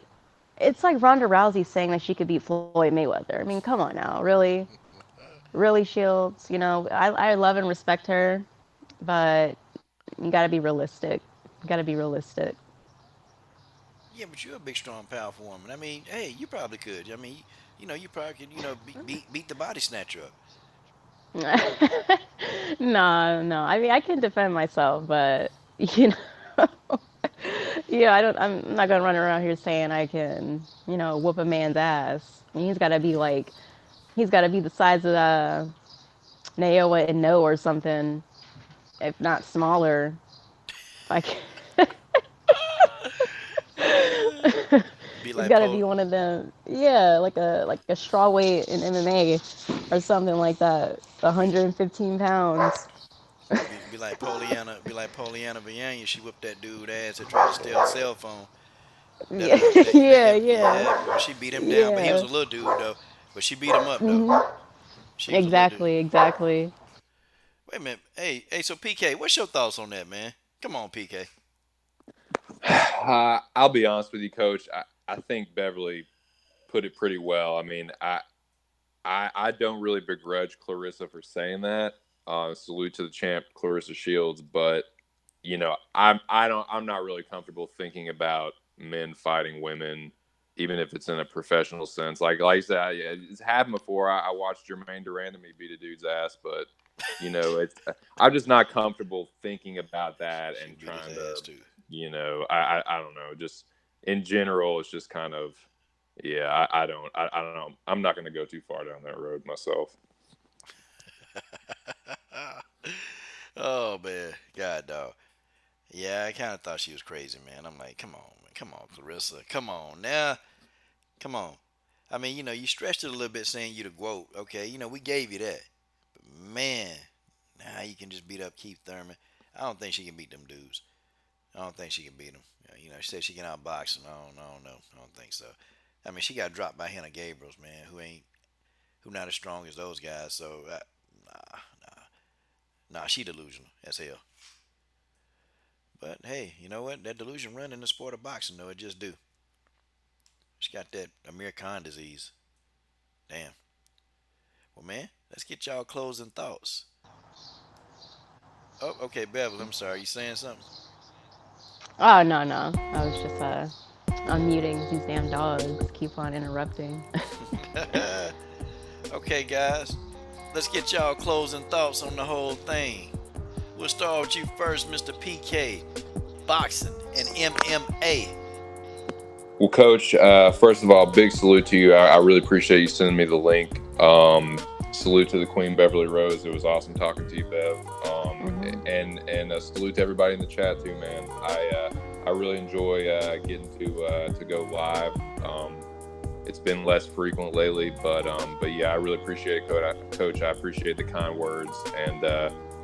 It's like Ronda Rousey saying that she could beat Floyd Mayweather. I mean, come on now, really, really, Shields. I love and respect her, but you got to be realistic. You got to be realistic. Yeah, but you're a big, strong, powerful woman. I mean, hey, you probably could. I mean, you probably could, beat the body snatcher up. No, no. I mean, I can defend myself, but you know, yeah, I don't. I'm not gonna run around here saying I can, whoop a man's ass. I mean, he's got to be the size of Naoya and No or something, if not smaller. Like, Be he's like got to be Poe. one of them. Yeah, like a strawweight in MMA or something like that. 115 pounds. Be like Poliana Vianya. She whipped that dude ass that tried to steal a cell phone. That Yeah, yeah, yeah, yeah, boy, she beat him down, but he was yeah. a little dude though. But she beat him up though. Hmm. She was a little dude. Exactly, exactly. Wait a minute. Hey. So PK, what's your thoughts on that, man? Come on, PK. I'll be honest with you, Coach. I think Beverly put it pretty well. I mean, I don't really begrudge Clarissa for saying that. Salute to the champ, Clarissa Shields. But I'm not really comfortable thinking about men fighting women, even if it's in a professional sense. Like I said, it's happened before. I watched Jermaine Durandamy beat a dude's ass, but it's I'm just not comfortable thinking about that She and beat trying his to, ass too. I don't know. Just in general, it's just kind of, yeah, I don't know. I'm not going to go too far down that road myself. Oh man, God dog. Yeah, I kind of thought she was crazy, man. I'm like, come on, Clarissa, come on now, come on. I mean, you stretched it a little bit saying you the GOAT. Okay, we gave you that. But man, now you can just beat up Keith Thurman. I don't think she can beat them dudes. I don't think she can beat them. She said she can outbox him. I don't know. I don't think so. I mean, she got dropped by Hannah Gabriels, man, who not as strong as those guys. So, nah, she delusional as hell. But hey, you know what? That delusion run in the sport of boxing, though, it just do. She got that Amir Khan disease. Damn. Well, man, let's get y'all closing thoughts. Oh, okay, Bevel, I'm sorry. You saying something? Oh no, no. I was just unmuting these damn dogs. Keep on interrupting. Okay, guys. Let's get y'all closing thoughts on the whole thing. We'll start with you first, Mr. PK. Boxing and MMA. Well, Coach, first of all, big salute to you. I really appreciate you sending me the link. Salute to the Queen Beverly Rose. It was awesome talking to you, Bev. Hmm. And a salute to everybody in the chat too, man. I really enjoy getting to go live. It's been less frequent lately, but yeah, I really appreciate it, Coach. I appreciate the kind words, and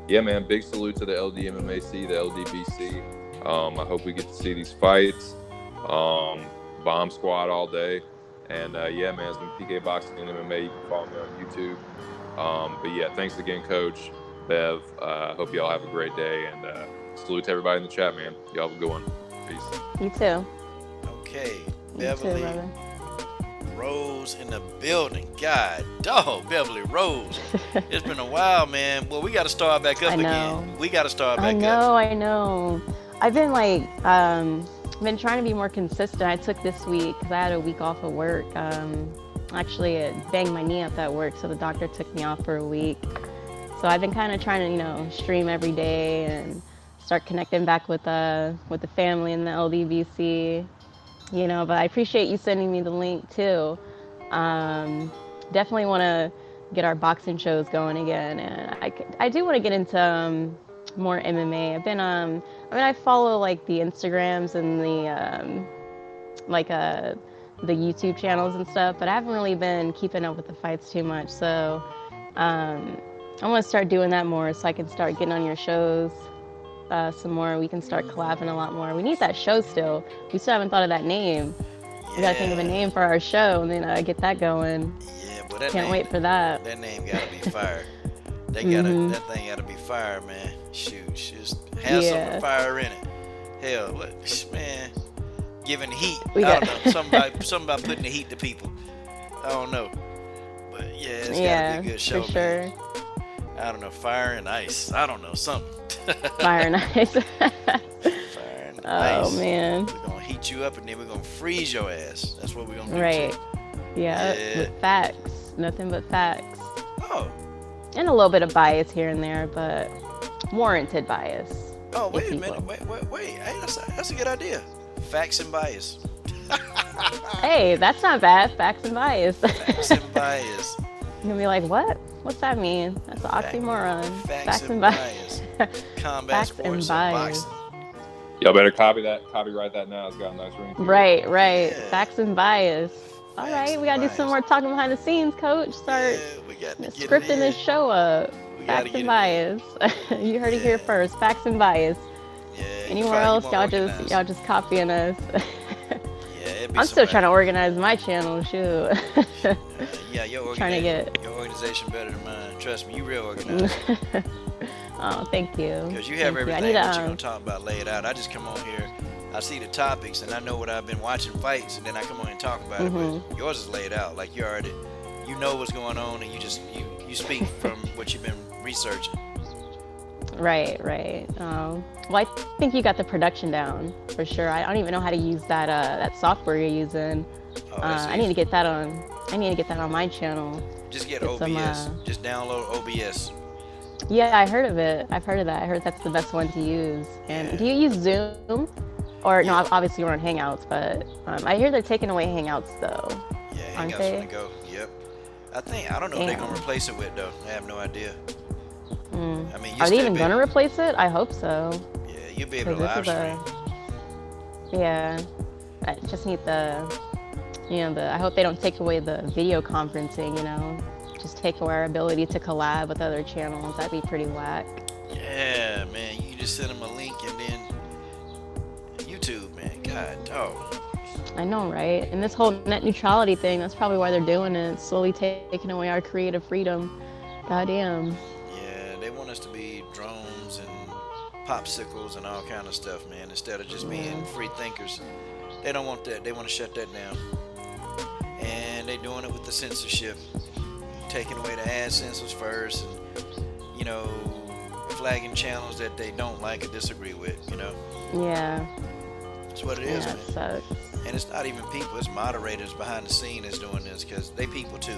yeah, man, big salute to the LDMMAC, the LDBC. I hope we get to see these fights. Bomb Squad all day, and yeah, man, it's been PK Boxing and MMA. You can follow me on YouTube. But yeah, thanks again, Coach Bev. Hope y'all have a great day, and salute to everybody in the chat, man. Y'all have a good one. Peace. You too. Okay, You too, Beverly brother. Rose in the building. God, dog, Beverly Rose. It's been a while, man. Well, we got to start back up I know. again. We got to start I back know. up. I know. I've been been trying to be more consistent. I took this week because I had a week off of work. Actually, it banged my knee up at work, so the doctor took me off for a week. So I've been kind of trying to, stream every day and start connecting back with the family in the LDBC. But I appreciate you sending me the link too. Um, Definitely want to get our boxing shows going again, and I do want to get into more MMA. I follow like the Instagrams and like uh, the YouTube channels and stuff, but I haven't really been keeping up with the fights too much. So um, I want to start doing that more, so I can start getting on your shows some more. We can start collabing a lot more. We need that show still. We still haven't thought of that name. We gotta think of a Yeah, name for our show and then get that going. yeah, but Can't wait for that. that name gotta be fire. Mhm. That thing gotta be fire, man. Shoot, just have some Yeah. fire in it. Hell, what, man? Giving heat. We I got. don't know. Something about putting the heat to people. I don't know, but yeah, it's gotta be Yeah, a good for show, man. sure. I don't know, fire and ice. I don't know, something. Fire and ice. Fire and Oh ice. man. We're gonna heat you up and then we're gonna freeze your ass. That's what we're gonna do Right. too. Yeah. Yeah. With facts. Nothing but facts. Oh. And a little bit of bias here and there, but warranted bias, Oh, if wait a you minute. will. Wait. Hey, that's a good idea. Facts and bias. Hey, that's not bad. Facts and bias. Facts and bias. You're gonna be like, what? What's that mean? That's an oxymoron. Facts and bias. Combat Facts and sports and bias. boxing. Y'all better copyright that now. It's got a nice ring to it. Right. Yeah. Facts and bias. All Facts right, and we gotta do some bias. more talking behind the scenes, coach. Start Yeah, we got to get it scripting in. this show up. We gotta Facts get and it. bias. You heard it here Yeah. first. Facts and bias. Yeah, you Anywhere probably else, more y'all organized. just copying us. Yeah, it'd be I'm still somebody. trying to organize my channel. Shoot. Yeah, your Trying to get. organization better than mine. Trust me, you real organized. Oh, thank you. Because you have Thank you. I need everything to. that you're gonna talk about laid out. I just come on here, I see the topics, and I know what I've been watching fights, and then I come on and talk about it. But yours is laid out, like you already, you know what's going on, and you speak from what you've been researching. Right. Well, I think you got the production down for sure. I don't even know how to use that software you're using. Oh, that's I need to easy. get that on. I need to get that on my channel. Just get Get some. OBS. Just download OBS. Yeah, I heard of it. I've heard of that. I heard that's the best one to use. And do Yeah. you use Zoom? Or no, Yeah. obviously we're on Hangouts, but I hear they're taking away Hangouts though, Yeah, aren't Hangouts they? gonna go. Yep. I don't know if they're gonna Damn. replace it with though. I have no idea. I mean, you Are they still even be, gonna replace it? I hope so. yeah, you'll be able to Because this live is stream. yeah. I just need I hope they don't take away the video conferencing, just take away our ability to collab with other channels. That'd be pretty whack. Yeah, man, you just send them a link and then YouTube, man. God, dog. I know, right? And this whole net neutrality thing, that's probably why they're doing it. It's slowly taking away our creative freedom. Goddamn. Yeah, they want us to be drones and popsicles and all kind of stuff, man. Instead of just being free thinkers, they don't want that. They want to shut that down, and they're doing it with the censorship, taking away the ad censors first, and flagging channels that they don't like or disagree with. Yeah. That's what it is, Yeah, man. it sucks. And it's not even people; it's moderators behind the scene that's doing this because they people too,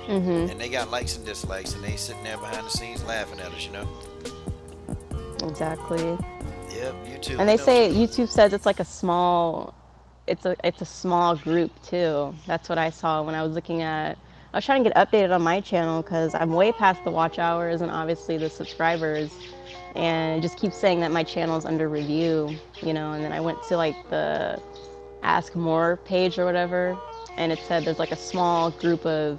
And they got likes and dislikes, and they sitting there behind the scenes laughing at us, Exactly. Yep, YouTube. And they say YouTube says it's like a small, it's a small group too. That's what I saw when I was looking at. I was trying to get updated on my channel because I'm way past the watch hours and obviously the subscribers, and it just keeps saying that my channel is under review, And then I went to like the Ask More page or whatever, and it said there's like a small group of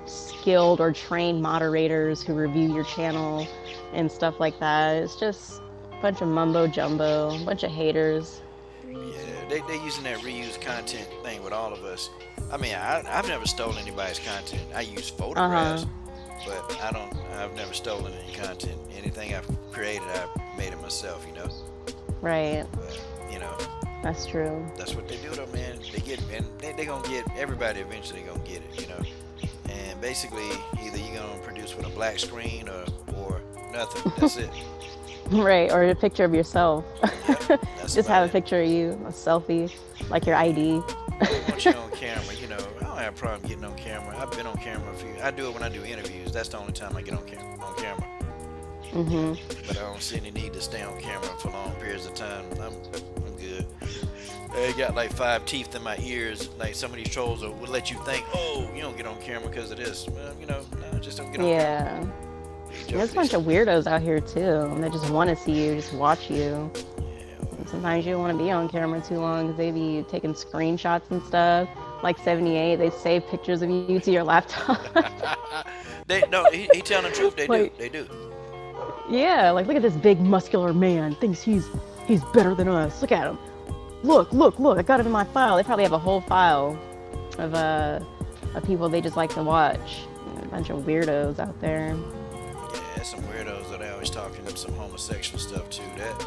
skilled or trained moderators who review your channel and stuff like that. It's just a bunch of mumbo jumbo, a bunch of haters. Yeah, they using that reuse content thing with all of us. I mean, I've never stolen anybody's content. I use photographs, but I've never stolen any content. Anything I've created, I've made it myself, Right. But, That's true. that's what they do though, man. They gonna get, everybody eventually gonna get it, And basically, either you're gonna produce with a black screen or nothing. That's it. Right, or a picture of yourself. Yeah, that's Just about have a it. picture of you, a selfie, like your ID. They want you on camera, I don't have a problem getting on camera. I've been on camera I do it when I do interviews. That's the only time I get on camera. But I don't see any need to stay on camera for long periods of time. I'm good. I got like 5 teeth in my ears. Like some of these trolls would let you think, oh, you don't get on camera because of this. Well, no, just don't get on camera. Yeah. There's a bunch of weirdos out here too. They just want to see you, just watch you. And sometimes you don't want to be on camera too long because they be taking screenshots and stuff. Like 78, they save pictures of you to your laptop. He telling the truth. They do. Yeah, like look at this big muscular man. Thinks he's better than us. Look at him. Look. I got it in my file. They probably have a whole file of people they just like to watch. A bunch of weirdos out there. Yeah, some weirdos that they always talking them some homosexual stuff too. That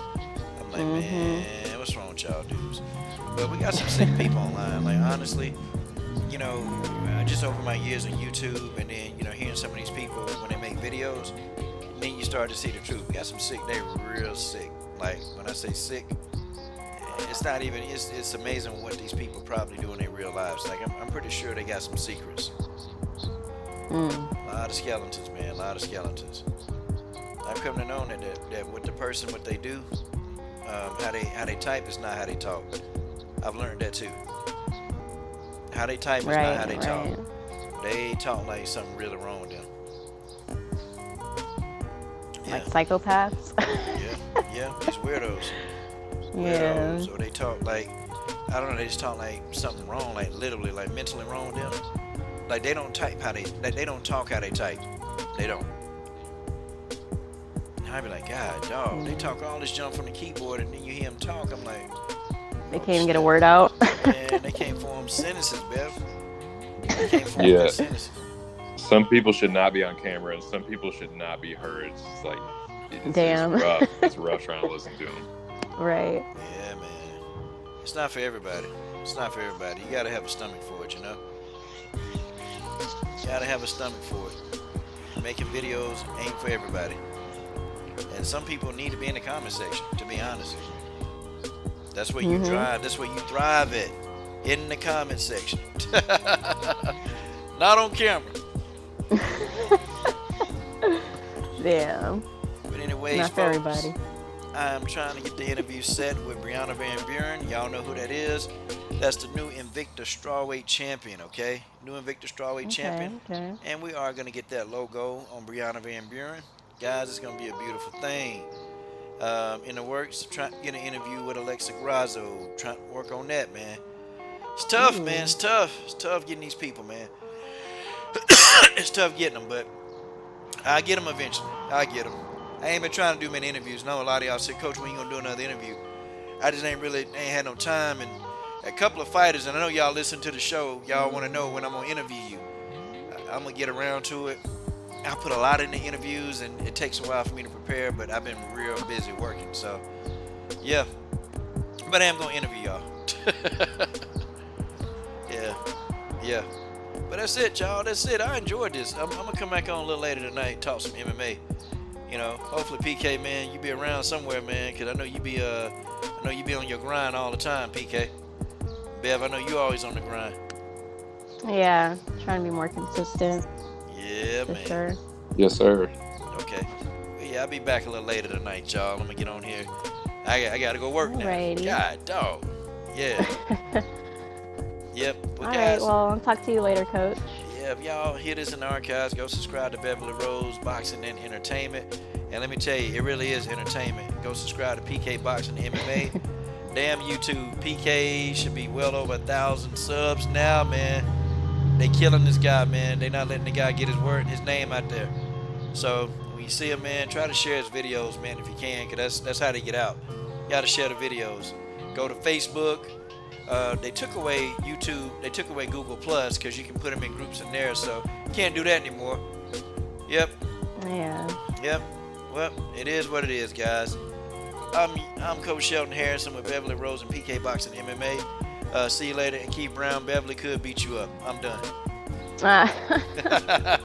I'm like, man, what's wrong with y'all dudes? But we got some sick people online. Like honestly, I just over my years on YouTube and then hearing some of these people when they make videos, and then you start to see the truth. We got some sick. They real sick. Like when I say sick, it's not even. It's amazing what these people probably do in their real lives. Like I'm pretty sure they got some secrets. A lot of skeletons, man. A lot of skeletons. I've come to know that with the person, what they do, how they type is not how they talk. I've learned that too. How they type is not how they talk. They talk like something really wrong with them. Like psychopaths. Yeah, these weirdos. Yeah. So they talk like, I don't know, they just talk like something wrong, like literally, like mentally wrong with them. Like they don't type how they don't talk how they type. They don't. And I be like, God, dog, they talk all this junk from the keyboard, and then you hear them talk. I'm like, They oh, can't even get a snap. word out. Man, they can't form sentences, Bev. They can't form Yeah. good sentences. Some people should not be on camera, and some people should not be heard. It's just like, Damn. it's rough. It's rough trying to listen to them. Right. Yeah, man. It's not for everybody. It's not for everybody. You gotta have a stomach for it, you know? You gotta have a stomach for it. Making videos ain't for everybody. And some people need to be in the comment section, to be honest. That's where you drive. That's where you thrive at. In the comment section. Not on camera. Damn. But anyways, Not for folks, everybody. I'm trying to get the interview set with Brianna Van Buren. Y'all know who that is. That's the new Invicta Strawweight Champion, okay? New Invicta Strawweight Champion. Okay. And we are going to get that logo on Brianna Van Buren. Guys, it's going to be a beautiful thing. In the works, trying to get an interview with Alexa Grasso. Trying to work on that, man. It's tough, man. It's tough. It's tough getting these people, man. It's tough getting them, but I'll get them eventually. I'll get them. I ain't been trying to do many interviews. I know a lot of y'all said, Coach, when you gonna do another interview? I just ain't had no time. And a couple of fighters, and I know y'all listen to the show, y'all want to know when I'm gonna interview you. I'm gonna get around to it. I put a lot in the interviews, and it takes a while for me to prepare, but I've been real busy working. So, yeah. But I am gonna interview y'all. Yeah. But that's it, y'all. That's it. I enjoyed this. I'm gonna come back on a little later tonight and talk some MMA. You know, hopefully, PK, man, you be around somewhere, man, because I know you be on your grind all the time, PK. Bev, I know you always on the grind. Yeah. Trying to be more consistent. Yeah, For man. sure. Yes, sir. Okay. Well, yeah, I'll be back a little later tonight, y'all. I'm gonna get on here. I gotta go work now. Alrighty. God, dog. Yeah. Yep. Well, All guys. right. Well, I'll talk to you later, Coach. Yeah, if y'all hear this in the archives, go subscribe to Beverly Rose Boxing and Entertainment. And let me tell you, it really is entertainment. Go subscribe to PK Boxing MMA. Damn YouTube, PK should be well over 1,000 subs now, man. They killing this guy, man. They not letting the guy get his name out there. So when you see him, man, try to share his videos, man, if you can, because that's how they get out. You got to share the videos. Go to Facebook. They took away YouTube. They took away Google Plus because you can put them in groups in there. So you can't do that anymore. Yep. Yeah. Well, it is what it is, guys. I'm Coach Shelton Harrison with Beverly Rose and PK Boxing MMA. See you later. And Keith Brown, Beverly could beat you up. I'm done.